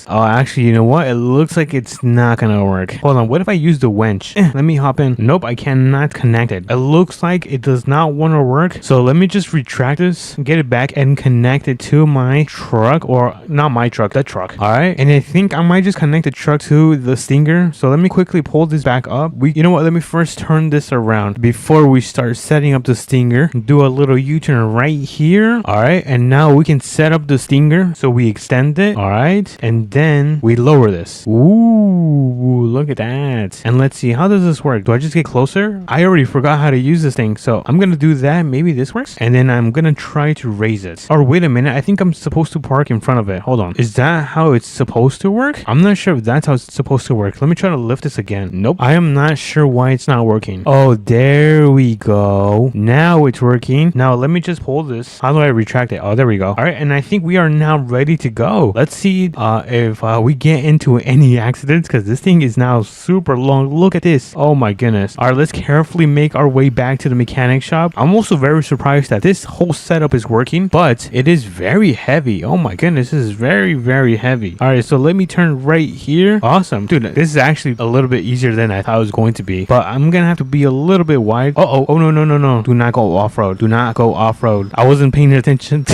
Oh, actually, you know what? It looks like it's not gonna work. Hold on, what if I use the winch? Let me hop in. Nope, I cannot connect it. It looks like it does not want to work. So let me just retract this, get it back, and connect it to my truck, or not my truck, the truck. All right, and I think I might just connect the truck to the Stinger. So let me quickly pull this back up. You know what? Let me first turn this around before we start setting up the Stinger. Do a little U-turn right here. All right, and now we can set up the Stinger. So we extend it. All right, and then we lower this. Ooh, look at that. And let's see, how does this work? Do I just get closer? I already forgot how to use this thing, so I'm gonna do that. Maybe this works, and then I'm gonna try to raise it. Or wait a minute, I think I'm supposed to park in front of it. Hold on, is that how it's supposed to work? I'm not sure if that's how it's supposed to work. Let me try to lift this again. Nope, I am not sure why it's not working. Oh, there we go. Now it's working. Now let me just pull this. How how do I retract it? Oh, there we go. All right, and I think we are now ready to go. Let's see if we get into any accidents, because this thing is now super long. Look at this. Oh my goodness. All right, let's carefully make our way back to the mechanic shop. I'm also very surprised that this whole setup is working, but it is very heavy. Oh my goodness, this is very, very heavy. All right, so let me turn right here. Awesome. Dude, this is actually a little bit easier than I thought it was going to be, but I'm gonna have to be a little bit wide. Oh no. Do not go off-road. Do not go off-road. I wasn't paying attention.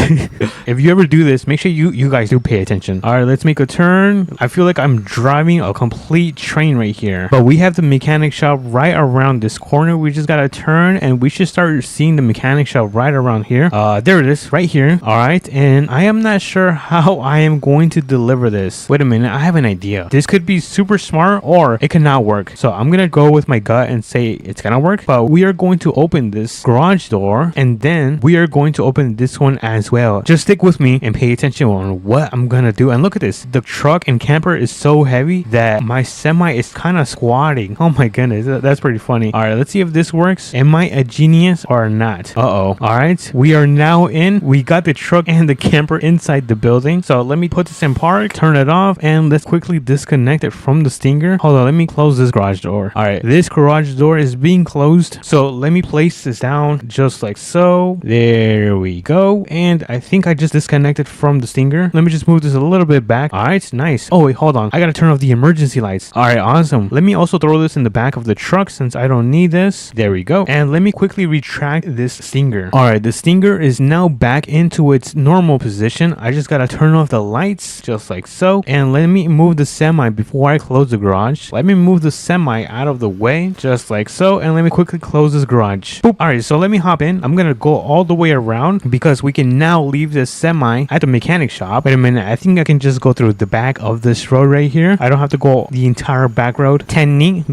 If you ever do this, make sure you guys do pay attention. All right, let's make a turn. I feel like I'm driving a complete train right here, but we have the mechanic shop right around this corner. We just gotta turn and we should start seeing the mechanic shop right around here. There it is, right here. All right, and I am not sure how I am going to deliver this. Wait a minute, I have an idea. This could be super smart or it could not work. So I'm gonna go with my gut and say it's gonna work, but we are going to open this garage door and then we are going to open this one as well. Just stick with me and pay attention on what I'm gonna do. And look at this, the truck and camper is so heavy that my semi is kind of squatting. Oh my goodness, that's pretty funny. All right, let's see if this works. Am I a genius or not? All right, we are now in. We got the truck and the camper inside the building, so let me put this in park, turn it off, and let's quickly disconnect it from the stinger. Hold on, let me close this garage door. All right, this garage door is being closed, so let me place this down just like so. There we go, and I think I just disconnected from the stinger. Let me just move this a little bit back. All right, nice. Oh wait, hold on, I gotta turn off the emergency lights. All right, awesome. Let me also throw this in the back of the truck since I don't need this. There we go, and let me quickly retract this stinger. All right, the stinger is now back into its normal position. I just gotta turn off the lights just like so, and let me move the semi before I close the garage. Let me move the semi out of the way just like so, and let me quickly close this garage. Boop. All right, so let me hop in. I'm gonna go all the way around because we can now leave this semi at the mechanic shop. Wait a minute, I think I can just go through the back of this road right here. I don't have to go the entire back road. Tenny.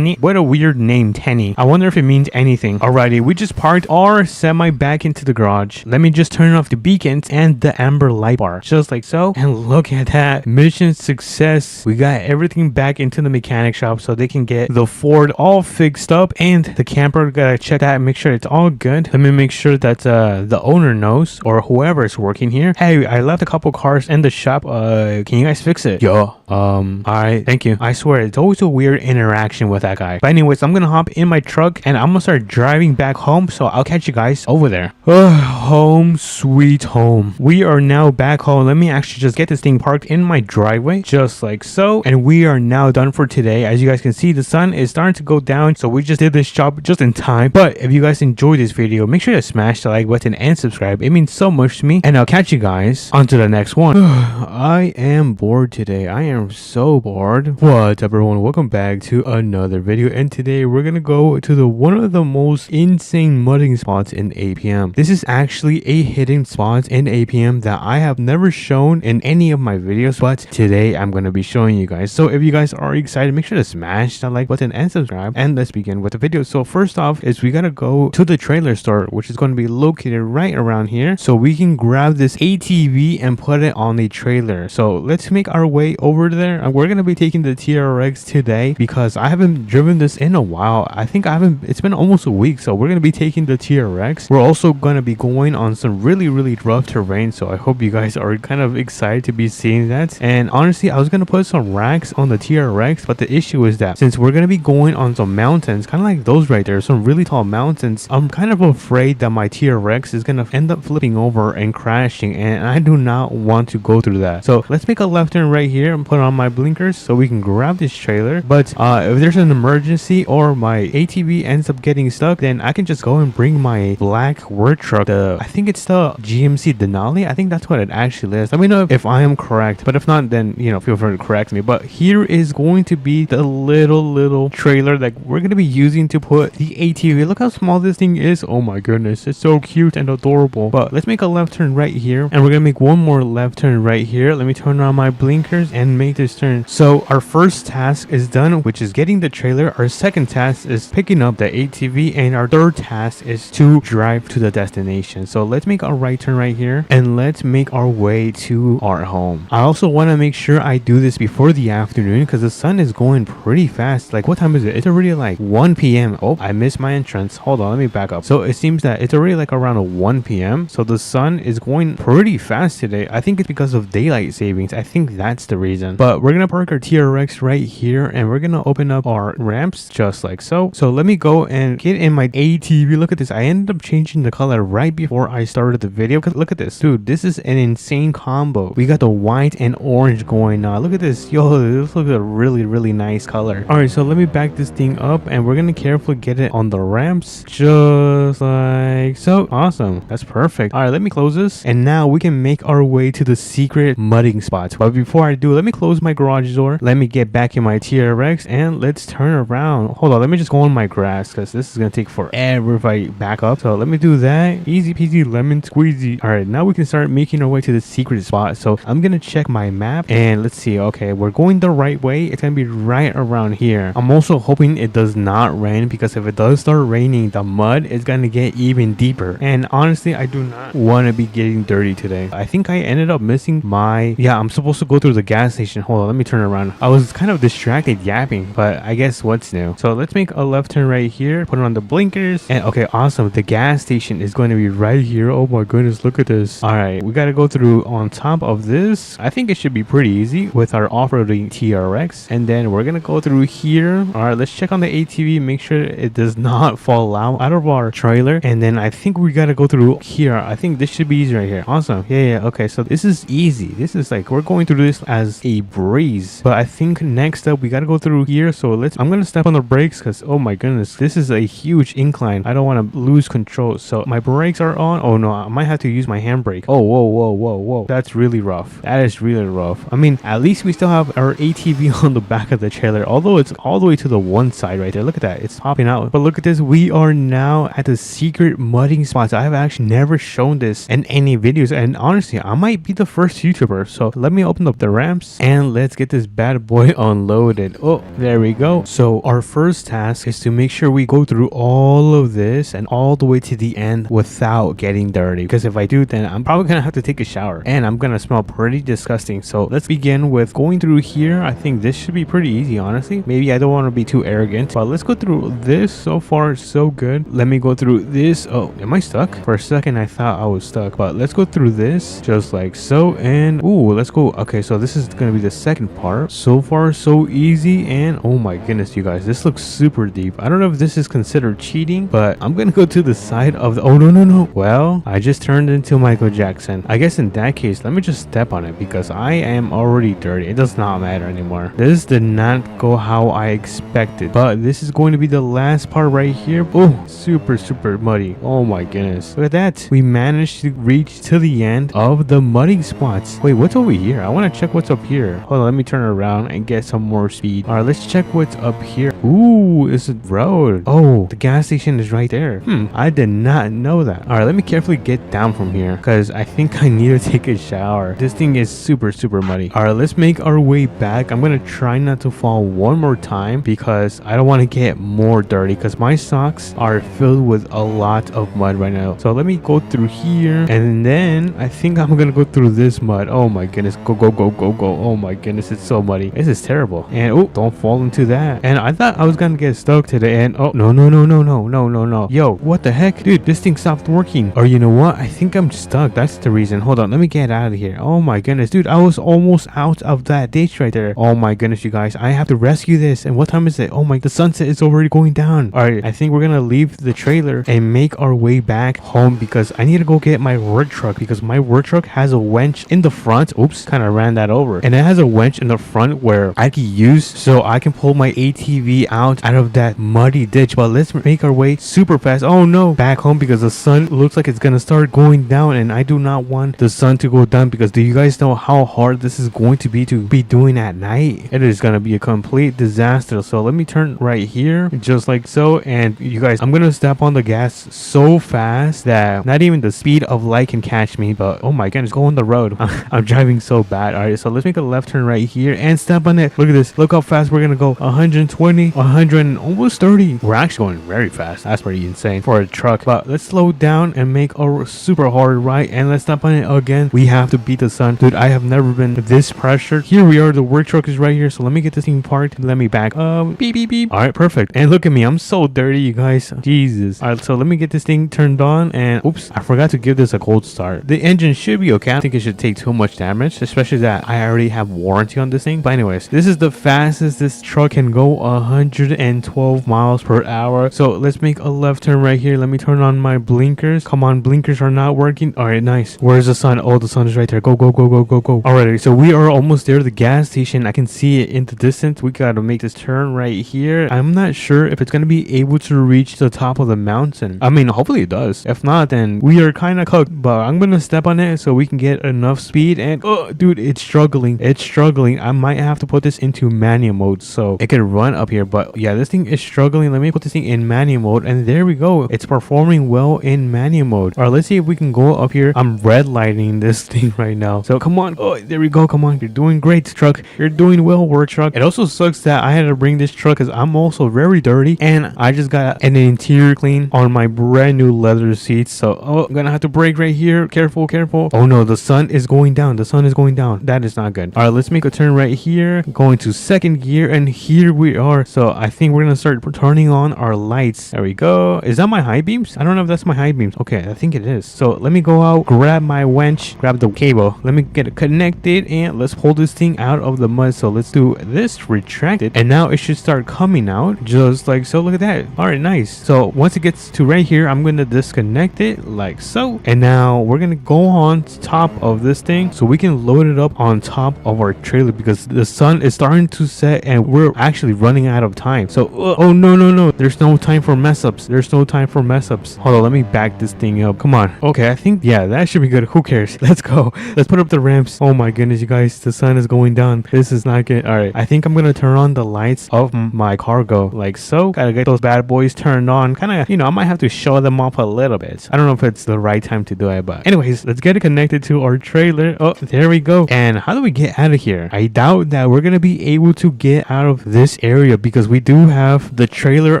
What a weird name, Tenny. I wonder if it means anything. Alrighty, we just parked our semi back into the garage. Let me just turn off the beacons and the amber light bar just like so, and look at that, mission success. We got everything back into the mechanic shop so they can get the Ford all fixed up, and the camper, gotta check that, make sure it's all good. Let me make sure that the owner knows, or whoever is working here, hey, I left a couple cars in the shop, can you guys fix it? Yo, alright, thank you. I swear it's always a weird interaction with that guy. But anyways, I'm gonna hop in my truck and I'm gonna start driving back home, so I'll catch you guys over there. Home sweet home. We are now back home. Let me actually just get this thing parked in my driveway just like so, and we are now done for today. As you guys can see, the sun is starting to go down, so we just did this job just in time. But if you guys enjoyed this video, make sure to smash the like button and subscribe. It means so much to me, and I'll catch you guys on to the next one. I am bored today. I am so bored. What's up, everyone? Welcome back to another video, and today we're gonna go to one of the most insane mudding spots in APM. This is actually a hidden spot in APM that I have never shown in any of my videos, but today I'm gonna be showing you guys. So if you guys are excited, make sure to smash that like button and subscribe, and let's begin with the video. So first off is we gotta go to the trailer store, which is going to be located right around here, so we can grab this ATV and put it on the trailer. So let's make our way over there, and we're gonna be taking the TRX today because I haven't driven this in a while. I think it's been almost a week, so we're gonna be taking the TRX. We're also gonna be going on some really rough terrain, so I hope you guys are kind of excited to be seeing that. And honestly, I was gonna put some racks on the TRX, but the issue is that since we're gonna be going on some mountains, kind of like those right there, some really tall mountains, I'm kind of afraid that my TRX is gonna end up flipping over and crashing, and I do not want to go through that. So let's make a left turn right here and put on my blinkers so we can grab this trailer. But if there's an emergency or my ATV ends up getting stuck, then I can just go and bring my black work truck. I think it's the GMC Denali. I think that's what it actually is. Let me know if I am correct, but if not, then feel free to correct me. But here is going to be the little trailer that we're going to be using to put the ATV. Look how small this thing is. Oh my goodness, it's so cute and adorable. But let's make a left turn right here, and we're gonna make one more left turn right here. Let me turn on my blinkers and make this turn. So our first task is done, which is getting the trailer. Our second task is picking up the ATV, and our third task is to drive to the destination. So let's make a right turn right here, and let's make our way to our home. I also want to make sure I do this before the afternoon because the sun is going pretty fast. Like, what time is it? It's already like 1 p.m. Oh, I missed my entrance. Hold on, let me back up. So it seems that it's already like around 1 p.m. p.m. So the sun is going pretty fast today. I think it's because of daylight savings. I think that's the reason. But we're gonna park our TRX right here, and we're gonna open up our ramps just like so. So let me go and get in my ATV. Look at this. I ended up changing the color right before I started the video. Look at this, dude. This is an insane combo. We got the white and orange going on. Look at this. Yo, this looks a really nice color. All right, so let me back this thing up, and we're gonna carefully get it on the ramps just like so. Awesome. That's perfect. All right, let me close this, and now we can make our way to the secret mudding spots. But before I do, let me close my garage door. Let me get back in my TRX, and let's turn around. Hold on, let me just go on my grass because this is gonna take forever if I back up. So let me do that. Easy peasy lemon squeezy. All right, now we can start making our way to the secret spot. So I'm gonna check my map, and let's see. Okay, we're going the right way. It's gonna be right around here. I'm also hoping it does not rain, because if it does start raining, the mud is gonna get even deeper. And honestly, I do not want to be getting dirty today. I think I ended up missing my... Yeah, I'm supposed to go through the gas station. Hold on, let me turn around. I was kind of distracted yapping, but I guess what's new. So let's make a left turn right here, put on the blinkers, and okay, awesome. The gas station is going to be right here. Oh my goodness, look at this. All right, we got to go through on top of this. I think it should be pretty easy with our off-roading TRX, and then we're gonna go through here. All right, let's check on the ATV, make sure it does not fall out of our trailer, and then I think we got to go through here. I think this should be easy right here. Awesome. Yeah, okay, so this is easy. This is like, we're going through this as a breeze. But I think next up we got to go through here. So I'm gonna step on the brakes, because oh my goodness, this is a huge incline. I don't want to lose control. So my brakes are on. Oh no, I might have to use my handbrake. Oh, whoa, that's really rough. That is really rough. I mean, at least we still have our ATV on the back of the trailer, although it's all the way to the one side right there. Look at that, it's popping out. But look at this, we are now at the secret mudding spots. I have actually never shown this in any videos, and honestly, I might be the first YouTuber. So let me open up the ramps, and let's get this bad boy unloaded. Oh, there we go. So our first task is to make sure we go through all of this and all the way to the end without getting dirty, because if I do, then I'm probably gonna have to take a shower, and I'm gonna smell pretty disgusting. So let's begin with going through here. I think this should be pretty easy, honestly. Maybe I don't want to be too arrogant, but let's go through this. So far so good. Let me go through this. Oh, am I stuck? For a second I thought I was stuck, but let's go through this just like so. And ooh, let's go. Okay, so this is gonna be the second part. So far so easy, and oh my goodness, you guys, this looks super deep. I don't know if this is considered cheating, but I'm gonna go to the side of the... Oh no. Well, I just turned into Michael Jackson. I guess in that case, let me just step on it, because I am already dirty. It does not matter anymore. This did not go how I expected, but this is going to be the last part right here. Oh, super muddy. Oh my goodness, look at that. We managed to reach to the end of the mudding spots. Wait, what's over here? I want to check what's up here. Hold on, let me turn around and get some more speed. All right, let's check what's up here. Ooh, it's a road. Oh, the gas station is right there. I did not know that. All right, let me carefully get down from here, because I think I need to take a shower. This thing is super muddy. All right, let's make our way back. I'm gonna try not to fall one more time, because I don't want to get more dirty, because my socks are filled with a lot of mud right now. So let me go through here, and then I think I'm gonna go through this mud. Oh my goodness, go. Oh my goodness, it's so muddy. This is terrible. And oh, don't fall into that. And I thought I was gonna get stuck today, and oh no. Yo, what the heck, dude, this thing stopped working. Or you know what, I think I'm stuck. That's the reason. Hold on, let me get out of here. Oh my goodness, dude, I was almost out of that ditch right there. Oh my goodness, you guys, I have to rescue this. And what time is it? Oh my, the sunset is already going down. All right, I think we're gonna leave the trailer and make our way back home, because I need to go get my work truck, because my work truck has a winch in the front. Oops, kind of ran that over. And it has a winch in the front where I can use, so I can pull my ATV out of that muddy ditch. But let's make our way super fast. Oh no, back home, because the sun looks like it's gonna start going down, and I do not want the sun to go down, because do you guys know how hard this is going to be doing at night? It is gonna be a complete disaster. So let me turn right here just like so, and you guys, I'm gonna step on the gas so fast that not even the speed of light can catch me. But oh my goodness, go on the road. I'm driving so bad. All right, so let's make a left turn right here and step on it. Look at this, look how fast we're gonna go. 120, 100, and almost 30. We're actually going very fast. That's pretty insane for a truck. But let's slow down and make a super hard right, and let's step on it again. We have to beat the sun. Dude, I have never been this pressured. Here we are, the work truck is right here. So let me get this thing parked. Let me back up. Beep. All right, perfect. And look at me, I'm so dirty, you guys. Jesus. All right, so let me get this thing turned on, and Oops, I forgot to give this a cold start. The engine should be okay. I don't think it should take too much damage, especially that I already have warranty on this thing. But anyways, this is the fastest this truck can go, 112 miles per hour. So let's make a left turn right here. Let me turn on my blinkers. Come on, blinkers are not working. All right, nice. Where's the sun? Oh, the sun is right there. Go, go, go, go, go, go. Alrighty, so we are almost there. The gas station, I can see it in the distance. We gotta make this turn right here. I'm not sure if it's gonna be able to reach the top of the mountain. I mean, hopefully it does. If not, then we are kind of cooked. But I'm gonna step on it so we can get enough speed. And oh, dude, it's struggling. It's struggling. I might have to put this into manual mode so it can run up here. But yeah, this thing is struggling. Let me put this thing in manual mode, and there we go. It's performing well in manual mode. All right, let's see if we can go up here. I'm red lighting this thing right now. So come on. Oh, there we go. Come on. You're doing great, truck. You're doing well, work truck. It also sucks that I had to bring this truck because I'm also very dirty, and I just got an interior clean on my brand new leather seats. So I'm gonna have to brake right here. Careful, careful. Oh no, the sun is going down. The sun is going down. That is not good. All right, let's make a turn right here. Going to second gear, and here we are. So I think we're gonna start turning on our lights. There we go. Is that my high beams? I don't know if that's my high beams. Okay, I think it is. So let me go out, grab my winch, grab the cable. Let me get it connected, and let's pull this thing out of the mud. So let's do this, retract it, and now it should start coming out just like so. Look at that. All right, nice. So once it gets to right here, I'm gonna disconnect it like so, and now we're gonna go on top of this thing so we can load it up on top of our trailer because the sun is starting to set and we're actually running out of time. So oh no, no, no, there's no time for mess ups. There's no time for mess ups. Hold on, let me back this thing up. Come on. Okay, I think yeah, that should be good. Who cares? Let's go. Let's put up the ramps. Oh my goodness, you guys, the sun is going down. This is not good. All right, I think I'm gonna turn on the lights of my cargo like so. Gotta get those bad boys turned on. Kind of, you know, I might have to show them off a little bit. I don't know if it's the right time to do it, but anyways, let's get it connected to our trailer. Oh, there we go. And how do we get out of here? I doubt that we're gonna be able to get out of this area because we do have the trailer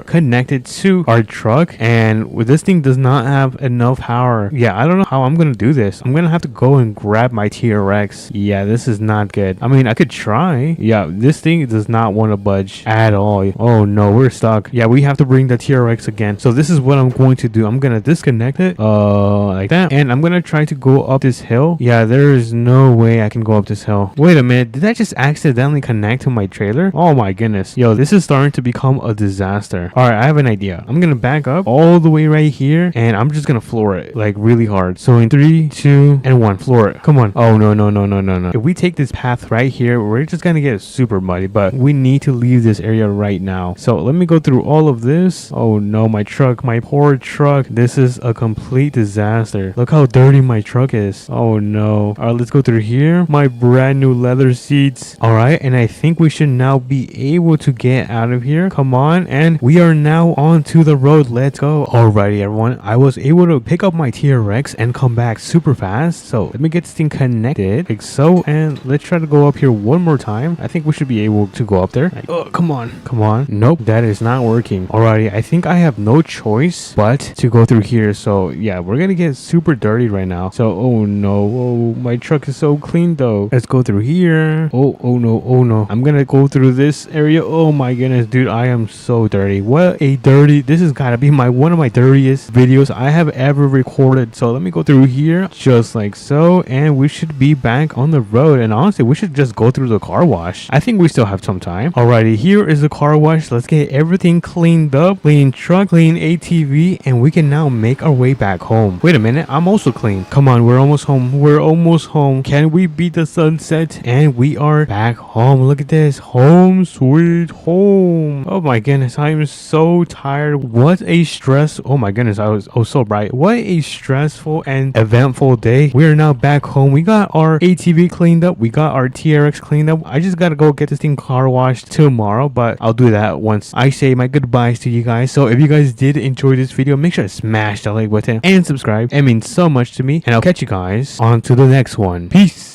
connected to our truck, and this thing does not have enough power. Yeah, I don't know how I'm gonna do this. I'm gonna have to go and grab my TRX. Yeah, this is not good. I mean, I could try. Yeah, this thing does not want to budge at all. Oh no, we're stuck. Yeah, we have to bring the TRX again. So this is what I'm going to do. I'm gonna disconnect it like that, and I'm gonna try to go up this hill. Yeah, there is no way I can go up this hill. Wait a minute, did I just accidentally connect to my trailer? Oh my goodness. Yo, this is starting to become a disaster. All right, I have an idea. I'm gonna back up all the way right here, and I'm just gonna floor it like really hard. So in 3, 2, and 1, floor it. Come on. Oh no, no, no, no, no, no. If we take this path right here, we're just gonna get super muddy, but we need to leave this area right now. So let me go through all of this. Oh no, my truck, my poor truck. This is a complete disaster. Look how dirty my truck is. Oh no. All right, let's go through here. My brand new leather seats. All right, and I think we should now be able to get out of here. Come on, and we are now onto the road. Let's go. Alrighty, everyone. I was able to pick up my TRX and come back super fast. So let me get this thing connected like so, and let's try to go up here one more time. I think we should be able to go up there. Like, oh, come on, come on. Nope, that is not working. Alrighty, I think I have no choice but to go through here. So yeah, we're gonna get super dirty right now. So oh no, oh, my truck is so clean though. Let's go through here. Oh no, oh no. I'm gonna go through this area. Oh my goodness, dude, I am so dirty. What a dirty. This has gotta be one of my dirtiest videos I have ever recorded. So let me go through here just like so, and we should be back on the road. And honestly, we should just go through the car wash. I think we still have some time. Alrighty, here is the car wash. Let's get everything cleaned up. Clean truck, clean ATV, and we can now make our way back home. Wait a minute, I'm also clean. Come on, we're almost home. We're almost home. Can we beat the sunset? And we are back home. Look at this. Home sweet home. Oh my goodness, I am so tired. What a stress. Oh my goodness, I was so bright. What a stressful and eventful day. We are now back home. We got our ATV cleaned up. We got our TRX cleaned up. I just gotta go get this thing car washed tomorrow, but I'll do that once I say my goodbyes to you guys. So if you guys did enjoy this video, make sure to smash the like button and subscribe. It means so much to me, and I'll catch you guys on to the next one. Peace.